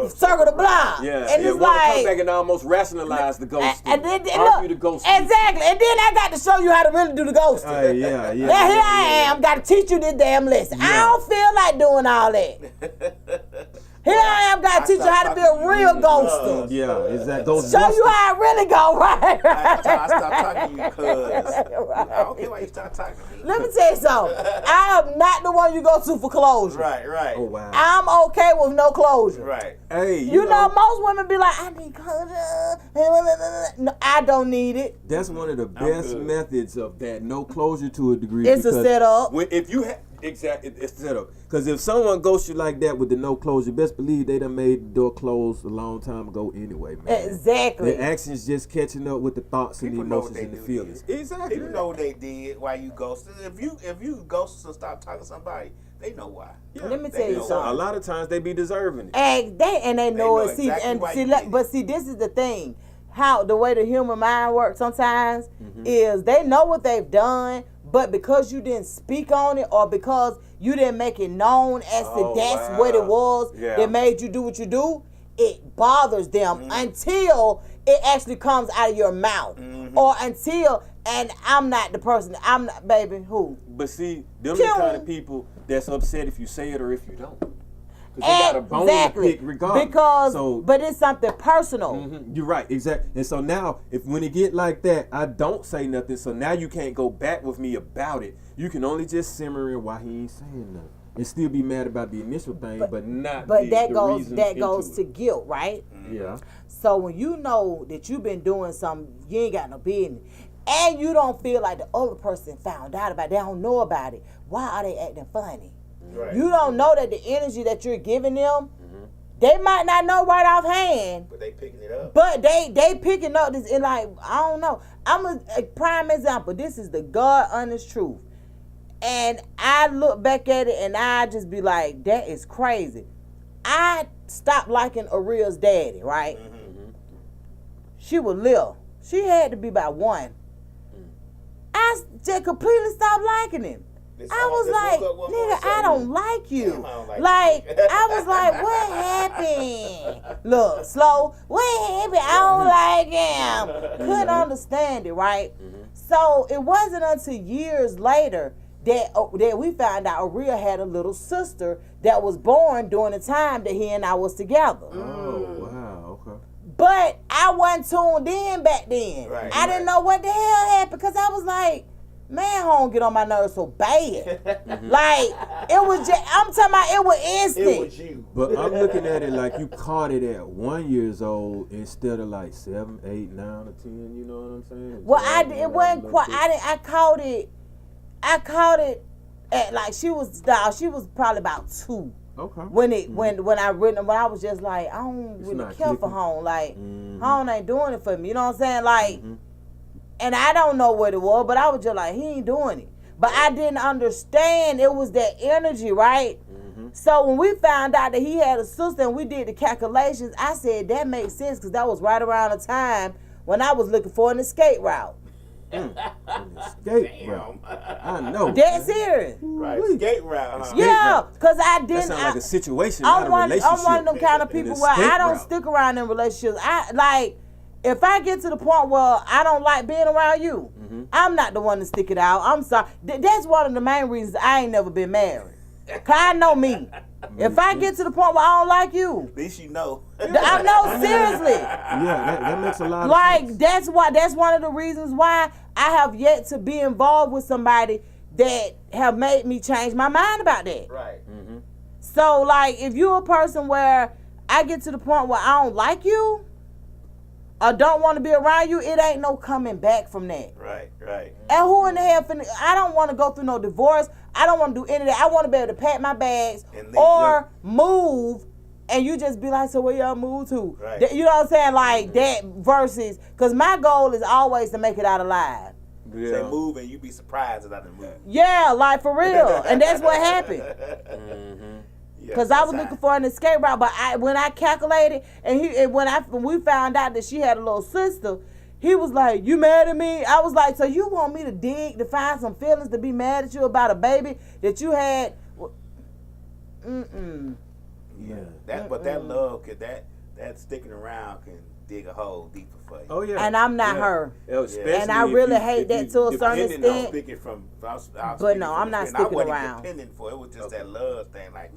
[SPEAKER 3] circle the block.
[SPEAKER 5] Yeah,
[SPEAKER 3] and it's
[SPEAKER 5] come
[SPEAKER 3] like
[SPEAKER 5] back and almost rationalize the ghost.
[SPEAKER 3] And then
[SPEAKER 5] argue the ghost.
[SPEAKER 3] Exactly, and then I got to show you how to really do the ghosting.
[SPEAKER 5] Yeah.
[SPEAKER 3] Now here I am, got to teach you this damn lesson. I don't feel like doing all that. Here I am, got to teach you how to be a real ghoster.
[SPEAKER 5] Yeah, is that ghost?
[SPEAKER 3] Show you how it really go, right?
[SPEAKER 2] I stopped talking to you, cuz. I don't care why you stop talking to me.
[SPEAKER 3] Let me tell you something. I am not the one you go to for closure.
[SPEAKER 2] Right.
[SPEAKER 5] Oh, wow.
[SPEAKER 3] I'm okay with no closure.
[SPEAKER 2] Right.
[SPEAKER 5] Hey,
[SPEAKER 3] you know, most women be like, I need closure. No, I don't need it.
[SPEAKER 5] That's one of the best methods of that no closure to a degree.
[SPEAKER 3] It's a setup.
[SPEAKER 5] If you have exactly, it's a setup. Because if someone ghosts you like that with the no closure, best believe they done made the door closed a long time ago anyway, man.
[SPEAKER 3] Exactly.
[SPEAKER 5] The actions just catching up with the thoughts and the emotions and the feelings. Exactly.
[SPEAKER 2] People know what they did, why you ghosted. If you ghosted and stop talking to somebody, they know why.
[SPEAKER 5] Yeah.
[SPEAKER 3] Let me tell you something.
[SPEAKER 5] A lot of times they be deserving it.
[SPEAKER 3] And they know it.
[SPEAKER 2] Exactly
[SPEAKER 3] But see, this is the thing. How the way the human mind works sometimes is they know what they've done, but because you didn't speak on it or because you didn't make it known as to that's what it was that made you do what you do, it bothers them until it actually comes out of your mouth or until, and I'm not the person, I'm not, baby, who?
[SPEAKER 5] But see, them the kind of people that's upset if you say it or if you don't. Because they got a bone to pick regardless.
[SPEAKER 3] But it's something personal.
[SPEAKER 5] You're right, exactly. And so now, when it get like that, I don't say nothing. So now you can't go back with me about it. You can only just simmer in why he ain't saying nothing, and still be mad about the initial thing, but not.
[SPEAKER 3] But that
[SPEAKER 5] the
[SPEAKER 3] goes to guilt, right?
[SPEAKER 5] Yeah.
[SPEAKER 3] So when you know that you've been doing something, you ain't got no business, and you don't feel like the other person found out about it, they don't know about it. Why are they acting funny? Right. You don't know that the energy that you're giving them, they might not know right offhand.
[SPEAKER 2] But they picking it up.
[SPEAKER 3] But they picking up this, and like, I don't know. I'm a prime example. This is the God honest truth. And I look back at it and I just be like, that is crazy. I stopped liking Aria's daddy, right? She was little. She had to be about 1. I just completely stopped liking him. I was like, nigga, I don't like you. I was like, what happened? Look, slow. What happened? I don't like him. Couldn't understand it, right? So it wasn't until years later that we found out Aria had a little sister that was born during the time that he and I was together.
[SPEAKER 5] Oh, wow, okay.
[SPEAKER 3] But I wasn't tuned in back then. I didn't know what the hell happened because I was like, man, home get on my nerves so bad. Like, it was just, I'm talking about it was instant.
[SPEAKER 2] It was you.
[SPEAKER 5] But I'm looking at it like you caught it at 1 year old instead of like 7, 8, 9, or 10, you know what I'm saying?
[SPEAKER 3] Well, it wasn't quite, I caught it at like, she was probably about 2.
[SPEAKER 5] Okay.
[SPEAKER 3] When I was just like, I don't really care for home. Like, home ain't doing it for me. You know what I'm saying? Like, and I don't know what it was, but I was just like, he ain't doing it. But I didn't understand it was that energy, right? So when we found out that he had a sister and we did the calculations, I said, that makes sense because that was right around the time when I was looking for an escape route.
[SPEAKER 1] Skate route. I know.
[SPEAKER 3] Dead serious.
[SPEAKER 2] Right, skate route, huh?
[SPEAKER 3] Yeah, because I
[SPEAKER 5] That
[SPEAKER 3] didn't.
[SPEAKER 5] sounds like a situation,
[SPEAKER 3] I'm
[SPEAKER 5] not a
[SPEAKER 3] one
[SPEAKER 5] relationship.
[SPEAKER 3] of them kind of people where I don't stick around in relationships. I like if I get to the point where I don't like being around you, I'm not the one to stick it out. I'm sorry. That's one of the main reasons I ain't never been married. Cause I know me. If I get to the point where I don't like you,
[SPEAKER 2] At least you know.
[SPEAKER 3] I know seriously.
[SPEAKER 1] Yeah, that makes a lot of
[SPEAKER 3] Like
[SPEAKER 1] sense.
[SPEAKER 3] that's one of the reasons why I have yet to be involved with somebody that have made me change my mind about that.
[SPEAKER 2] Right.
[SPEAKER 3] So like if you're a person where I get to the point where I don't like you or don't want to be around you, it ain't no coming back from that.
[SPEAKER 2] Right.
[SPEAKER 3] And who in the hell I don't want to go through no divorce. I don't want to do any of that. I want to be able to pack my bags
[SPEAKER 2] And leave,
[SPEAKER 3] or move and you just be like, so where y'all move to?
[SPEAKER 2] Right.
[SPEAKER 3] You know what I'm saying? Like that versus, because my goal is always to make it out alive.
[SPEAKER 2] Say move and you be surprised that I didn't move.
[SPEAKER 3] Yeah, like for real. And that's what happened.
[SPEAKER 2] Yeah,
[SPEAKER 3] Because I was
[SPEAKER 2] that's
[SPEAKER 3] looking for an escape route, but when I calculated, and when we found out that she had a little sister, he was like, "You mad at me?" I was like, "So you want me to dig to find some feelings to be mad at you about a baby that you had?"
[SPEAKER 2] Yeah. But that love that sticking around can dig a hole deeper for you.
[SPEAKER 5] Oh yeah.
[SPEAKER 3] And I'm not her.
[SPEAKER 5] Especially
[SPEAKER 3] And I really hate that to a certain
[SPEAKER 2] Depending on
[SPEAKER 3] extent.
[SPEAKER 2] speaking from, I was
[SPEAKER 3] But
[SPEAKER 2] speaking
[SPEAKER 3] no,
[SPEAKER 2] from
[SPEAKER 3] I'm not
[SPEAKER 2] experience. I
[SPEAKER 3] sticking
[SPEAKER 2] wasn't
[SPEAKER 3] around.
[SPEAKER 2] dependent for it. It was just that love thing, like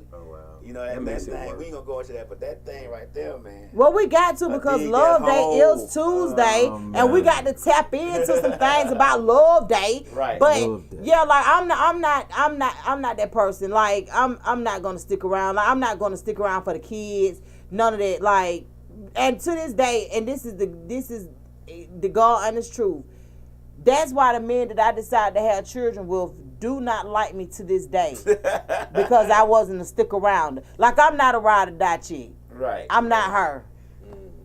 [SPEAKER 2] you know that
[SPEAKER 5] makes it
[SPEAKER 2] thing.
[SPEAKER 5] worse.
[SPEAKER 2] We ain't gonna go into that, but that thing right there, man.
[SPEAKER 3] Well, we got to because
[SPEAKER 2] dig
[SPEAKER 3] Love
[SPEAKER 2] that
[SPEAKER 3] Day
[SPEAKER 2] hole.
[SPEAKER 3] is Tuesday,
[SPEAKER 1] Oh,
[SPEAKER 3] and we
[SPEAKER 1] man.
[SPEAKER 3] got to tap into some things about Love Day.
[SPEAKER 2] Right.
[SPEAKER 3] But
[SPEAKER 1] Love Day.
[SPEAKER 3] yeah, like I'm not that person. Like I'm not gonna stick around. Like I'm not gonna stick around for the kids. None of that. Like, and to this day, and this is the God honest truth. That's why the men that I decided to have children with do not like me to this day because I wasn't a stick around. Like I'm not a ride or die chick.
[SPEAKER 2] Right.
[SPEAKER 3] I'm not her.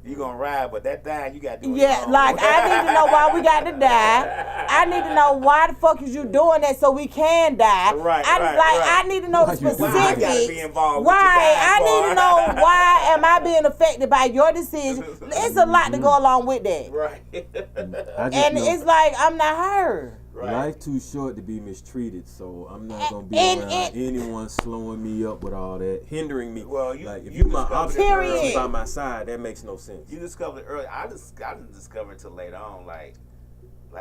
[SPEAKER 2] You gonna ride, but that thing you gotta do. it
[SPEAKER 3] Yeah,
[SPEAKER 2] your own
[SPEAKER 3] like
[SPEAKER 2] way.
[SPEAKER 3] I need to know why we got to die. I need to know why the fuck is you doing that so we can die.
[SPEAKER 2] Right,
[SPEAKER 3] I
[SPEAKER 2] right.
[SPEAKER 3] I need to know the
[SPEAKER 1] Why you doing
[SPEAKER 3] specifics.
[SPEAKER 1] that?
[SPEAKER 2] I gotta be involved with
[SPEAKER 3] Right,
[SPEAKER 2] your
[SPEAKER 3] I need to
[SPEAKER 2] part.
[SPEAKER 3] know why am I being affected by your decision. It's a lot to go along with that.
[SPEAKER 2] Right.
[SPEAKER 1] I just
[SPEAKER 3] And
[SPEAKER 1] know
[SPEAKER 3] it's like I'm not her.
[SPEAKER 2] Right.
[SPEAKER 1] life too short to be mistreated, so I'm not gonna be
[SPEAKER 3] And-
[SPEAKER 1] around
[SPEAKER 3] and-
[SPEAKER 1] anyone slowing me up with all that.
[SPEAKER 5] hindering me.
[SPEAKER 2] Well,
[SPEAKER 5] like if
[SPEAKER 2] you
[SPEAKER 5] you my
[SPEAKER 2] discovered
[SPEAKER 5] option
[SPEAKER 2] it
[SPEAKER 3] Period.
[SPEAKER 5] person by my side, that makes no sense.
[SPEAKER 2] You discovered it early. I didn't discover it till later on. Like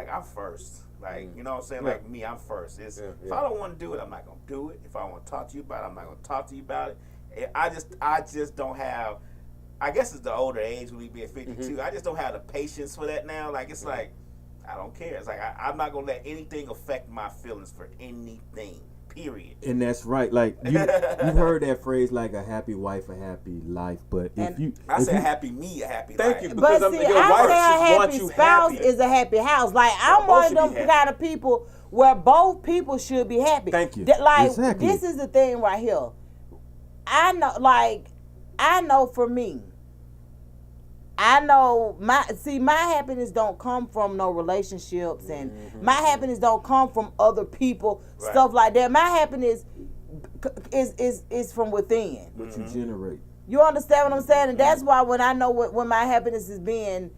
[SPEAKER 2] I'm first. Like you know what I'm saying.
[SPEAKER 5] Yeah.
[SPEAKER 2] Like me, I'm first. If
[SPEAKER 5] yeah.
[SPEAKER 2] I don't want to do it, I'm not gonna do it. If I want to talk to you about it, I'm not gonna talk to you about it. I just don't have. I guess it's the older age when we being 52. I just don't have the patience for that now. Like it's like I don't care. It's like I'm not gonna let anything affect my feelings for anything. Period.
[SPEAKER 1] And that's right. Like you heard that phrase, like a happy wife, a happy life. But
[SPEAKER 2] I said happy me, a happy
[SPEAKER 5] Thank
[SPEAKER 2] life.
[SPEAKER 5] you.
[SPEAKER 3] But
[SPEAKER 5] Because
[SPEAKER 3] see,
[SPEAKER 5] your
[SPEAKER 3] I
[SPEAKER 5] wife
[SPEAKER 3] say a
[SPEAKER 5] just wants
[SPEAKER 3] happy
[SPEAKER 5] you
[SPEAKER 3] spouse
[SPEAKER 5] happy.
[SPEAKER 3] is a happy house. Like I'm
[SPEAKER 2] both
[SPEAKER 3] one of
[SPEAKER 2] should
[SPEAKER 3] them
[SPEAKER 2] be happy.
[SPEAKER 3] kind of people where both people should be happy.
[SPEAKER 5] Thank you.
[SPEAKER 3] Like
[SPEAKER 1] Exactly.
[SPEAKER 3] this is the thing right here. I know for me. I know my happiness don't come from no relationships, and my happiness don't come from other people,
[SPEAKER 2] Right.
[SPEAKER 3] stuff like that. My happiness is from within.
[SPEAKER 1] what you generate.
[SPEAKER 3] You understand what I'm saying? And that's why when I know when my happiness is being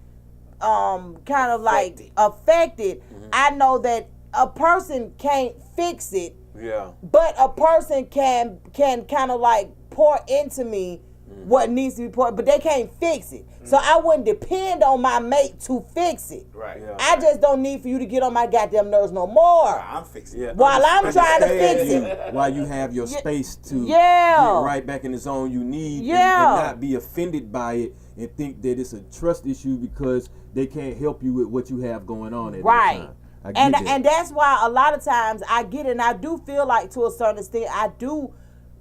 [SPEAKER 3] kind of like affected, I know that a person can't fix it,
[SPEAKER 5] Yeah.
[SPEAKER 3] but a person can kind of like pour into me what needs to be poured, but they can't fix it. So I wouldn't depend on my mate to fix it.
[SPEAKER 2] Right.
[SPEAKER 5] Yeah.
[SPEAKER 3] I just don't need for you to get on my goddamn nerves no more.
[SPEAKER 2] I'm fixing
[SPEAKER 5] Yeah.
[SPEAKER 2] it.
[SPEAKER 3] While I'm trying to fix
[SPEAKER 1] Understand
[SPEAKER 3] it.
[SPEAKER 1] you while you have your space to
[SPEAKER 3] Yeah.
[SPEAKER 1] get right back in the zone you need,
[SPEAKER 3] Yeah.
[SPEAKER 1] and not be offended by it and think that it's a trust issue because they can't help you with what you have going on at
[SPEAKER 3] Right.
[SPEAKER 1] the time. I get that.
[SPEAKER 3] And that's why a lot of times I get it, and I do feel like to a certain extent I do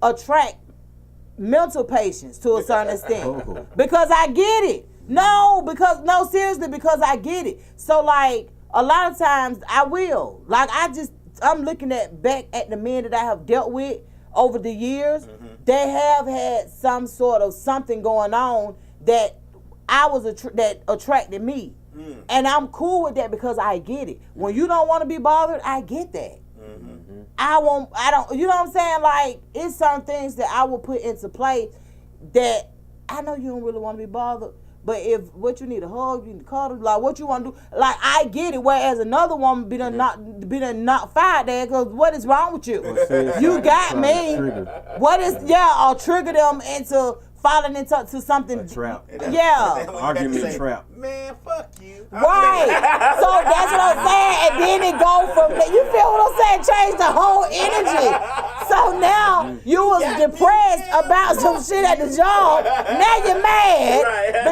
[SPEAKER 3] attract mental patients to a certain extent.
[SPEAKER 1] Oh.
[SPEAKER 3] Because I get it. No, seriously, because I get it. So like a lot of times I will. Like I'm looking back at the men that I have dealt with over the years. They have had some sort of something going on that that attracted me. And I'm cool with that because I get it. When you don't want to be bothered, I get that. I don't, you know what I'm saying? Like, it's certain things that I will put into play that I know you don't really want to be bothered, But if what you need a hug, you need to cuddle, like what you want to do, like I get it. Whereas another woman be done not fired there because what is wrong with you? You got me. What is I'll trigger them into falling into something.
[SPEAKER 1] A trap.
[SPEAKER 3] Yeah.
[SPEAKER 1] Argument trap.
[SPEAKER 2] Man, fuck you.
[SPEAKER 3] Right. So that's what I'm saying. And then it go from there. You feel what I'm saying? Change the whole energy. So now you was depressed about some shit at the job. Now you're mad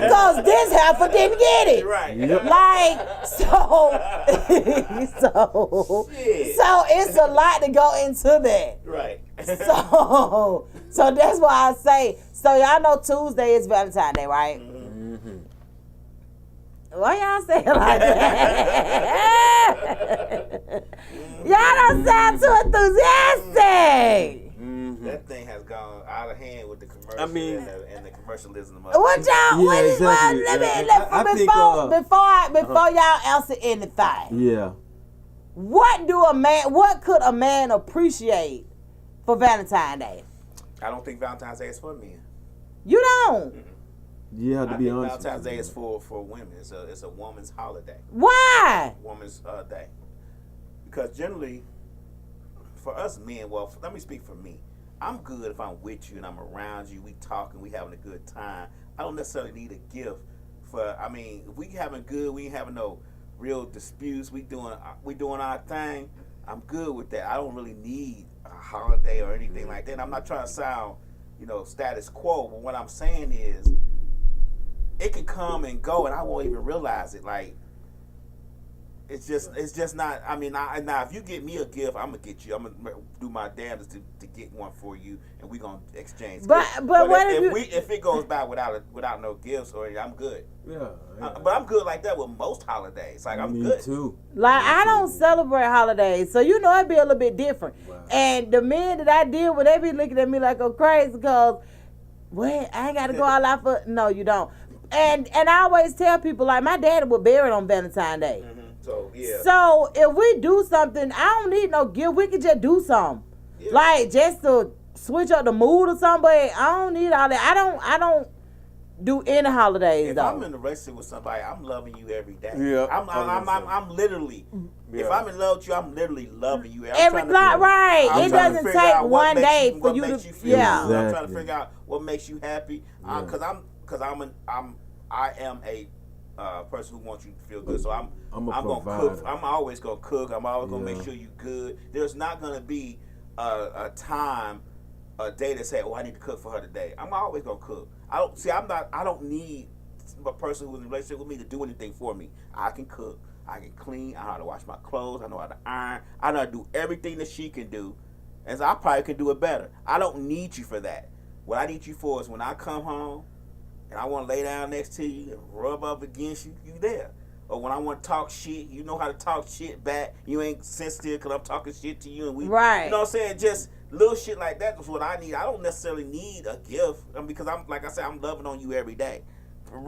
[SPEAKER 3] because this heifer didn't get it.
[SPEAKER 2] Right.
[SPEAKER 1] Yep.
[SPEAKER 3] Like, so it's a lot to go into that.
[SPEAKER 2] Right.
[SPEAKER 3] So that's why I say, so y'all know Tuesday is Valentine's Day, right?
[SPEAKER 1] Mm-hmm.
[SPEAKER 3] Why y'all say it like that? Y'all don't sound too enthusiastic.
[SPEAKER 2] That thing has gone out of hand with the commercial and the commercialism of
[SPEAKER 3] What y'all?
[SPEAKER 1] Yeah, exactly.
[SPEAKER 3] Before y'all answer anything,
[SPEAKER 1] Yeah.
[SPEAKER 3] what could a man appreciate for Valentine's Day?
[SPEAKER 2] I don't think Valentine's Day is for men.
[SPEAKER 3] You don't.
[SPEAKER 1] Yeah, to
[SPEAKER 2] I
[SPEAKER 1] be
[SPEAKER 2] think
[SPEAKER 1] honest.
[SPEAKER 2] Valentine's Day is for women. It's a woman's holiday,
[SPEAKER 3] Why?
[SPEAKER 2] woman's day. Because generally, for us men, well, let me speak for me. I'm good if I'm with you and I'm around you. We talking, we having a good time. I don't necessarily need a gift if we having good, we ain't having no real disputes. We doing our thing. I'm good with that. I don't really need a holiday or anything like that. I'm not trying to sound, status quo, but what I'm saying is, it can come and go, and I won't even realize it. Like, it's just not. I mean, now if you get me a gift, I'm gonna get you. I'm gonna do my damnedest to get one for you, and we gonna exchange.
[SPEAKER 3] But what
[SPEAKER 2] if it goes by without no gifts, I'm good.
[SPEAKER 1] Yeah.
[SPEAKER 2] But I'm good like that with most holidays. Like I'm good.
[SPEAKER 1] Me too.
[SPEAKER 3] Like, I don't celebrate holidays, so it'd be a little bit different.
[SPEAKER 1] Wow.
[SPEAKER 3] And the men that I deal with, they be looking at me like I'm crazy because, I ain't got to go all out for. No, you don't. And I always tell people, like, my daddy was buried on Valentine's Day.
[SPEAKER 2] Mm-hmm. So yeah.
[SPEAKER 3] So if we do something, I don't need no gift. We could just do something, like just to switch up the mood or something. But I don't need all that. I don't do any holidays
[SPEAKER 2] If
[SPEAKER 3] though.
[SPEAKER 2] I'm in a relationship with somebody, I'm loving you every day.
[SPEAKER 5] Yeah.
[SPEAKER 2] I'm literally.
[SPEAKER 5] Yeah.
[SPEAKER 2] If I'm in love with you, I'm literally loving you.
[SPEAKER 3] Right. It doesn't take one day for you to. Yeah.
[SPEAKER 2] I'm trying to
[SPEAKER 1] Exactly.
[SPEAKER 2] figure out what makes you happy. Because I am a person who wants you to feel good. So I'm gonna cook. I'm always gonna cook. I'm always gonna make sure you good. There's not gonna be a day that say, I need to cook for her today. I'm always gonna cook. I don't need a person who's in a relationship with me to do anything for me. I can cook. I can clean. I know how to wash my clothes. I know how to iron. I know how to do everything that she can do, and so I probably can do it better. I don't need you for that. What I need you for is when I come home and I want to lay down next to you and rub up against you, you there. Or when I want to talk shit, you know how to talk shit back. You ain't sensitive because I'm talking shit to you. And you know what I'm saying? Just little shit like that is what I need. I don't necessarily need a gift because like I said, I'm loving on you every day.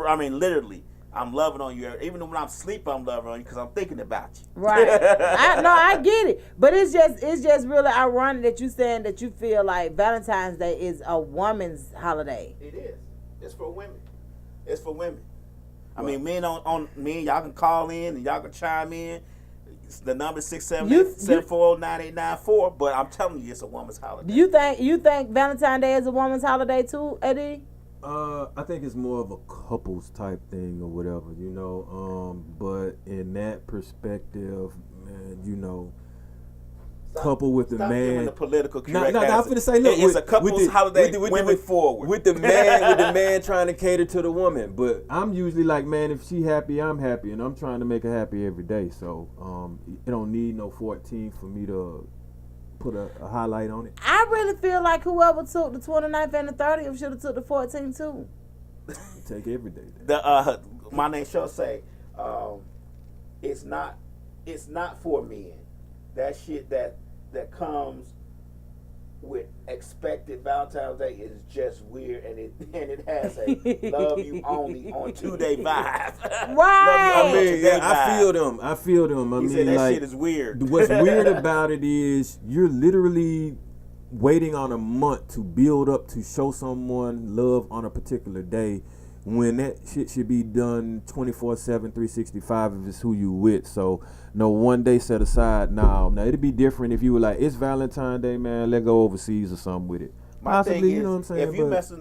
[SPEAKER 2] I mean, literally, I'm loving on you. Even when I'm asleep, I'm loving on you because I'm thinking about you.
[SPEAKER 3] Right. I get it. But it's just really ironic that you saying that you feel like Valentine's Day is a woman's holiday.
[SPEAKER 2] It is. It's for women. It's for women. I mean, men y'all can call in and y'all can chime in. The number 678-740-9894. But I'm telling you, it's a woman's holiday.
[SPEAKER 3] Do you think Valentine's Day is a woman's holiday too, Eddie?
[SPEAKER 1] I think it's more of a couples type thing or whatever, but in that perspective, man, couple with the
[SPEAKER 2] Stop
[SPEAKER 1] man.
[SPEAKER 2] giving the political correct
[SPEAKER 1] I'm
[SPEAKER 2] answer.
[SPEAKER 1] finna say, look,
[SPEAKER 2] it's a couple's holiday. Women forward.
[SPEAKER 5] With the man trying to cater to the woman, but
[SPEAKER 1] I'm usually like, man, if she happy, I'm happy, and I'm trying to make her happy every day. So it don't need no 14 for me to put a highlight on it.
[SPEAKER 3] I really feel like whoever took the 29th and the 30th should have took the 14th too.
[SPEAKER 1] Take every day.
[SPEAKER 2] My name shall say, it's not for men. That shit that comes with expected Valentine's Day is just weird, and it has a love you only on 2-day vibe.
[SPEAKER 3] Right.
[SPEAKER 1] I feel them.
[SPEAKER 2] He said that shit is weird.
[SPEAKER 1] What's weird about it is you're literally waiting on a month to build up to show someone love on a particular day, when that shit should be done 24/7, 365 if it's who you with. So no one day set aside. Now it'd be different if you were like, it's Valentine's Day, man. Let's go overseas or something with it.
[SPEAKER 2] My thing
[SPEAKER 1] Possibly,
[SPEAKER 2] is,
[SPEAKER 1] you know what I'm saying.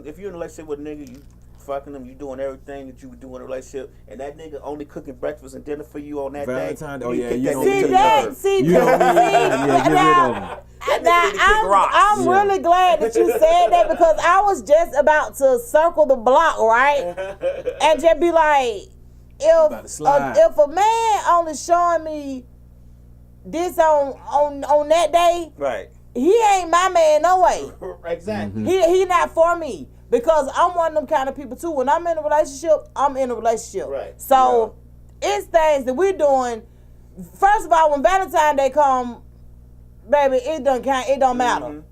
[SPEAKER 2] if you're in a relationship with a nigga, you fucking him, you doing everything that you would do in a relationship, and that nigga only cooking breakfast and dinner for you on that
[SPEAKER 1] Valentine's
[SPEAKER 2] day.
[SPEAKER 1] Day, oh yeah, you
[SPEAKER 2] kick
[SPEAKER 1] don't
[SPEAKER 2] nigga
[SPEAKER 1] need
[SPEAKER 2] to the
[SPEAKER 3] that-
[SPEAKER 2] curb.
[SPEAKER 3] see,
[SPEAKER 1] you don't need yeah, get rid of them.
[SPEAKER 2] That nigga need to kick rocks.
[SPEAKER 3] I'm
[SPEAKER 1] Yeah.
[SPEAKER 3] really glad that you said that because I was just about to circle the block, right? And just be like,
[SPEAKER 1] about to slide.
[SPEAKER 3] if a man only showing me this on that day,
[SPEAKER 2] Right.
[SPEAKER 3] he ain't my man no way.
[SPEAKER 2] Exactly.
[SPEAKER 3] He not for me because I'm one of them kind of people too. When I'm in a relationship, I'm in a relationship.
[SPEAKER 2] Right.
[SPEAKER 3] So it's things that we're doing. First of all, when Valentine's Day come, baby, it don't matter.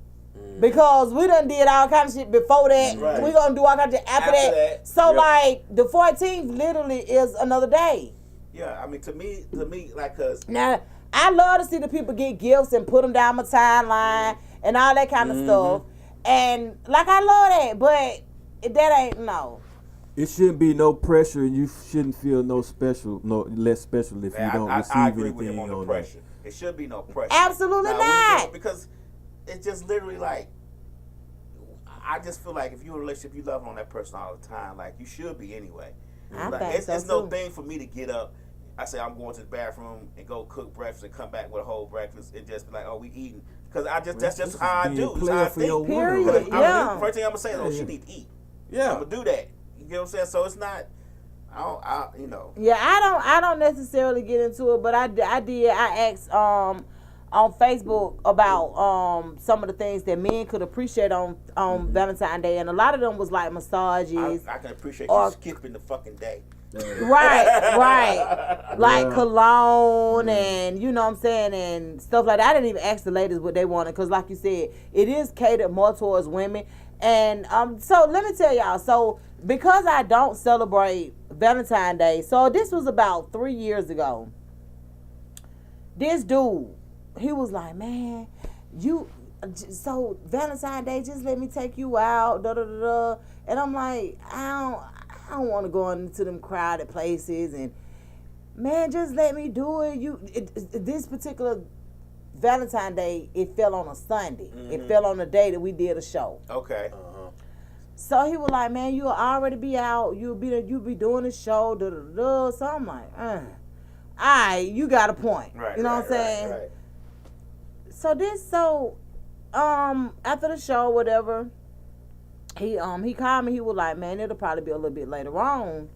[SPEAKER 3] Because we done did all kind of shit before that.
[SPEAKER 2] Right.
[SPEAKER 3] We gonna do all kind of shit after that. So
[SPEAKER 2] Yep.
[SPEAKER 3] like the 14th literally is another day.
[SPEAKER 2] Yeah, I mean, to me, like, cause
[SPEAKER 3] Now I love to see the people get gifts and put them down my timeline and all that kind of stuff. And like I love that, but that ain't no.
[SPEAKER 1] It shouldn't be no pressure, and you shouldn't feel no less special if you don't receive
[SPEAKER 2] I agree with him
[SPEAKER 1] anything
[SPEAKER 2] on the
[SPEAKER 1] on
[SPEAKER 2] pressure. It should be no pressure.
[SPEAKER 3] Absolutely
[SPEAKER 2] Now, when you
[SPEAKER 3] not.
[SPEAKER 2] do it, because it's just literally like, I just feel like if you're in a relationship, you love on that person all the time. Like, you should be anyway.
[SPEAKER 3] I
[SPEAKER 2] Like,
[SPEAKER 3] think
[SPEAKER 2] it's
[SPEAKER 3] so,
[SPEAKER 2] no
[SPEAKER 3] too.
[SPEAKER 2] thing for me to get up. I say I'm going to the bathroom and go cook breakfast and come back with a whole breakfast and just be like, oh, we eating. Because that's just how I do. It's how I
[SPEAKER 1] for your
[SPEAKER 2] think.
[SPEAKER 1] woman,
[SPEAKER 3] Period.
[SPEAKER 1] right?
[SPEAKER 3] Yeah.
[SPEAKER 2] First thing I'm going to say is, oh,
[SPEAKER 1] Yeah.
[SPEAKER 2] she need to eat.
[SPEAKER 5] Yeah.
[SPEAKER 2] I'm going to do that. You get what I'm saying? So it's not, you know.
[SPEAKER 3] Yeah, I don't necessarily get into it, but I asked on Facebook about some of the things that men could appreciate on Valentine's Day, and a lot of them was like massages.
[SPEAKER 2] I can appreciate
[SPEAKER 3] Or-
[SPEAKER 2] you skipping the fucking day.
[SPEAKER 3] Right. Like
[SPEAKER 1] Yeah.
[SPEAKER 3] cologne and you know what I'm saying and stuff like that. I didn't even ask the ladies what they wanted because like you said, it is catered more towards women. And so let me tell y'all, so because I don't celebrate Valentine's Day, so this was about 3 years ago. This dude, he was like, man, so Valentine's Day, just let me take you out, da da da da. And I'm like, I don't want to go into them crowded places, and man, just let me do it. This particular Valentine's Day, it fell on a Sunday. It fell on the day that we did a show.
[SPEAKER 2] Okay.
[SPEAKER 3] So he was like, man, you'll already be out. You'll be doing a show, da da da. So I'm like, all right, you got a point.
[SPEAKER 2] Right.
[SPEAKER 3] You know what I'm saying?
[SPEAKER 2] Right.
[SPEAKER 3] So after the show, whatever, he called me. He was like, man, it'll probably be a little bit later on,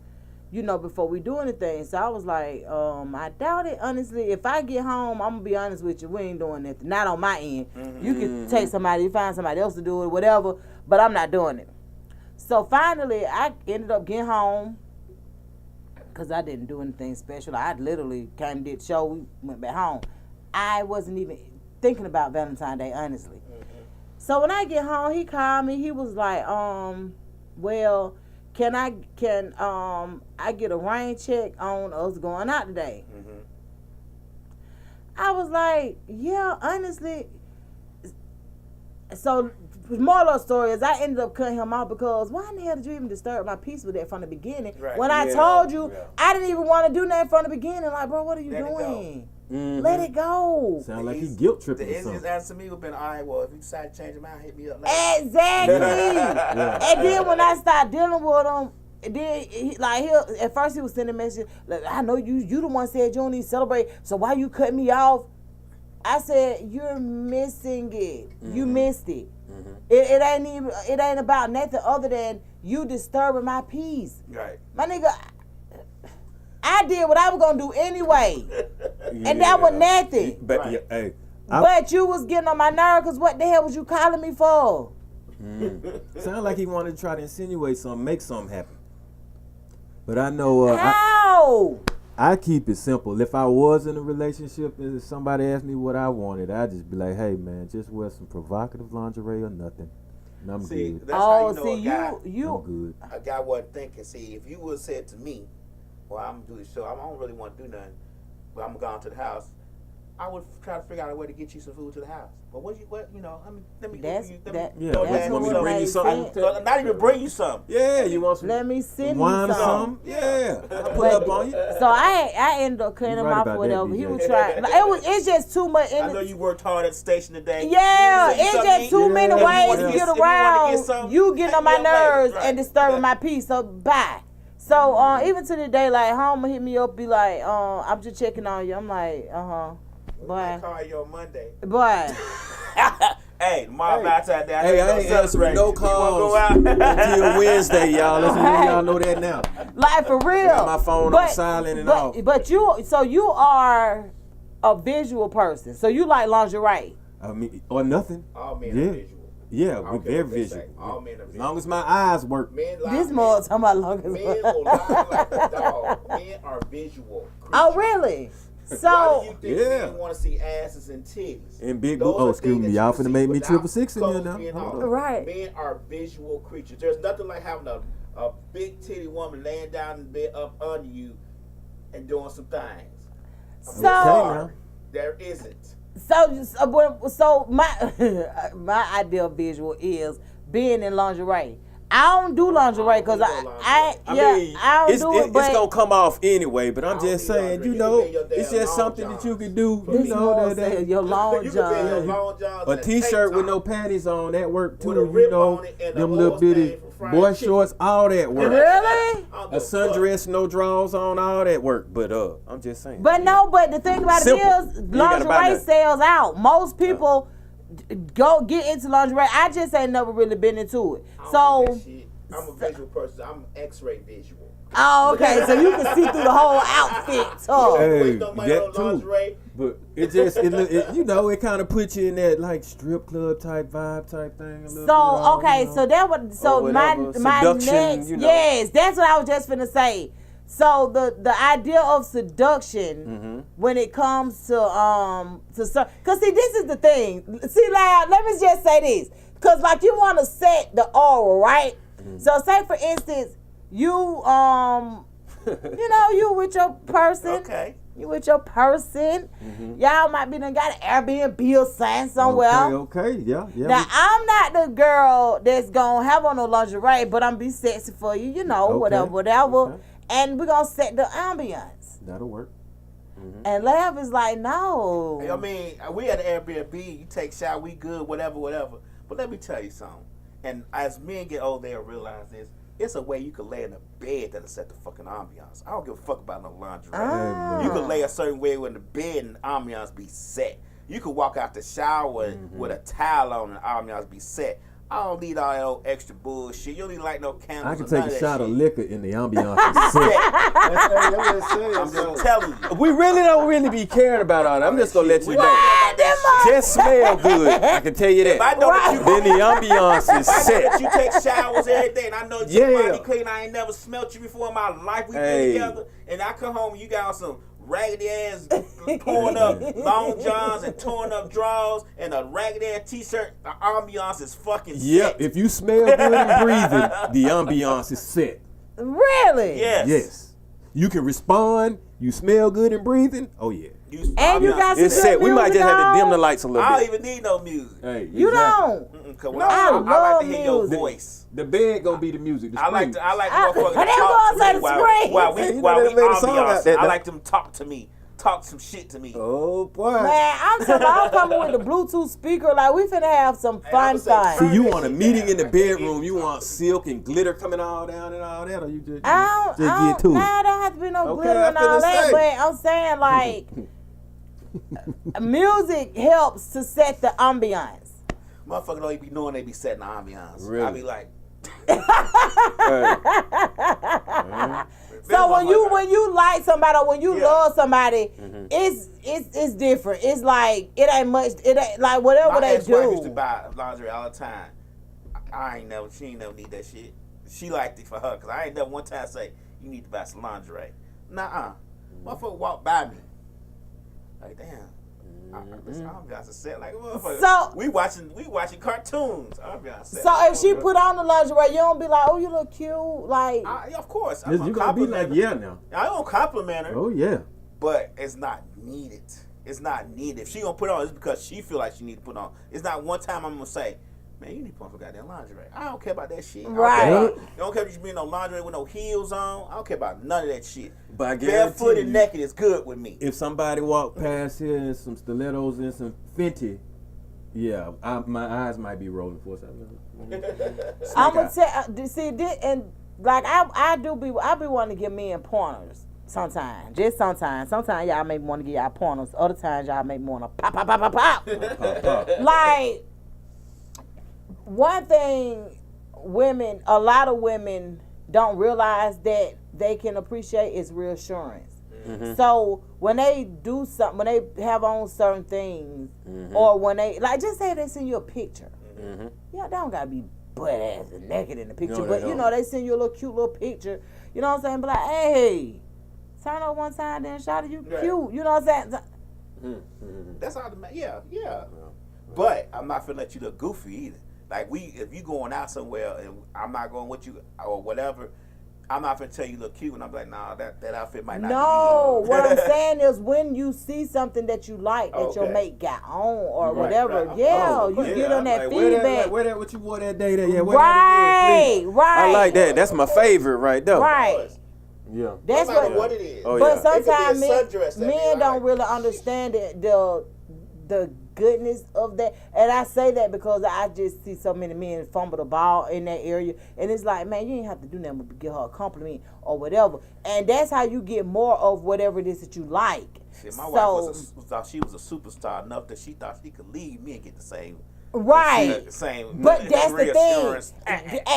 [SPEAKER 3] you know, before we do anything. So I was like, I doubt it. Honestly, if I get home, I'm gonna be honest with you, we ain't doing nothing. Not on my end. You can take somebody, find somebody else to do it, whatever. But I'm not doing it. So finally, I ended up getting home because I didn't do anything special. I literally came and did the show. We went back home. I wasn't even thinking about Valentine's Day, honestly. So when I get home, he called me. He was like, well, can I get a rain check on us going out today? I was like, yeah, honestly. So moral of the story is I ended up cutting him out because why in the hell did you even disturb my peace with that from the beginning?
[SPEAKER 2] Right.
[SPEAKER 3] When I
[SPEAKER 5] Yeah,
[SPEAKER 3] told you,
[SPEAKER 5] yeah.
[SPEAKER 3] I didn't even want to do nothing from the beginning. Like, bro, what are you
[SPEAKER 2] Let it go.
[SPEAKER 3] doing? Let it go.
[SPEAKER 1] Sound like he guilt tripping
[SPEAKER 2] The
[SPEAKER 1] or
[SPEAKER 2] easiest
[SPEAKER 1] something.
[SPEAKER 2] answer to me would have been, all right, well, if you decide to change your mind, hit me up later.
[SPEAKER 3] Exactly.
[SPEAKER 1] Yeah.
[SPEAKER 3] And then when I started dealing with him, then at first he was sending messages like, I know you the one said you don't need to celebrate, so why you cut me off? I said, you're missing it. You missed it. It ain't about nothing other than you disturbing my peace.
[SPEAKER 2] Right.
[SPEAKER 3] My nigga, I did what I was gonna do anyway. And that was nothing.
[SPEAKER 5] But
[SPEAKER 2] Right.
[SPEAKER 5] yeah, hey,
[SPEAKER 3] But you was getting on my nerve because what the hell was you calling me for?
[SPEAKER 1] Sound like he wanted to try to insinuate something, make something happen. But I know
[SPEAKER 3] How?
[SPEAKER 1] I keep it simple. If I was in a relationship and somebody asked me what I wanted, I'd just be like, hey man, just wear some provocative lingerie or nothing. And I'm
[SPEAKER 2] See,
[SPEAKER 1] good.
[SPEAKER 2] that's how you know
[SPEAKER 3] see,
[SPEAKER 2] a guy,
[SPEAKER 1] I'm good.
[SPEAKER 2] a guy wasn't thinking. See, if you would have said to me, well, I'm going to do the show. I don't really want to do nothing, but I'm going to go to the house. I would try to figure out a way to get you some food to the house. But let me
[SPEAKER 3] That's
[SPEAKER 2] you,
[SPEAKER 3] that.
[SPEAKER 1] Yeah,
[SPEAKER 2] don't
[SPEAKER 3] That's
[SPEAKER 2] ask
[SPEAKER 5] want me
[SPEAKER 2] me
[SPEAKER 5] to bring you
[SPEAKER 2] something.
[SPEAKER 5] something?
[SPEAKER 2] Not even bring you something.
[SPEAKER 5] Yeah, you want some
[SPEAKER 3] Let me send you
[SPEAKER 1] wine or
[SPEAKER 3] some.
[SPEAKER 1] something?
[SPEAKER 5] Yeah, I'll pull
[SPEAKER 3] But-
[SPEAKER 5] up on you.
[SPEAKER 3] So I ended up cutting
[SPEAKER 1] You
[SPEAKER 3] him
[SPEAKER 1] right
[SPEAKER 3] off
[SPEAKER 1] about
[SPEAKER 3] or
[SPEAKER 1] that,
[SPEAKER 3] whatever. He
[SPEAKER 1] DJ.
[SPEAKER 3] was trying. It's just too much.
[SPEAKER 2] I know you worked hard at the station today.
[SPEAKER 3] Yeah,
[SPEAKER 2] You
[SPEAKER 3] it's
[SPEAKER 2] something
[SPEAKER 3] just too many
[SPEAKER 1] Yeah.
[SPEAKER 3] ways
[SPEAKER 2] If
[SPEAKER 3] to
[SPEAKER 2] you
[SPEAKER 3] get
[SPEAKER 2] wanna get
[SPEAKER 3] around.
[SPEAKER 2] something,
[SPEAKER 3] You getting on my
[SPEAKER 2] hit me up later.
[SPEAKER 3] nerves
[SPEAKER 2] Right.
[SPEAKER 3] and disturbing my peace. So bye. So even to the day, like Homer hit me up, be like, I'm just checking on you. I'm like,
[SPEAKER 2] I
[SPEAKER 3] boy,
[SPEAKER 2] call you on Monday.
[SPEAKER 3] boy.
[SPEAKER 2] Hey, tomorrow outside there.
[SPEAKER 5] Hey, I ain't answering no calls until Wednesday, y'all. Let's let y'all know that now.
[SPEAKER 3] Like for real.
[SPEAKER 5] got my phone on silent and off.
[SPEAKER 3] But you are a visual person. So you like lingerie.
[SPEAKER 1] I mean, or nothing.
[SPEAKER 2] All men
[SPEAKER 1] Yeah.
[SPEAKER 2] are visual.
[SPEAKER 1] Yeah,
[SPEAKER 2] I
[SPEAKER 1] we're
[SPEAKER 2] don't care
[SPEAKER 1] very
[SPEAKER 2] what they
[SPEAKER 1] visual.
[SPEAKER 2] say. All men are
[SPEAKER 1] As
[SPEAKER 2] visual.
[SPEAKER 1] long as my eyes work.
[SPEAKER 2] Men lie.
[SPEAKER 3] This more talking about long as
[SPEAKER 2] Men will lie like a dog. Men are visual creatures.
[SPEAKER 3] Oh really?
[SPEAKER 2] Why
[SPEAKER 3] So
[SPEAKER 2] do you think
[SPEAKER 5] Yeah.
[SPEAKER 2] men want to see asses and titties?
[SPEAKER 1] And big
[SPEAKER 2] Those
[SPEAKER 1] boo- oh,
[SPEAKER 2] are
[SPEAKER 1] excuse
[SPEAKER 2] things
[SPEAKER 1] me,
[SPEAKER 2] that
[SPEAKER 1] y'all
[SPEAKER 2] you can
[SPEAKER 1] finna
[SPEAKER 2] see
[SPEAKER 1] make me
[SPEAKER 2] without
[SPEAKER 1] 666 in here
[SPEAKER 2] clothes
[SPEAKER 1] now.
[SPEAKER 2] being
[SPEAKER 1] Hold
[SPEAKER 2] on.
[SPEAKER 1] on.
[SPEAKER 3] Right.
[SPEAKER 2] Men are visual creatures. There's nothing like having a big titty woman laying down in bed up under you and doing some things.
[SPEAKER 3] So-
[SPEAKER 2] Sorry, there isn't.
[SPEAKER 3] So my my ideal visual is being in lingerie. I don't do lingerie because I don't do it. But
[SPEAKER 5] It's gonna come off anyway. But I'm
[SPEAKER 2] I don't
[SPEAKER 5] just
[SPEAKER 2] need
[SPEAKER 5] saying,
[SPEAKER 2] lingerie.
[SPEAKER 5] you
[SPEAKER 2] You
[SPEAKER 5] know,
[SPEAKER 2] can be in your
[SPEAKER 5] it's
[SPEAKER 2] damn
[SPEAKER 5] just
[SPEAKER 2] long
[SPEAKER 5] something that you
[SPEAKER 2] johns.
[SPEAKER 5] can do.
[SPEAKER 3] this
[SPEAKER 5] You know
[SPEAKER 3] more
[SPEAKER 5] that.
[SPEAKER 3] said your long
[SPEAKER 2] You can be in your
[SPEAKER 3] john.
[SPEAKER 2] long johns
[SPEAKER 1] A
[SPEAKER 2] and
[SPEAKER 1] t-shirt
[SPEAKER 2] tank
[SPEAKER 1] with
[SPEAKER 2] top.
[SPEAKER 1] no panties on, that work too.
[SPEAKER 2] With a
[SPEAKER 1] You
[SPEAKER 2] rib
[SPEAKER 1] know,
[SPEAKER 2] on it and a
[SPEAKER 1] them little
[SPEAKER 2] horse
[SPEAKER 1] bitty
[SPEAKER 2] thing for fried
[SPEAKER 1] boy
[SPEAKER 2] chicken.
[SPEAKER 1] shorts, all that work.
[SPEAKER 3] Really?
[SPEAKER 2] I don't
[SPEAKER 5] A
[SPEAKER 2] give fuck.
[SPEAKER 5] sundress, no drawers on, all that work. But I'm just saying.
[SPEAKER 3] But no, but the thing about
[SPEAKER 5] Simple.
[SPEAKER 3] it is,
[SPEAKER 5] You ain't gotta buy
[SPEAKER 3] lingerie
[SPEAKER 5] nothing.
[SPEAKER 3] sells out. Most people go get into lingerie. I just ain't never really been into it.
[SPEAKER 2] I don't
[SPEAKER 3] So,
[SPEAKER 2] do that shit. I'm a visual person. I'm X-ray visual.
[SPEAKER 3] oh, okay. So you can see through the whole outfit. Oh.
[SPEAKER 1] Hey,
[SPEAKER 2] Waste no money
[SPEAKER 1] that
[SPEAKER 2] on
[SPEAKER 1] too.
[SPEAKER 2] lingerie.
[SPEAKER 1] But it just, you know, it kind of puts you in that like strip club type vibe type thing. A little bit,
[SPEAKER 3] So okay,
[SPEAKER 1] you know.
[SPEAKER 3] so that was
[SPEAKER 5] Or
[SPEAKER 3] my
[SPEAKER 5] whatever, seduction,
[SPEAKER 3] next
[SPEAKER 5] you know.
[SPEAKER 3] yes, that's what I was just finna say. So the idea of seduction when it comes to cause see this is the thing. See, like let me just say this, cause like you want to set the aura, right? So say for instance you you know you with your person.
[SPEAKER 2] Okay.
[SPEAKER 3] You with your person. Y'all might be done got an Airbnb or something somewhere.
[SPEAKER 1] Okay, yeah.
[SPEAKER 3] Now I'm not the girl that's gonna have on no lingerie, but I'm be sexy for you, you know,
[SPEAKER 1] Okay,
[SPEAKER 3] whatever.
[SPEAKER 1] okay.
[SPEAKER 3] And we're gonna set the ambience.
[SPEAKER 1] That'll work.
[SPEAKER 3] And Lav is like, no.
[SPEAKER 2] I mean, we at an Airbnb. You take shower, we good, whatever. But let me tell you something. And as men get older, they'll realize this. It's a way you can lay in a bed that'll set the fucking ambiance. I don't give a fuck about no lingerie.
[SPEAKER 3] Ah.
[SPEAKER 2] You can lay a certain way when the bed and the ambiance be set. You can walk out the shower with a towel on and the ambiance be set. I don't need all that old extra bullshit. You don't need like no candles.
[SPEAKER 1] I can
[SPEAKER 2] or
[SPEAKER 1] take
[SPEAKER 2] none
[SPEAKER 1] a
[SPEAKER 2] of
[SPEAKER 1] shot
[SPEAKER 2] that
[SPEAKER 1] of
[SPEAKER 2] shit.
[SPEAKER 1] liquor in the ambiance. Is set.
[SPEAKER 2] I'm just telling you.
[SPEAKER 5] we really don't really be caring about all that. I'm just gonna let you know. Just smell good. I can tell you
[SPEAKER 2] If I
[SPEAKER 5] that.
[SPEAKER 2] know that you
[SPEAKER 5] Then the ambiance is
[SPEAKER 2] I know
[SPEAKER 5] set.
[SPEAKER 2] that you take showers every day, and I know that
[SPEAKER 5] Yeah.
[SPEAKER 2] your body clean. I ain't never smelt you before in my life. We
[SPEAKER 5] Hey.
[SPEAKER 2] been together, and I come home and you got on some raggedy ass, torn up long johns and torn up drawers and a raggedy ass t-shirt. The ambiance is fucking
[SPEAKER 1] Yep,
[SPEAKER 2] set.
[SPEAKER 1] if you smell good and breathing, the ambiance is set.
[SPEAKER 3] Really?
[SPEAKER 2] Yes.
[SPEAKER 1] Yes. You can respond, you smell good and breathing, oh yeah.
[SPEAKER 3] And you got
[SPEAKER 5] It's
[SPEAKER 3] some
[SPEAKER 5] set. We might just have to
[SPEAKER 3] music
[SPEAKER 5] dim
[SPEAKER 3] on?
[SPEAKER 5] the lights a little
[SPEAKER 2] I don't
[SPEAKER 5] bit.
[SPEAKER 2] even need no music.
[SPEAKER 1] Hey,
[SPEAKER 3] You
[SPEAKER 1] exactly.
[SPEAKER 3] don't.
[SPEAKER 2] Cause when
[SPEAKER 3] No,
[SPEAKER 2] I like
[SPEAKER 3] love
[SPEAKER 2] to hear your
[SPEAKER 3] music.
[SPEAKER 2] voice.
[SPEAKER 1] The bed gonna be the music. The
[SPEAKER 2] I like
[SPEAKER 1] scream.
[SPEAKER 2] motherfuckers
[SPEAKER 3] they
[SPEAKER 2] to talk
[SPEAKER 3] gonna
[SPEAKER 2] to
[SPEAKER 3] say
[SPEAKER 2] me
[SPEAKER 3] the
[SPEAKER 2] while
[SPEAKER 3] scream.
[SPEAKER 2] we
[SPEAKER 5] Hey, you know
[SPEAKER 2] while
[SPEAKER 5] they
[SPEAKER 2] we
[SPEAKER 5] made a song about
[SPEAKER 2] ambiance.
[SPEAKER 5] that,
[SPEAKER 2] I
[SPEAKER 5] though.
[SPEAKER 2] like them to talk to me, talk some shit to me.
[SPEAKER 5] Oh boy.
[SPEAKER 3] Man, I'm talking about I'm coming with the Bluetooth speaker. Like we finna have some fun
[SPEAKER 2] I'ma say,
[SPEAKER 3] fun.
[SPEAKER 1] See, you want a
[SPEAKER 2] shit
[SPEAKER 1] meeting
[SPEAKER 2] down.
[SPEAKER 1] in the
[SPEAKER 2] I can't
[SPEAKER 1] bedroom,
[SPEAKER 2] get
[SPEAKER 1] you
[SPEAKER 2] you
[SPEAKER 1] want silk and glitter coming all down and all that, or you just,
[SPEAKER 3] I
[SPEAKER 1] just
[SPEAKER 3] don't,
[SPEAKER 1] get to
[SPEAKER 3] nah,
[SPEAKER 1] it.
[SPEAKER 3] I don't have to be no
[SPEAKER 1] Okay,
[SPEAKER 3] glitter and
[SPEAKER 1] I'm
[SPEAKER 3] all
[SPEAKER 1] finna
[SPEAKER 3] that,
[SPEAKER 1] say.
[SPEAKER 3] but I'm saying like music helps to set the ambiance.
[SPEAKER 2] Motherfucker don't even be knowing they be setting the ambiance.
[SPEAKER 5] Really?
[SPEAKER 2] I be like,
[SPEAKER 3] So when you like somebody or when you
[SPEAKER 2] Yeah.
[SPEAKER 3] love somebody, it's different. It's like it ain't much. It ain't like whatever
[SPEAKER 2] my
[SPEAKER 3] they
[SPEAKER 2] ex-wife used to
[SPEAKER 3] do.
[SPEAKER 2] buy lingerie all the time. She ain't never need that shit. She liked it for her, cause I ain't never one time say, you need to buy some lingerie. Nuh-uh. Motherfucker walk by me. Like, damn. This ambiance is set like a motherfucker.
[SPEAKER 3] So-
[SPEAKER 2] we watching cartoons. Ambiance set.
[SPEAKER 3] So if she put on the lingerie, you don't be like, oh, you look cute. Like
[SPEAKER 2] Of course. I'm
[SPEAKER 1] You
[SPEAKER 2] gonna
[SPEAKER 1] gonna be
[SPEAKER 2] compliment
[SPEAKER 1] like,
[SPEAKER 2] her.
[SPEAKER 1] yeah now.
[SPEAKER 2] I don't compliment her,
[SPEAKER 1] Oh yeah.
[SPEAKER 2] but it's not needed. it's not needed. If she gonna put on, it's because she feel like she need to put on. It's not one time I'm gonna say, man, you need to put on some goddamn lingerie. I don't care about that shit.
[SPEAKER 3] Right.
[SPEAKER 2] You don't care if you be in no lingerie with no heels on. I don't care about none of that shit.
[SPEAKER 5] But I
[SPEAKER 2] Barefoot
[SPEAKER 5] guarantee
[SPEAKER 2] and
[SPEAKER 5] you,
[SPEAKER 2] naked is good with me.
[SPEAKER 5] if somebody walked past here in some stilettos and some Fenty, yeah, my eyes might be rolling for a second.
[SPEAKER 3] I'm gonna tell. See, and like I be wanting to give men pointers sometimes, just sometimes. Sometimes y'all may want to give y'all pointers. Other times y'all may want to pop, pop, pop, pop, pop. Like one thing, a lot of women don't realize that they can appreciate is reassurance. Mm-hmm. So when they do something, when they have on certain things, or when they just say they send you a picture, yeah, they don't gotta be butt ass and naked in the picture, but you know they send you a little cute little picture. You know what I'm saying? Be like, hey, turn on one side, then shout at you cute. You know what I'm saying?
[SPEAKER 2] That's all. Yeah. But I'm not finna let you look goofy either. Like if you going out somewhere and I'm not going with you or whatever, I'm not finna tell you look cute and I'm like, nah, that outfit might not be you.
[SPEAKER 3] What I'm saying is when you see something that you like that your mate got on or whatever, you get on that feedback.
[SPEAKER 5] Wear that what you wore that day. Yeah, wear
[SPEAKER 3] that again, please. Right.
[SPEAKER 5] I like that. That's my favorite right there.
[SPEAKER 3] Right.
[SPEAKER 5] Yeah.
[SPEAKER 3] That's
[SPEAKER 2] no matter what it is.
[SPEAKER 5] Oh,
[SPEAKER 3] but
[SPEAKER 5] yeah.
[SPEAKER 3] sometimes men don't really understand the goodness of that. And I say that because I just see so many men fumble the ball in that area. And it's like, man, you ain't have to do nothing but give her a compliment or whatever. And that's how you get more of whatever it is that you like.
[SPEAKER 2] See, my wife thought she was a superstar enough that she thought she could leave me and get the same.
[SPEAKER 3] Right. But that's the thing.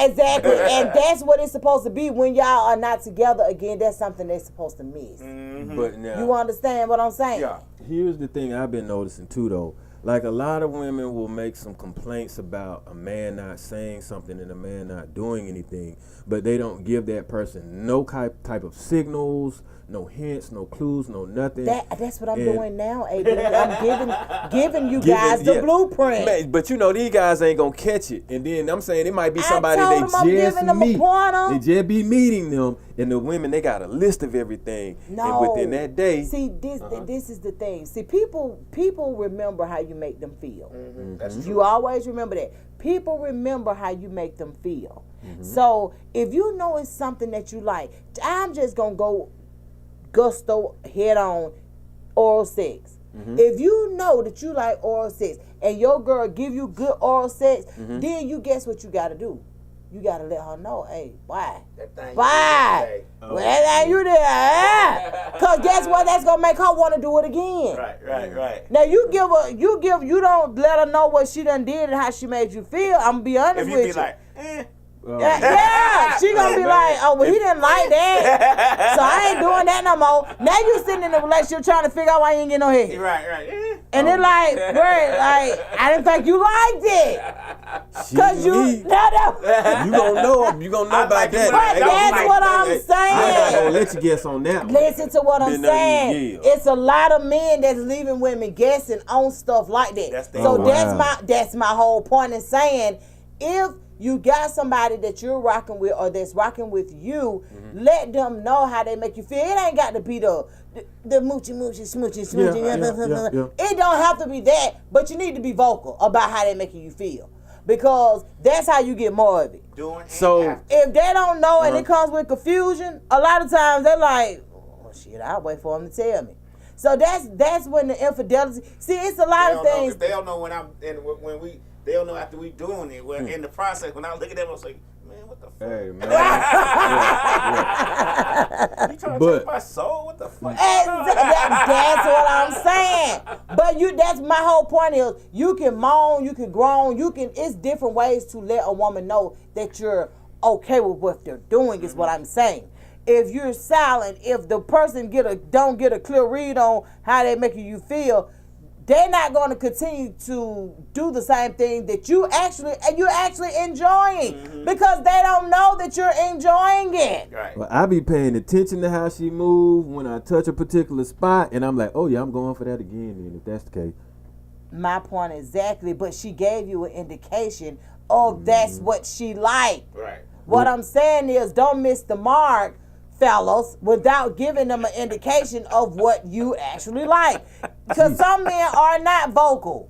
[SPEAKER 3] Exactly. And that's what it's supposed to be. When y'all are not together again, that's something they're supposed to miss.
[SPEAKER 2] Mm-hmm.
[SPEAKER 5] But now,
[SPEAKER 3] you understand what I'm saying?
[SPEAKER 2] Yeah.
[SPEAKER 5] Here's the thing I've been noticing too, though. Like a lot of women will make some complaints about a man not saying something and a man not doing anything, but they don't give that person no type of signals, no hints, no clues, no nothing.
[SPEAKER 3] That's what I'm doing now, AB. I'm giving you guys the blueprint.
[SPEAKER 5] Man, but you know these guys ain't gonna catch it, and then I'm saying it might be somebody they just meet. They just be meeting them, and the women they got a list of everything.
[SPEAKER 3] No.
[SPEAKER 5] And within that day,
[SPEAKER 3] see this is the thing. See, people remember how you make them feel.
[SPEAKER 2] Mm-hmm. That's true.
[SPEAKER 3] You always remember that. People remember how you make them feel. Mm-hmm. So if you know it's something that you like, I'm just gonna go gusto head on oral sex. Mm-hmm. If you know that you like oral sex and your girl give you good oral sex, then you guess what you gotta do. You gotta let her know, hey, bye. Bye. Well, that you there. Cause guess what? That's gonna make her wanna do it again.
[SPEAKER 2] Right.
[SPEAKER 3] Now you don't let her know what she done did and how she made you feel. I'm gonna be honest with you.
[SPEAKER 2] If you be like,
[SPEAKER 3] yeah, she gonna be like, oh, well, he didn't like that, so I ain't doing that no more. Now you sitting in a relationship trying to figure out why you ain't getting no head.
[SPEAKER 2] Right.
[SPEAKER 3] And it's like, I didn't think you liked it. Cause you
[SPEAKER 5] gonna know about that.
[SPEAKER 3] But that's what I'm saying.
[SPEAKER 5] I ain't gonna let you guess on that one.
[SPEAKER 3] Listen to what I'm saying. It's a lot of men that's leaving women guessing on stuff like that. That's my whole point in saying, if you got somebody that you're rocking with or that's rocking with you, let them know how they make you feel. It ain't got to be the moochie, smoochy.
[SPEAKER 5] Yeah.
[SPEAKER 3] It don't have to be that, but you need to be vocal about how they making you feel. Because that's how you get more of it. So if they don't know and it comes with confusion, a lot of times they're like, oh shit, I'll wait for them to tell me. So that's when the infidelity. See, it's a lot of things.
[SPEAKER 2] They don't know they don't know after we doing it. When in the process, when I look at them, I was like, man, what the fuck?
[SPEAKER 5] Hey, man.
[SPEAKER 2] You trying to take my soul? What the fuck?
[SPEAKER 3] That's what I'm saying. But that's my whole point is you can moan, you can groan, it's different ways to let a woman know that you're okay with what they're doing is what I'm saying. If you're silent, if the person don't get a clear read on how they making you feel, they're not going to continue to do the same thing that you're actually enjoying because they don't know that you're enjoying it.
[SPEAKER 2] Right.
[SPEAKER 5] Well, I be paying attention to how she move when I touch a particular spot, and I'm like, oh yeah, I'm going for that again. Then if that's the case.
[SPEAKER 3] My point exactly, but she gave you an indication of that's what she liked.
[SPEAKER 2] Right.
[SPEAKER 3] What I'm saying is, don't miss the mark. fellas without giving them an indication of what you actually like. Because some men are not vocal.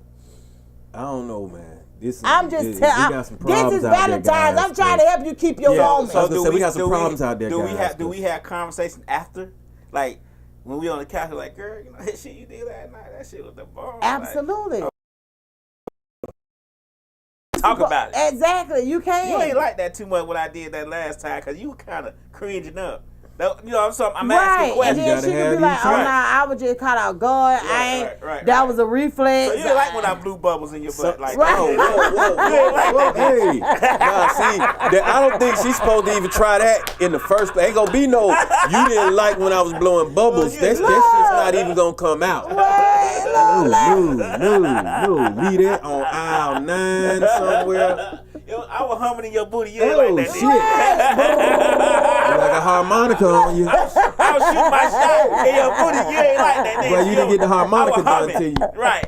[SPEAKER 1] I don't know, man.
[SPEAKER 3] I'm just telling. This is Valentine's. I'm trying to help you keep your woman.
[SPEAKER 1] So we got some problems out there, guys.
[SPEAKER 2] Do we have conversation after? Like, when we on the couch, like, girl, you know that shit you did last night? That shit was the bomb.
[SPEAKER 3] Absolutely.
[SPEAKER 2] Like, talk about it.
[SPEAKER 3] Exactly. You can't.
[SPEAKER 2] You ain't like that too much what I did that last time because you were kind of cringing up. You know what I'm asking questions.
[SPEAKER 3] And then she could be like, oh, nah, I was just caught out guard. That was a reflex.
[SPEAKER 2] So you didn't like when I blew bubbles in your butt like
[SPEAKER 3] right.
[SPEAKER 2] that.
[SPEAKER 5] Hey. Nah, see, I don't think she's supposed to even try that in the first place. Ain't gonna be no, you didn't like when I was blowing bubbles. That's just not even gonna come out.
[SPEAKER 3] Right.
[SPEAKER 1] No. Leave that on aisle 9 somewhere.
[SPEAKER 2] Yo, I was humming in your booty. You ain't like that.
[SPEAKER 1] Shit. Like a harmonica on you.
[SPEAKER 2] I was shooting my shot in your booty. You ain't like that.
[SPEAKER 1] Well, you didn't get the harmonica done to you.
[SPEAKER 2] Right.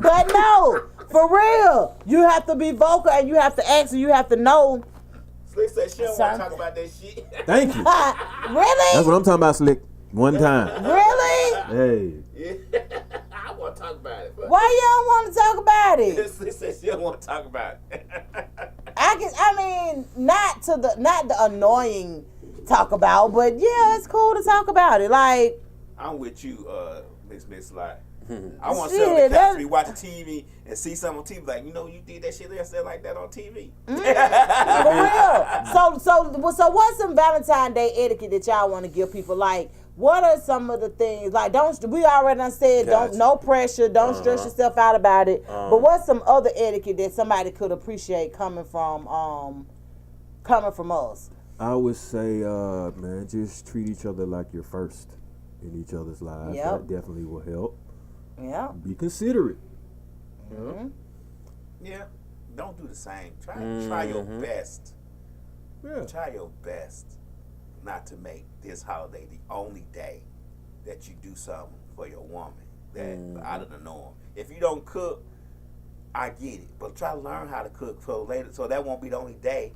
[SPEAKER 3] But no, for real, you have to be vocal and you have to ask and you have to know.
[SPEAKER 2] Slick said she don't want to talk about that shit.
[SPEAKER 1] Thank you.
[SPEAKER 3] Really?
[SPEAKER 1] That's what I'm talking about, Slick. One time.
[SPEAKER 3] Really?
[SPEAKER 1] Hey.
[SPEAKER 2] Yeah. I want to talk about it. But
[SPEAKER 3] Why you don't want to talk about it?
[SPEAKER 2] Slick said she don't want to talk about it.
[SPEAKER 3] I mean, not the annoying talk about, but yeah, it's cool to talk about it. Like,
[SPEAKER 2] I'm with you, Miss Light. I want to sit on the couch, be watching TV, and see something on TV like, you know, you did that shit there, like that on TV.
[SPEAKER 3] For real. So what's some Valentine's Day etiquette that y'all want to give people? Like, what are some of the things? Like, we already done said, no pressure, don't stress yourself out about it. But what's some other etiquette that somebody could appreciate coming from us?
[SPEAKER 1] I would say, man, just treat each other like you're first in each other's lives.
[SPEAKER 3] Yep.
[SPEAKER 1] That definitely will help.
[SPEAKER 3] Yeah.
[SPEAKER 1] Be considerate.
[SPEAKER 3] Mm-hmm.
[SPEAKER 2] Yeah. Don't do the same. Try your best.
[SPEAKER 1] Yeah.
[SPEAKER 2] Try your best not to make this holiday the only day that you do something for your woman that out of the norm. If you don't cook, I get it, but try to learn how to cook so later, so that won't be the only day.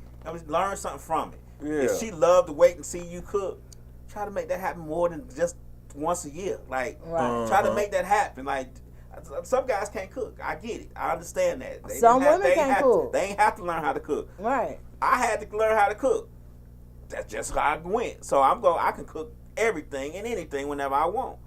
[SPEAKER 2] Learn something from it.
[SPEAKER 5] Yeah.
[SPEAKER 2] If she loved to wait and see you cook, try to make that happen more than just once a year. Like, try to make that happen. Like, some guys can't cook. I get it. I understand that.
[SPEAKER 3] Some women can't cook.
[SPEAKER 2] They ain't have to learn how to cook.
[SPEAKER 3] Right.
[SPEAKER 2] I had to learn how to cook. That's just how I went. So I can cook everything and anything whenever I want.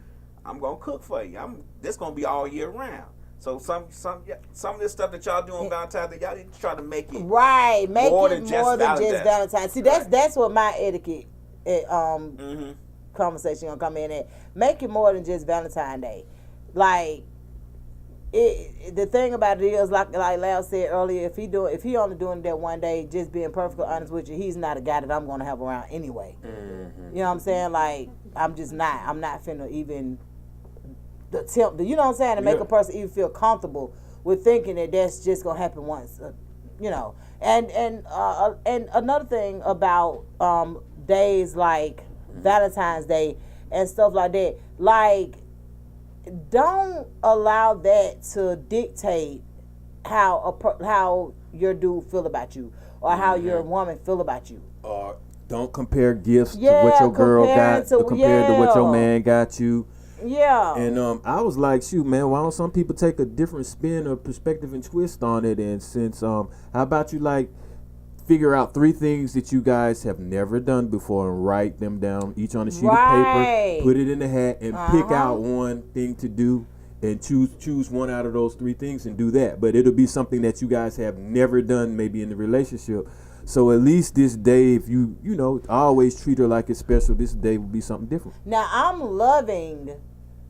[SPEAKER 2] I'm gonna cook for you. This gonna be all year round. So some of this stuff that y'all do on Valentine's Day, y'all need to try to make it
[SPEAKER 3] make it more than just Valentine's. See, that's what my etiquette conversation gonna come in at. Make it more than just Valentine's Day. Like, the thing about it is, like Lau said earlier, if he only doing that one day, just being perfectly honest with you, he's not a guy that I'm gonna have around anyway. You know what I'm saying? Like, I'm not finna even attempt, you know what I'm saying, to make a person even feel comfortable with thinking that that's just gonna happen once, you know. And another thing about days like Valentine's Day and stuff like that, like, don't allow that to dictate how your dude feel about you or how your woman feel about you.
[SPEAKER 1] Or don't compare gifts to what your girl got compared to what your man got you.
[SPEAKER 3] Yeah.
[SPEAKER 1] And I was like, shoot, man, why don't some people take a different spin or perspective and twist on it? And since how about you, like, figure out 3 things that you guys have never done before and write them down, each on a sheet of paper, put it in the hat, and pick out one thing to do and choose one out of those 3 things and do that. But it'll be something that you guys have never done maybe in the relationship. So at least this day, if you always treat her like it's special, this day will be something different.
[SPEAKER 3] Now, I'm loving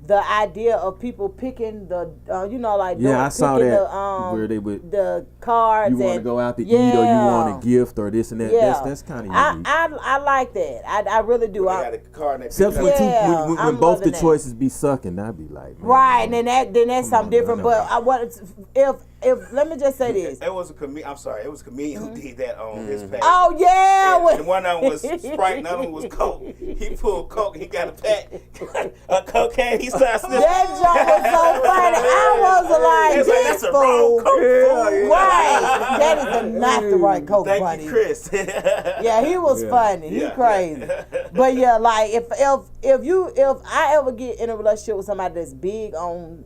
[SPEAKER 3] the idea of people picking the,
[SPEAKER 1] I saw that where they would
[SPEAKER 3] the cards.
[SPEAKER 1] You want to go out to eat, or you want a gift, or this and that.
[SPEAKER 3] Yeah.
[SPEAKER 1] That's kind of unique.
[SPEAKER 3] I like that. I really do.
[SPEAKER 1] Except when both the choices be sucking, I'd be like, man,
[SPEAKER 3] right, and then that's something different. But let me just say this.
[SPEAKER 2] It was a comedian. I'm sorry, it was a comedian who did that on his page.
[SPEAKER 3] Oh yeah,
[SPEAKER 2] And one of them was Sprite, another one was Coke. He pulled Coke, he got a pack of cocaine. He started sniffing.
[SPEAKER 3] that joke was so funny. I was like,
[SPEAKER 2] That's
[SPEAKER 3] this
[SPEAKER 2] a wrong
[SPEAKER 3] fool.
[SPEAKER 2] Coke. fool.
[SPEAKER 3] Right, that is not the right Coke,
[SPEAKER 2] Thank
[SPEAKER 3] buddy.
[SPEAKER 2] you, Chris.
[SPEAKER 3] Yeah, he was funny. He
[SPEAKER 2] Yeah.
[SPEAKER 3] crazy. But yeah, like if I ever get in a relationship with somebody that's big on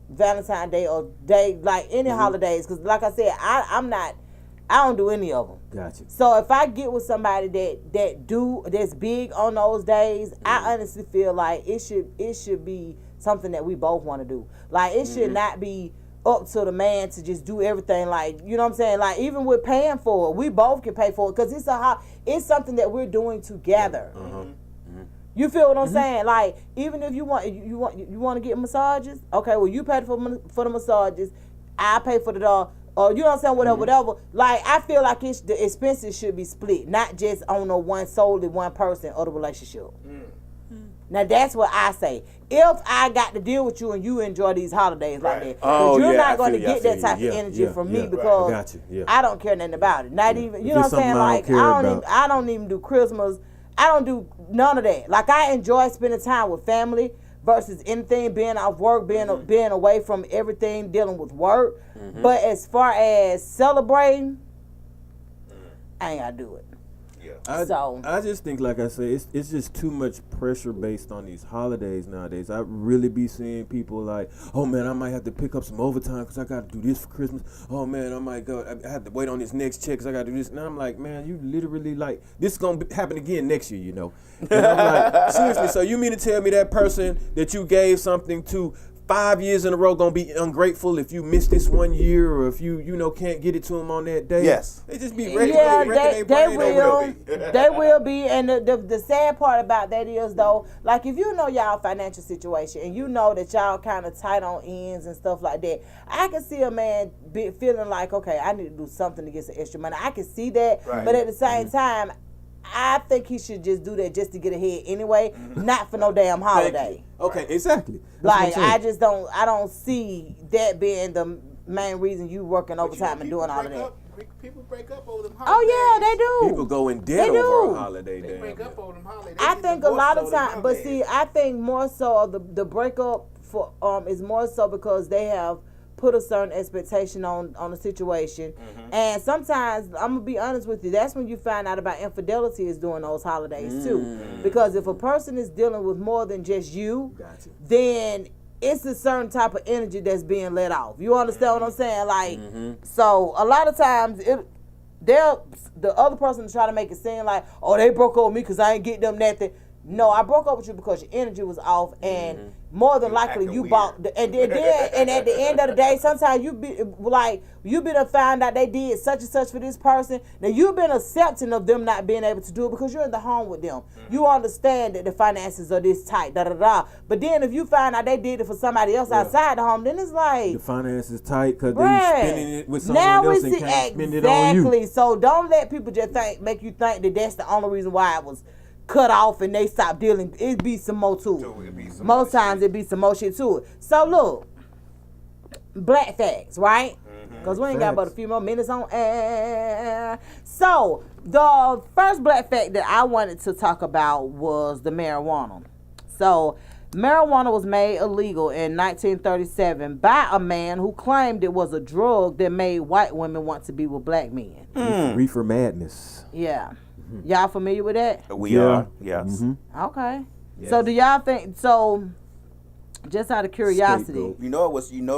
[SPEAKER 3] Valentine's Day or day, like any holidays, because like I said, I don't do any of them.
[SPEAKER 1] Gotcha.
[SPEAKER 3] So if I get with somebody that's big on those days, I honestly feel like it should be something that we both want to do. Like it should not be up to the man to just do everything. Like, you know what I'm saying? Like even with paying for it, we both can pay for it because it's something that we're doing together. You feel what I'm saying? Like even if you want to get massages, okay, well you pay for the massages, I pay for the dog. Or you know what I'm saying, whatever. Like I feel like the expenses should be split, not just on solely one person or the relationship. Now that's what I say. If I got to deal with you and you enjoy these holidays like that,
[SPEAKER 5] Oh,
[SPEAKER 3] you're
[SPEAKER 5] yeah,
[SPEAKER 3] not
[SPEAKER 5] I
[SPEAKER 3] going to
[SPEAKER 5] feel you,
[SPEAKER 3] get
[SPEAKER 5] I
[SPEAKER 3] that
[SPEAKER 5] feel
[SPEAKER 3] type
[SPEAKER 5] you.
[SPEAKER 3] of energy from me
[SPEAKER 1] I
[SPEAKER 3] because
[SPEAKER 1] got you. Yeah.
[SPEAKER 3] I don't care nothing about it. Not even,
[SPEAKER 1] If
[SPEAKER 3] you know
[SPEAKER 1] it's
[SPEAKER 3] what I'm saying?
[SPEAKER 1] something I
[SPEAKER 3] Like
[SPEAKER 1] don't care about.
[SPEAKER 3] I don't even do Christmas. I don't do none of that. Like I enjoy spending time with family versus anything being off work, being away from everything, dealing with work. But as far as celebrating, I ain't gotta do it.
[SPEAKER 1] I just think, like I say, it's just too much pressure based on these holidays nowadays. I really be seeing people like, oh man, I might have to pick up some overtime because I got to do this for Christmas. Oh man, I might go, I have to wait on this next check because I got to do this. And I'm like, man, you literally like, this is going to happen again next year, you know. And I'm like, seriously, so you mean to tell me that person that you gave something to 5 years in a row gonna be ungrateful if you miss this 1 year or if you can't get it to them on that day?
[SPEAKER 2] Yes.
[SPEAKER 1] They just be ready.
[SPEAKER 3] Yeah,
[SPEAKER 1] to
[SPEAKER 3] they will. They will be. And the sad part about that is though, like if you know y'all financial situation and you know that y'all kind of tight on ends and stuff like that, I can see a man feeling like, okay, I need to do something to get some extra money. I can see that,
[SPEAKER 2] Right.
[SPEAKER 3] but at the same time, I think he should just do that just to get ahead anyway, not for no damn holiday.
[SPEAKER 1] Okay, exactly. That's
[SPEAKER 3] Like
[SPEAKER 1] what I'm saying.
[SPEAKER 3] I don't see that being the main reason you working overtime and doing all of that.
[SPEAKER 2] People break up over them
[SPEAKER 3] Oh
[SPEAKER 2] holidays.
[SPEAKER 3] yeah, they do.
[SPEAKER 1] People go in debt
[SPEAKER 3] They
[SPEAKER 1] over
[SPEAKER 3] do.
[SPEAKER 1] a holiday.
[SPEAKER 2] They
[SPEAKER 1] damn
[SPEAKER 2] break
[SPEAKER 1] it.
[SPEAKER 2] up over them holidays.
[SPEAKER 3] I
[SPEAKER 2] They get
[SPEAKER 3] think a lot of
[SPEAKER 2] divorced over them
[SPEAKER 3] time, but
[SPEAKER 2] holidays.
[SPEAKER 3] see, I think more so the breakup for is more so because they have put a certain expectation on the situation, and sometimes I'm gonna be honest with you, that's when you find out about infidelity is during those holidays too, because if a person is dealing with more than just you,
[SPEAKER 1] Gotcha.
[SPEAKER 3] then it's a certain type of energy that's being let off. You understand what I'm saying? Like, so a lot of times the other person try to make it seem like, oh, they broke up with me because I ain't getting them nothing. No, I broke up with you because your energy was off, and more than likely
[SPEAKER 2] acting
[SPEAKER 3] you
[SPEAKER 2] weird.
[SPEAKER 3] bought. And at the end of the day, sometimes you been to find out they did such and such for this person. Now you've been accepting of them not being able to do it because you're in the home with them. You understand that the finances are this tight, da da da. But then if you find out they did it for somebody else outside the home, then it's like
[SPEAKER 1] The finances tight because they
[SPEAKER 3] Bruh.
[SPEAKER 1] spending it with someone
[SPEAKER 3] now
[SPEAKER 1] else
[SPEAKER 3] we
[SPEAKER 1] and
[SPEAKER 3] see
[SPEAKER 1] can't spend it on you.
[SPEAKER 3] exactly. So don't let people just make you think that that's the only reason why it was cut off and they stopped dealing. It be some more to it. Most times it be some more shit to it. So look, black facts, right? Because we ain't got but a few more minutes on air. So the first black fact that I wanted to talk about was the marijuana. So marijuana was made illegal in 1937 by a man who claimed it was a drug that made white women want to be with black men.
[SPEAKER 1] Reefer madness.
[SPEAKER 3] Yeah. Y'all familiar with that?
[SPEAKER 2] We are, yes.
[SPEAKER 3] Okay. So do y'all think so? Just out of curiosity,
[SPEAKER 1] Scapegoat.
[SPEAKER 2] You know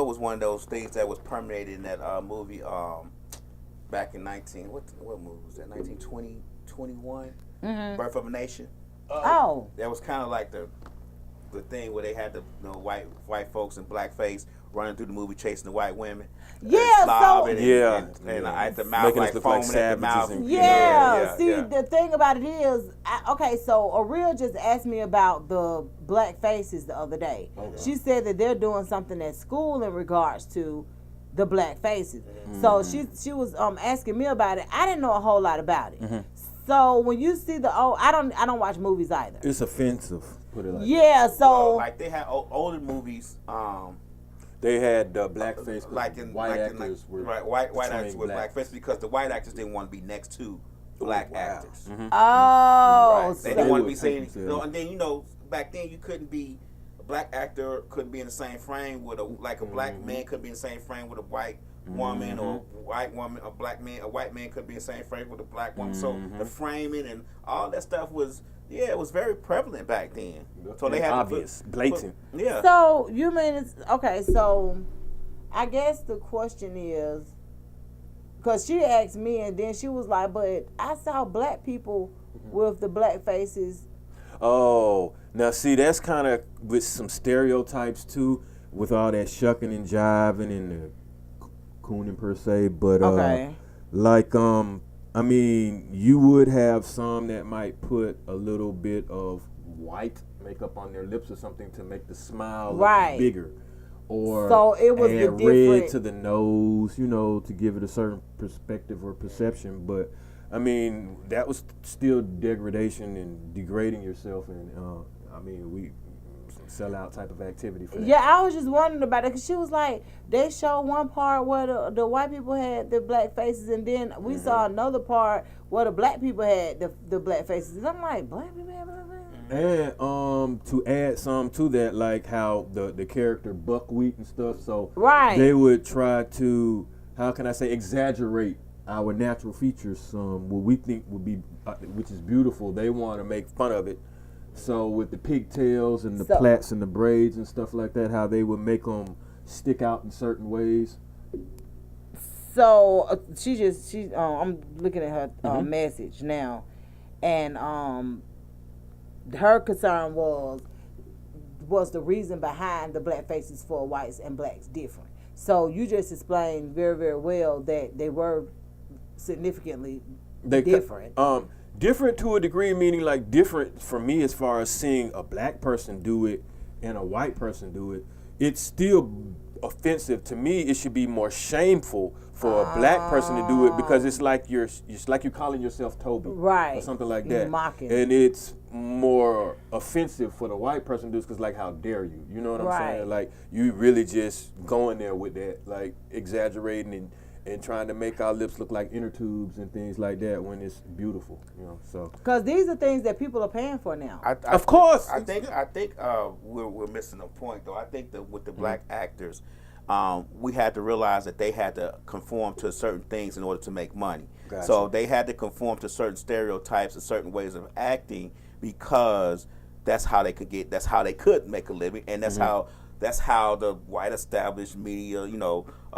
[SPEAKER 2] it was one of those things that was permeated in that movie back in what movie was that? 1920, 21? Birth of a Nation.
[SPEAKER 3] oh,
[SPEAKER 2] That was kind of like the thing where they had the white folks in blackface running through the movie chasing the white women.
[SPEAKER 3] Yeah, so-
[SPEAKER 2] and at the mouth
[SPEAKER 5] Making us
[SPEAKER 2] like
[SPEAKER 5] look like
[SPEAKER 2] foaming at the mouth.
[SPEAKER 5] savages and-
[SPEAKER 3] yeah. See,
[SPEAKER 2] yeah.
[SPEAKER 3] the thing about it is, okay. So Ariel just asked me about the black faces the other day. She said that they're doing something at school in regards to the black faces. So she was asking me about it. I didn't know a whole lot about it. So when you see I don't watch movies either.
[SPEAKER 1] It's offensive. Put it like
[SPEAKER 3] Yeah, so
[SPEAKER 2] Like they had older movies
[SPEAKER 5] They had blackface 'cause
[SPEAKER 2] like in
[SPEAKER 5] white
[SPEAKER 2] like in,
[SPEAKER 5] actors were
[SPEAKER 2] right, white
[SPEAKER 5] portraying
[SPEAKER 2] actors with blackface because the white actors didn't want to be next to black
[SPEAKER 5] wow.
[SPEAKER 2] actors.
[SPEAKER 5] Mhm.
[SPEAKER 3] Oh,
[SPEAKER 2] Right. They
[SPEAKER 3] so
[SPEAKER 2] didn't want to
[SPEAKER 5] would
[SPEAKER 2] be seen.
[SPEAKER 5] take themselves.
[SPEAKER 2] And then back then you couldn't be a black actor couldn't be in the same frame with a black man could be in the same frame with a white woman or a black man a white man could be in the same frame with a black woman. So the framing and all that stuff was it was very prevalent back then. So they had
[SPEAKER 5] obvious, blatant.
[SPEAKER 2] Yeah.
[SPEAKER 3] So you mean it's okay? So I guess the question is, because she asked me, and then she was like, "But I saw black people with the black faces."
[SPEAKER 5] Oh, now see, that's kind of with some stereotypes too, with all that shucking and jiving and the cooning per se. But
[SPEAKER 3] Okay.
[SPEAKER 5] I mean, you would have some that might put a little bit of white makeup on their lips or something to make the smile
[SPEAKER 3] Right.
[SPEAKER 5] look bigger. Or
[SPEAKER 3] So it was the
[SPEAKER 5] add red
[SPEAKER 3] different-
[SPEAKER 5] to the nose, to give it a certain perspective or perception. But I mean, that was still degradation and degrading yourself, and I mean, we sellout type of activity for that.
[SPEAKER 3] Yeah, I was just wondering about it because she was like, they showed one part where the white people had the black faces, and then we saw another part where the black people had the black faces. And I'm like, black people have black faces?
[SPEAKER 5] And to add some to that, like how the character Buckwheat and stuff, so
[SPEAKER 3] Right.
[SPEAKER 5] they would try to, how can I say, exaggerate our natural features, what we think would be, which is beautiful. They want to make fun of it. So with the pigtails and the plaits and the braids and stuff like that, how they would make them stick out in certain ways.
[SPEAKER 3] So I'm looking at her message now, and her concern was the reason behind the black faces for whites and blacks different. So you just explained very, very well that they were significantly different.
[SPEAKER 5] Different to a degree, meaning like different for me as far as seeing a black person do it and a white person do it. It's still offensive to me. It should be more shameful for a black person to do it because it's like you're calling yourself Toby,
[SPEAKER 3] Right.
[SPEAKER 5] or something like
[SPEAKER 3] You're
[SPEAKER 5] that.
[SPEAKER 3] mocking.
[SPEAKER 5] And it's more offensive for the white person to do it because, like, how dare you? You know what I'm
[SPEAKER 3] Right.
[SPEAKER 5] saying? Like, you really just going there with that, like exaggerating and trying to make our lips look like inner tubes and things like that when it's beautiful, So
[SPEAKER 3] Because these are things that people are paying for now.
[SPEAKER 5] of course,
[SPEAKER 2] I think we're missing a point though. I think that with the black actors, we had to realize that they had to conform to certain things in order to make money.
[SPEAKER 5] Gotcha.
[SPEAKER 2] So they had to conform to certain stereotypes and certain ways of acting because that's how they could make a living, and that's how the white established media,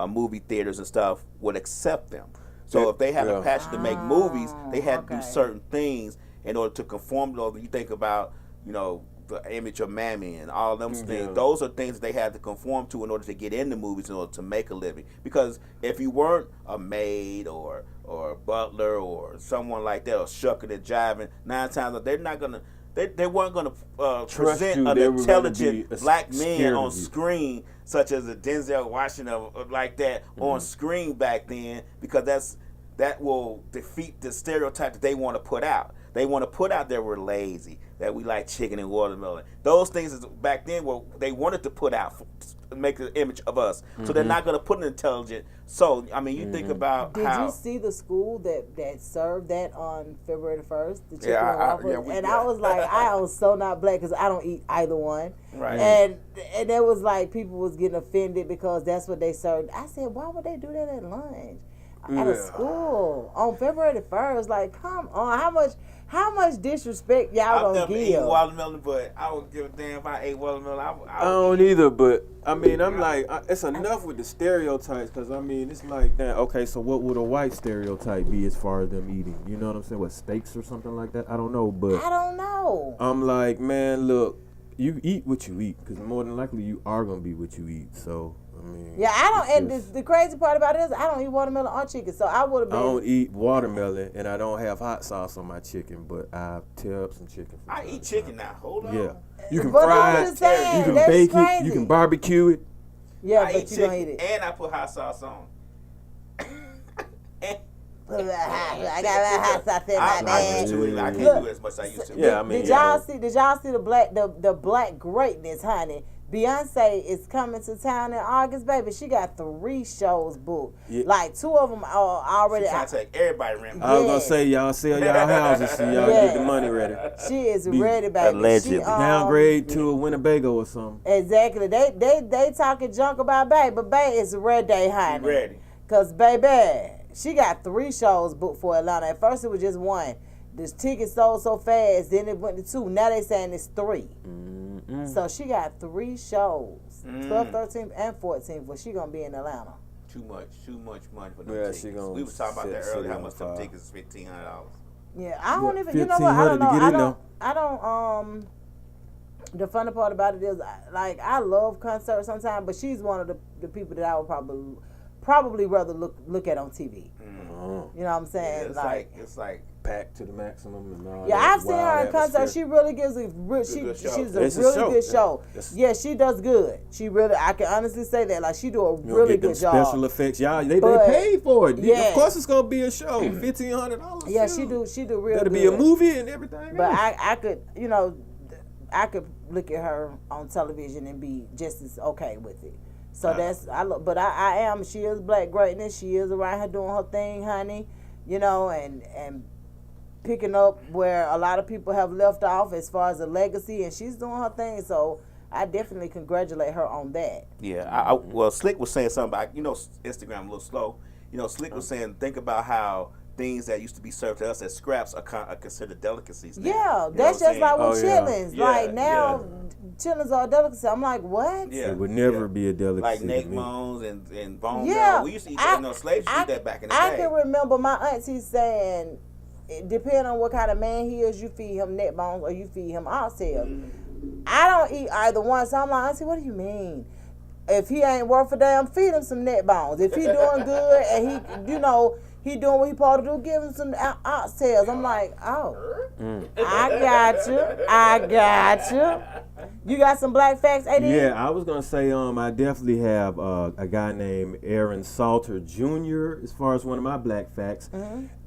[SPEAKER 2] movie theaters and stuff would accept them. So if they have a passion to make movies, they had to do certain things in order to conform to those. You think about, the image of Mammy and all them things. Those are things they had to conform to in order to get into movies in order to make a living. Because if you weren't a maid or a butler or someone like that, or shucking and jiving, 9 times they're not gonna. They weren't going to present an intelligent black man on screen, such as a Denzel Washington like that on screen back then, because that will defeat the stereotype that they want to put out. They want to put out that we're lazy, that we like chicken and watermelon. Those things is back then they wanted to put out, to make an image of us. So they're not going to put an intelligent. So, I mean, you think about
[SPEAKER 3] Did
[SPEAKER 2] how.
[SPEAKER 3] you see the school that served that on February the 1st? The chicken
[SPEAKER 2] Yeah,
[SPEAKER 3] and waffles? I was like, I was so not black because I don't eat either one.
[SPEAKER 2] Right.
[SPEAKER 3] And it was like people was getting offended because that's what they served. I said, why would they do that at lunch? At a school on February the 1st? Like, come on, how much disrespect y'all gonna give?
[SPEAKER 2] I've never eaten watermelon, but I don't give a damn if I ate watermelon.
[SPEAKER 5] I don't either, but I mean, I'm like, it's enough with the stereotypes, because I mean, it's like that. Okay, so what would a white stereotype be as far as them eating? You know what I'm saying? What, steaks or something like that? I don't know, but
[SPEAKER 3] I don't know.
[SPEAKER 5] I'm like, man, look, you eat what you eat, because more than likely you are gonna be what you eat. So I mean,
[SPEAKER 3] Yeah, I don't. And the crazy part about it is, I don't eat watermelon or chicken. So I would have been.
[SPEAKER 5] I don't eat watermelon, and I don't have hot sauce on my chicken, but I tear up some chicken.
[SPEAKER 2] I eat chicken now. Hold on.
[SPEAKER 5] Yeah, you can
[SPEAKER 3] But
[SPEAKER 5] fry
[SPEAKER 3] I'm
[SPEAKER 5] it,
[SPEAKER 3] just saying,
[SPEAKER 5] you can
[SPEAKER 3] that's
[SPEAKER 5] bake it,
[SPEAKER 3] crazy.
[SPEAKER 5] you can barbecue it.
[SPEAKER 3] Yeah,
[SPEAKER 2] I
[SPEAKER 3] but
[SPEAKER 2] eat
[SPEAKER 3] you don't
[SPEAKER 2] chicken
[SPEAKER 3] eat it.
[SPEAKER 2] and I put hot sauce on.
[SPEAKER 3] I got hot sauce in my
[SPEAKER 2] I
[SPEAKER 3] bag.
[SPEAKER 2] used to it. I can't
[SPEAKER 3] Look,
[SPEAKER 2] do it as much as I used to.
[SPEAKER 5] Yeah, I mean,
[SPEAKER 3] Did y'all see the black greatness, honey? Beyonce is coming to town in August, baby. She got 3 shows booked.
[SPEAKER 5] Yeah.
[SPEAKER 3] Like 2 of them are already
[SPEAKER 2] She trying to take everybody rent.
[SPEAKER 5] I was gonna say y'all sell y'all houses so y'all get the money ready.
[SPEAKER 3] She is
[SPEAKER 5] Be
[SPEAKER 3] ready, baby.
[SPEAKER 2] allegedly.
[SPEAKER 3] She,
[SPEAKER 5] Downgrade to a Winnebago or something.
[SPEAKER 3] Exactly. They talking junk about Bae, but Bae is ready, honey.
[SPEAKER 2] Ready.
[SPEAKER 3] Cause baby, she got 3 shows booked for Atlanta. At first it was just 1. This ticket sold so fast, then it went to 2. Now they saying it's 3. So she got 3 shows. 12th, 13th, and 14th. Where she gonna be in Atlanta?
[SPEAKER 2] Too much money for them
[SPEAKER 5] Yeah,
[SPEAKER 2] tickets.
[SPEAKER 5] she gonna
[SPEAKER 2] We was talking about that
[SPEAKER 5] set
[SPEAKER 2] earlier. How
[SPEAKER 5] it
[SPEAKER 2] much
[SPEAKER 5] on
[SPEAKER 2] them
[SPEAKER 5] fire.
[SPEAKER 2] tickets is $1,500.
[SPEAKER 3] Yeah, I don't even. You know what? I don't know.
[SPEAKER 5] $1,500 to get in
[SPEAKER 3] I don't. The funny part about it is, like, I love concerts sometimes, but she's one of the people that I would probably rather look at on TV. You know what I'm saying?
[SPEAKER 2] Yeah, it's like
[SPEAKER 5] Packed to the maximum and all
[SPEAKER 3] yeah,
[SPEAKER 5] that
[SPEAKER 3] I've seen
[SPEAKER 5] wild
[SPEAKER 3] her in concert.
[SPEAKER 5] atmosphere.
[SPEAKER 3] She really gives a
[SPEAKER 2] good show.
[SPEAKER 3] she's a
[SPEAKER 5] It's a
[SPEAKER 3] really
[SPEAKER 5] show.
[SPEAKER 3] good show.
[SPEAKER 5] Yeah.
[SPEAKER 3] Yeah, she does good. She really, I can honestly say that. Like, she do a
[SPEAKER 5] You don't
[SPEAKER 3] really
[SPEAKER 5] get them
[SPEAKER 3] good job.
[SPEAKER 5] special effects. Y'all, they
[SPEAKER 3] But,
[SPEAKER 5] paid for it.
[SPEAKER 3] yeah.
[SPEAKER 5] Of course it's gonna be a show. $1,500.
[SPEAKER 3] Yeah,
[SPEAKER 5] shoot.
[SPEAKER 3] she do real
[SPEAKER 5] That'll
[SPEAKER 3] good.
[SPEAKER 5] be a movie and everything.
[SPEAKER 3] But
[SPEAKER 5] else.
[SPEAKER 3] I could, you know, I could look at her on television and be just as okay with it. So but I am. She is black greatness. She is around here doing her thing, honey. You know, and picking up where a lot of people have left off as far as a legacy, and she's doing her thing. So I definitely congratulate her on that.
[SPEAKER 2] Yeah, well, Slick was saying something about, Instagram a little slow. Slick was saying, think about how things that used to be served to us as scraps are considered delicacies now.
[SPEAKER 3] Yeah,
[SPEAKER 2] You know
[SPEAKER 3] that's
[SPEAKER 2] what I'm
[SPEAKER 3] just like
[SPEAKER 2] saying?
[SPEAKER 3] with
[SPEAKER 5] Oh, yeah.
[SPEAKER 3] chillings.
[SPEAKER 2] Yeah,
[SPEAKER 3] Like now, chillings are a delicacy. I'm like, what?
[SPEAKER 2] Yeah.
[SPEAKER 5] It would never be a delicacy.
[SPEAKER 2] Like
[SPEAKER 5] to
[SPEAKER 2] neck
[SPEAKER 5] me.
[SPEAKER 2] bones and bone
[SPEAKER 3] Yeah,
[SPEAKER 2] marrow. We used to eat that. Slaves used to eat that back in the
[SPEAKER 3] I
[SPEAKER 2] day.
[SPEAKER 3] can remember my auntie saying, depending on what kind of man he is, you feed him neck bones or you feed him oxtails. I don't eat either one, so I'm like, auntie, what do you mean? If he ain't worth a damn, feed him some neck bones. If he doing good and he doing what he supposed to do, give him some oxtails. I'm like, oh, I got you. You got some black facts, AD?
[SPEAKER 5] Yeah, I was gonna say I definitely have a guy named Aaron Salter Jr. as far as one of my black facts,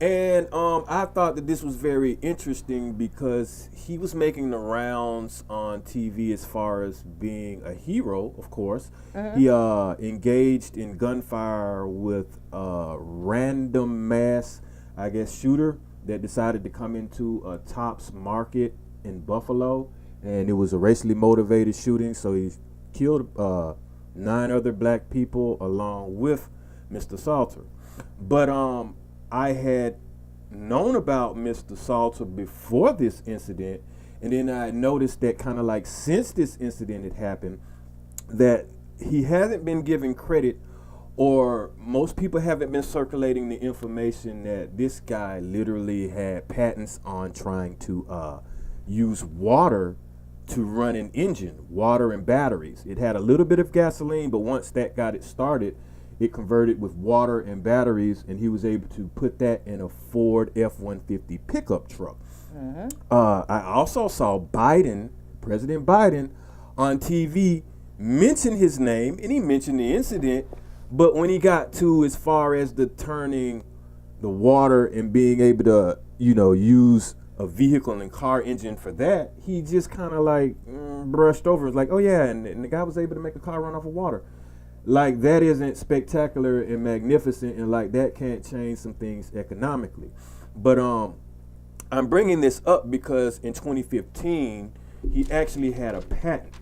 [SPEAKER 5] and I thought that this was very interesting because he was making the rounds on TV as far as being a hero. Of course, he engaged in gunfire with a random mass, I guess, shooter that decided to come into a Tops Market in Buffalo. And it was a racially motivated shooting, so he killed 9 other black people along with Mr. Salter. But I had known about Mr. Salter before this incident, and then I noticed that kind of like since this incident had happened, that he hasn't been given credit, or most people haven't been circulating the information that this guy literally had patents on trying to use water to run an engine, water and batteries. It had a little bit of gasoline, but once that got it started, it converted with water and batteries, and he was able to put that in a Ford F-150 pickup truck. I also saw President Biden, on TV mention his name, and he mentioned the incident, but when he got to as far as the turning the water and being able to, use a vehicle and car engine for that, he just kind of like brushed over. It's like, oh yeah, and the guy was able to make a car run off of water. Like, that isn't spectacular and magnificent, and like that can't change some things economically. But I'm bringing this up because in 2015 he actually had a patent.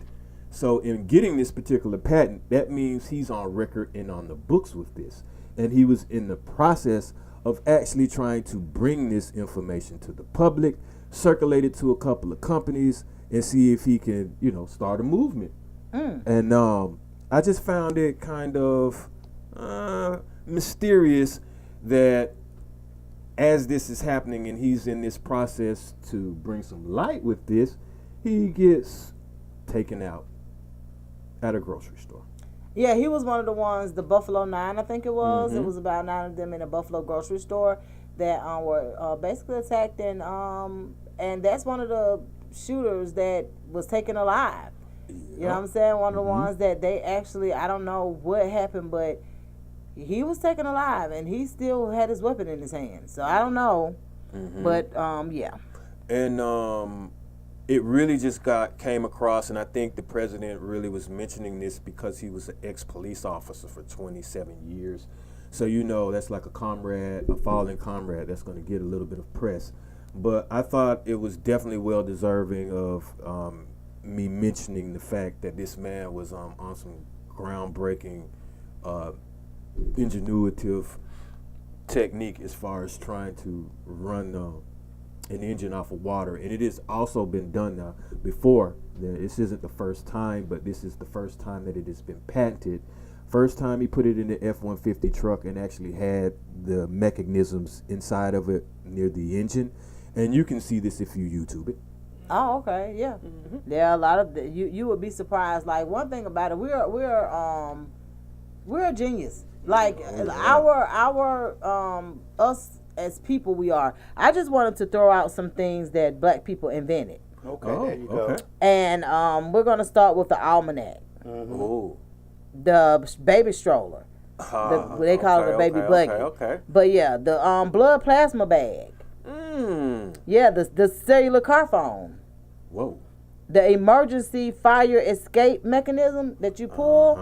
[SPEAKER 5] So in getting this particular patent, that means he's on record and on the books with this, and he was in the process of actually trying to bring this information to the public, circulate it to a couple of companies, and see if he can, start a movement. And I just found it kind of mysterious that as this is happening and he's in this process to bring some light with this, he gets taken out at a grocery store.
[SPEAKER 3] Yeah, he was one of the ones, the Buffalo 9, I think it was. It was about 9 of them in a Buffalo grocery store that were basically attacked, and that's one of the shooters that was taken alive. You know what I'm saying? One of the ones that they actually, I don't know what happened, but he was taken alive, and he still had his weapon in his hand. So I don't know, but yeah.
[SPEAKER 5] And it really just came across, and I think the president really was mentioning this because he was an ex-police officer for 27 years. So that's like a fallen comrade that's going to get a little bit of press. But I thought it was definitely well deserving of me mentioning the fact that this man was on some groundbreaking, ingenuitive technique as far as trying to run an engine off of water, and it has also been done now before. This isn't the first time, but this is the first time that it has been patented. First time he put it in the F-150 truck and actually had the mechanisms inside of it near the engine, and you can see this if you YouTube it.
[SPEAKER 3] Oh, okay, yeah. There are a lot of you would be surprised. Like, one thing about it, we're a genius. Like, our us as people, we are. I just wanted to throw out some things that black people invented.
[SPEAKER 2] Okay, there you go.
[SPEAKER 3] And we're gonna start with the almanac, the baby stroller. They call it a baby buggy.
[SPEAKER 5] Okay.
[SPEAKER 3] But yeah, the blood plasma bag. Yeah, the cellular car phone.
[SPEAKER 5] Whoa.
[SPEAKER 3] The emergency fire escape mechanism that you pull,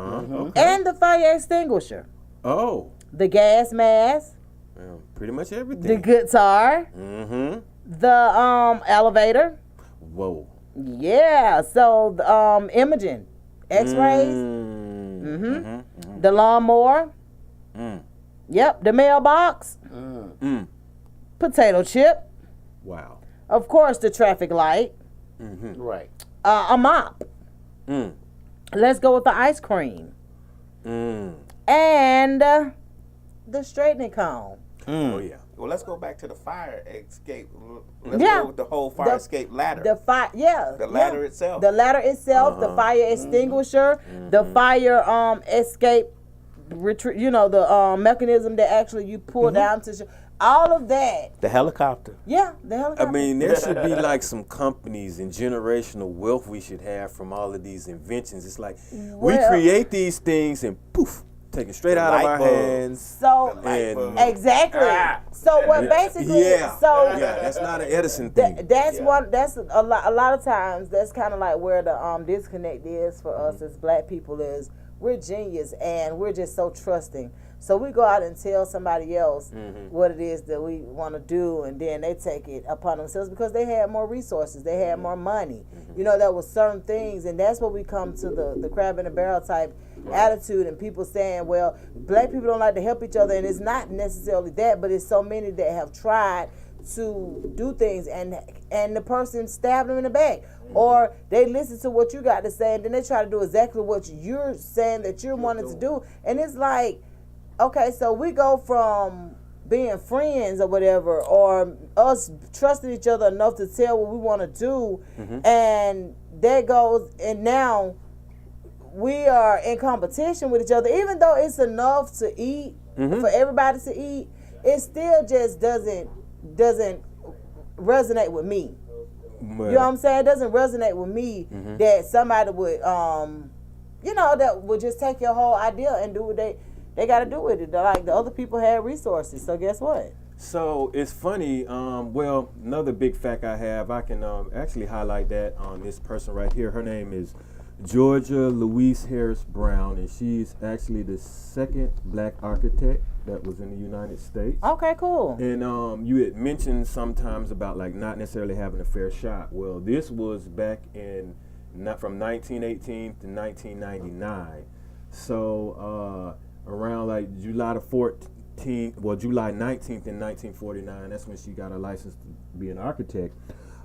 [SPEAKER 3] and the fire extinguisher.
[SPEAKER 5] Oh.
[SPEAKER 3] The gas mask.
[SPEAKER 5] Well, pretty much everything.
[SPEAKER 3] The guitar. The elevator.
[SPEAKER 5] Whoa.
[SPEAKER 3] Yeah. So the imaging, X-rays. The lawnmower. Yep. The mailbox. Potato chip.
[SPEAKER 5] Wow.
[SPEAKER 3] Of course, the traffic light.
[SPEAKER 2] Right.
[SPEAKER 3] A mop. Let's go with the ice cream. And the straightening comb.
[SPEAKER 5] Oh yeah.
[SPEAKER 2] Well, let's go back to the fire escape. Let's go with the whole fire escape ladder.
[SPEAKER 3] The
[SPEAKER 2] ladder itself.
[SPEAKER 3] The ladder itself. The fire extinguisher. The fire escape. The mechanism that actually you pull down to. All of that.
[SPEAKER 2] The helicopter.
[SPEAKER 3] Yeah, the helicopter.
[SPEAKER 5] I mean, there should be like some companies and generational wealth we should have from all of these inventions. It's like we create these things and poof, take it straight out of our hands.
[SPEAKER 3] So exactly. So what basically?
[SPEAKER 5] Yeah.
[SPEAKER 3] So
[SPEAKER 5] that's not an Edison thing.
[SPEAKER 3] That's a lot of times. That's kind of like where the disconnect is for us as black people. Is we're genius and we're just so trusting. So we go out and tell somebody else what it is that we want to do, and then they take it upon themselves because they had more resources, they had more money. There was certain things, and that's what we come to the crab in a barrel type attitude, and people saying, well, black people don't like to help each other, and it's not necessarily that, but it's so many that have tried to do things, and the person stabbed them in the back. Or they listen to what you got to say, and then they try to do exactly what you're saying that you're wanting to do, and it's like, okay, so we go from being friends or whatever, or us trusting each other enough to tell what we want to do, and that goes, and now we are in competition with each other. Even though it's enough to eat for everybody to eat, it still just doesn't resonate with me. You know what I'm saying? It doesn't resonate with me that somebody would, that would just take your whole idea and do what they got to do with it. Like the other people had resources, so guess what?
[SPEAKER 5] So it's funny. Another big fact I have, I can actually highlight that on this person right here. Her name is Georgia Louise Harris Brown, and she's actually the second black architect that was in the United States.
[SPEAKER 3] Okay, cool.
[SPEAKER 5] And you had mentioned sometimes about like not necessarily having a fair shot. Well, this was back from 1918 to 1999. So around like July 19th in 1949, that's when she got her license to be an architect.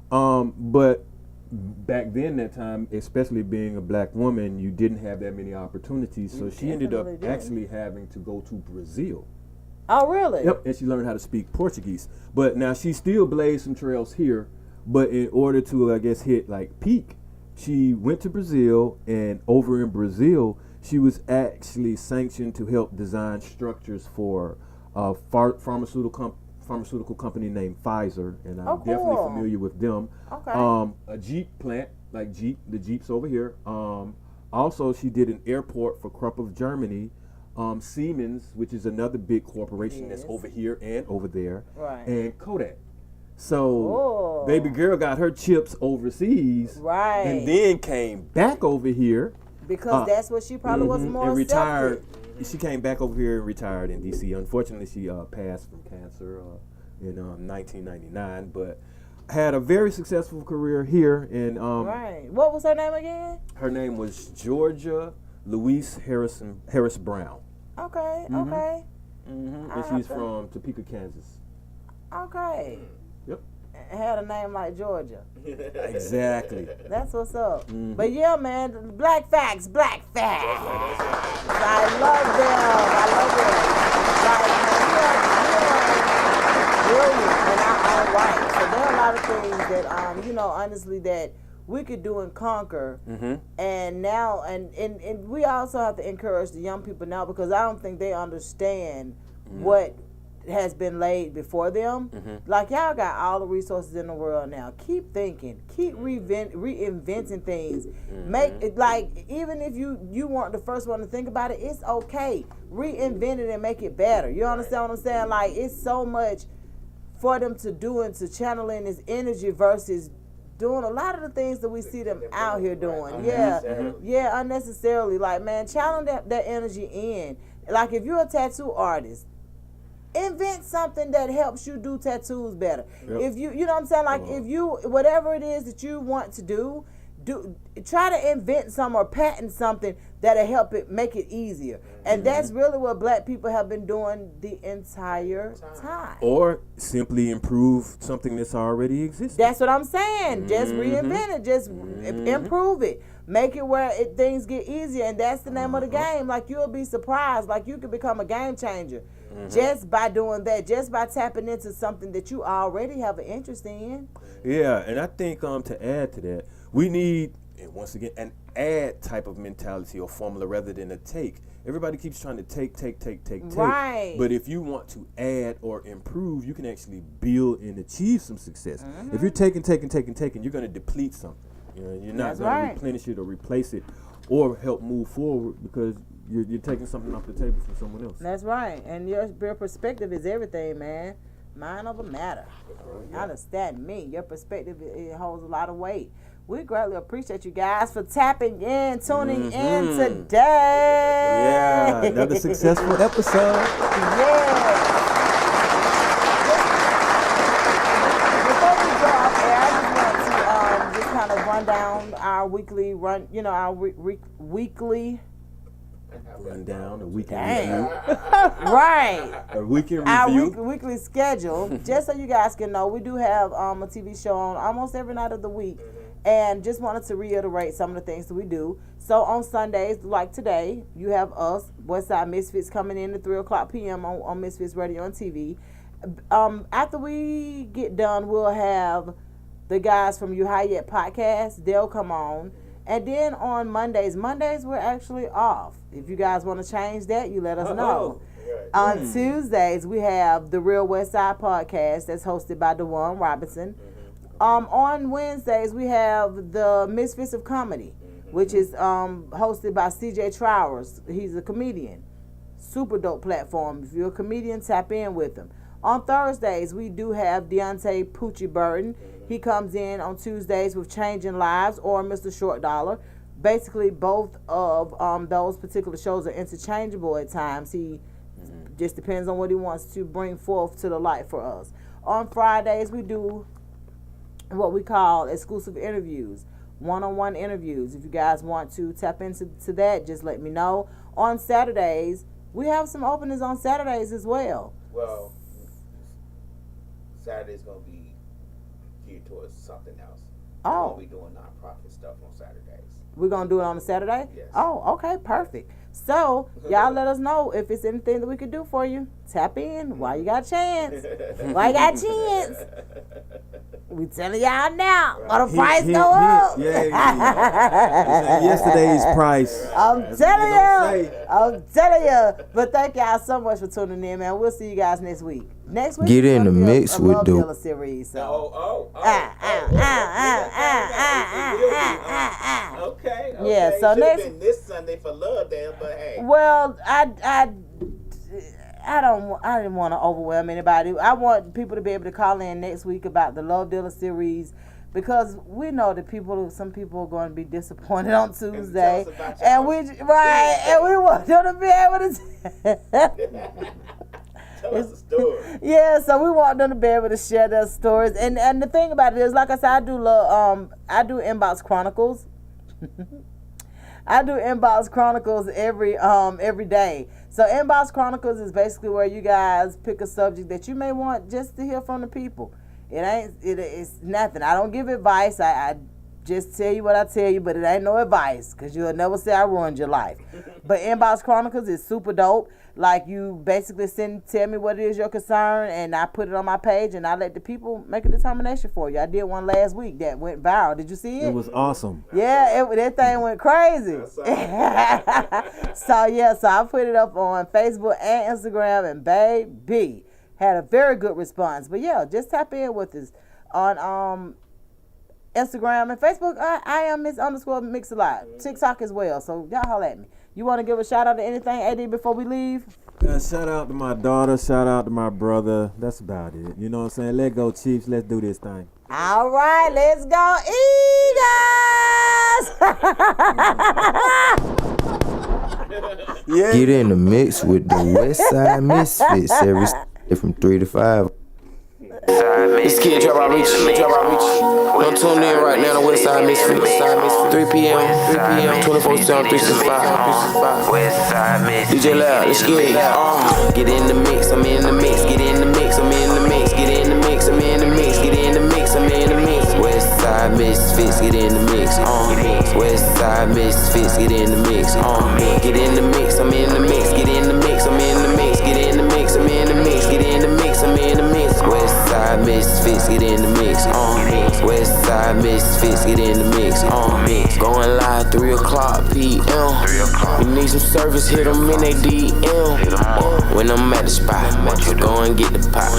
[SPEAKER 5] But back then, that time, especially being a black woman, you didn't have that many opportunities. So she ended up actually having to go to Brazil.
[SPEAKER 3] Oh, really?
[SPEAKER 5] Yep, and she learned how to speak Portuguese. But now she still blazed some trails here, but in order to, I guess, hit like peak, she went to Brazil, and over in Brazil, she was actually sanctioned to help design structures for a pharmaceutical company named Pfizer, and I'm definitely familiar with them.
[SPEAKER 3] Okay.
[SPEAKER 5] A Jeep plant, like the Jeeps over here. Also, she did an airport for Krupp of Germany. Siemens, which is another big corporation that's over here and over there,
[SPEAKER 3] right,
[SPEAKER 5] and Kodak.
[SPEAKER 1] So baby girl got her chips overseas,
[SPEAKER 3] Right.
[SPEAKER 1] and then came back over here
[SPEAKER 3] because that's what she probably was more
[SPEAKER 1] and retired.
[SPEAKER 3] accepted.
[SPEAKER 1] She came back over here and retired in D.C. Unfortunately, she passed from cancer in 1999, but had a very successful career here. And
[SPEAKER 3] Right. What was her name again?
[SPEAKER 1] her name was Georgia Louise Harris Brown.
[SPEAKER 3] Okay. Okay.
[SPEAKER 1] And she's from Topeka, Kansas.
[SPEAKER 3] Okay.
[SPEAKER 1] Yep.
[SPEAKER 3] Had a name like Georgia.
[SPEAKER 1] Exactly.
[SPEAKER 3] That's what's up. But yeah, man, black facts. I love them. Like, man, you are brilliant in our own right. So there are a lot of things that, honestly, that we could do and conquer. And now, and we also have to encourage the young people now, because I don't think they understand what has been laid before them. Like, y'all got all the resources in the world now. Keep thinking, keep reinventing things. Make it, like, even if you weren't the first one to think about it, it's okay. Reinvent it and make it better. You understand what I'm saying? Like, it's so much for them to do and to channel in this energy versus doing a lot of the things that we see them out here doing. Yeah, unnecessarily. Like, man, channel that energy in. Like, if you're a tattoo artist, invent something that helps you do tattoos better. If you know what I'm saying? Like, if you, whatever it is that you want to do, try to invent some or patent something that'll help it, make it easier. And that's really what black people have been doing the entire time.
[SPEAKER 1] Or simply improve something that's already existing.
[SPEAKER 3] That's what I'm saying. Just reinvent it. Just improve it. Make it where things get easier. And that's the name of the game. Like, you'll be surprised. Like, you could become a game changer just by doing that. Just by tapping into something that you already have an interest in.
[SPEAKER 1] Yeah, and I think to add to that, we need, and once again, an add type of mentality or formula rather than a take. Everybody keeps trying to take.
[SPEAKER 3] Right.
[SPEAKER 1] But if you want to add or improve, you can actually build and achieve some success. If you're taking, you're going to deplete something. You know, you're not going to replenish it or replace it or help move forward because you're taking something off the table from someone else.
[SPEAKER 3] That's right. And your perspective is everything, man. Mind over matter. Understand me. Your perspective, it holds a lot of weight. We greatly appreciate you guys for tapping in, tuning in today.
[SPEAKER 1] Yeah, another successful episode.
[SPEAKER 3] Yeah. Before we go off air, I just want to just kind of run down our weekly weekly
[SPEAKER 1] rundown, a weekend review.
[SPEAKER 3] Right.
[SPEAKER 1] A weekend
[SPEAKER 3] Our
[SPEAKER 1] review.
[SPEAKER 3] weekly schedule, just so you guys can know, we do have a TV show on almost every night of the week. And just wanted to reiterate some of the things that we do. So on Sundays, like today, you have us, Westside Misfits, coming in at 3 o'clock p.m. on Misfits Radio and TV. After we get done, we'll have the guys from You High Yet podcast. They'll come on. And then on Mondays we're actually off. If you guys want to change that, you let us know. On Tuesdays, we have the Real Westside podcast that's hosted by DeJuan Robinson. On Wednesdays, we have the Misfits of Comedy, which is hosted by CJ Trowers. He's a comedian. Super dope platform. If you're a comedian, tap in with him. On Thursdays, we do have Deontay Poochie Burton. He comes in on Tuesdays with Changing Lives or Mr. Short Dollar. Basically, both of those particular shows are interchangeable at times. He just depends on what he wants to bring forth to the light for us. On Fridays, we do what we call exclusive interviews, one-on-one interviews. If you guys want to tap into that, just let me know. On Saturdays, we have some openings on Saturdays as well.
[SPEAKER 2] Well, Saturday's going to be geared towards something else.
[SPEAKER 3] Oh.
[SPEAKER 2] We'll be doing nonprofit stuff on Saturdays.
[SPEAKER 3] We're going to do it on a Saturday?
[SPEAKER 2] Yes.
[SPEAKER 3] Oh, okay, perfect. So, y'all let us know if it's anything that we could do for you. Tap in while you got a chance. We telling y'all now. While the price go up.
[SPEAKER 1] Yeah. Yesterday's price.
[SPEAKER 3] I'm telling you. But thank y'all so much for tuning in, man. We'll see you guys next week. Next week,
[SPEAKER 6] Get in the mix with
[SPEAKER 3] the
[SPEAKER 6] Dope.
[SPEAKER 3] series. So.
[SPEAKER 2] Okay.
[SPEAKER 3] Yeah, so
[SPEAKER 2] Should've
[SPEAKER 3] next.
[SPEAKER 2] been this Sunday for Love Day, but hey.
[SPEAKER 3] Well, I didn't want to overwhelm anybody. I want people to be able to call in next week about the Love Dealer series, because we know that some people are going to be disappointed on Tuesday, and we want them to be able to
[SPEAKER 2] tell us a story.
[SPEAKER 3] Yeah, so we want them to be able to share their stories, and the thing about it is, like I said, I do Inbox Chronicles. I do Inbox Chronicles every day. So Inbox Chronicles is basically where you guys pick a subject that you may want just to hear from the people. It's nothing. I don't give advice. I just tell you what I tell you, but it ain't no advice, because you'll never say I ruined your life. But Inbox Chronicles is super dope. Like, you basically tell me what it is your concern, and I put it on my page, and I let the people make a determination for you. I did one last week that went viral. Did you see it?
[SPEAKER 1] It was awesome.
[SPEAKER 3] Yeah, that thing went crazy. So I put it up on Facebook and Instagram, and baby, had a very good response. But yeah, just tap in with us on Instagram and Facebook. I am Miss_Mix-a-Lot. TikTok as well. So y'all holler at me. You want to give a shout out to anything, AD, before we leave?
[SPEAKER 1] Shout out to my daughter. Shout out to my brother. That's about it. You know what I'm saying? Let go, Chiefs. Let's do this thing.
[SPEAKER 3] All right, let's go, Eagles!
[SPEAKER 1] Yeah.
[SPEAKER 6] Get in the mix with the Westside Misfits every from 3 to 5.
[SPEAKER 7] This kid drop out reach. Don't tune in right now to Westside Misfits. 3 p.m. 24/7, 365. DJ Loud, let's get it. Get in the mix, I'm in the mix. Get in the mix, I'm in the mix. Get in the mix, I'm in the mix. Get in the mix, I'm in the mix. Westside Misfits, get in the mix. Westside Misfits, get in the mix. Get in the mix, I'm in the mix. Get in the mix, I'm in the mix. Get in the mix, I'm in the mix. Get in the mix, I'm in the mix. Westside Misfits, get in the mix. Westside Misfits, get in the mix. Going live 3 o'clock p.m. You need some service, hit them in they DM. When I'm at the spot, go and get the pot.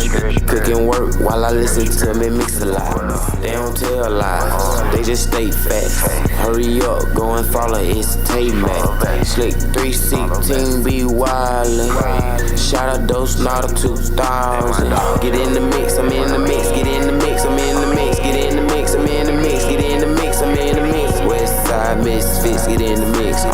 [SPEAKER 7] Cooking work while I listen to me mix a lot. They don't tell lies, they just state facts. Hurry up, go and follow, it's Tay-Mac. Slick 316, be wildin'. Shout out those not a 2000. Get in the mix, I'm in the mix. Get in the mix, I'm in the mix. Get in the mix, I'm in the mix. Get in the mix, I'm in the mix. Westside Misfits, get in the mix.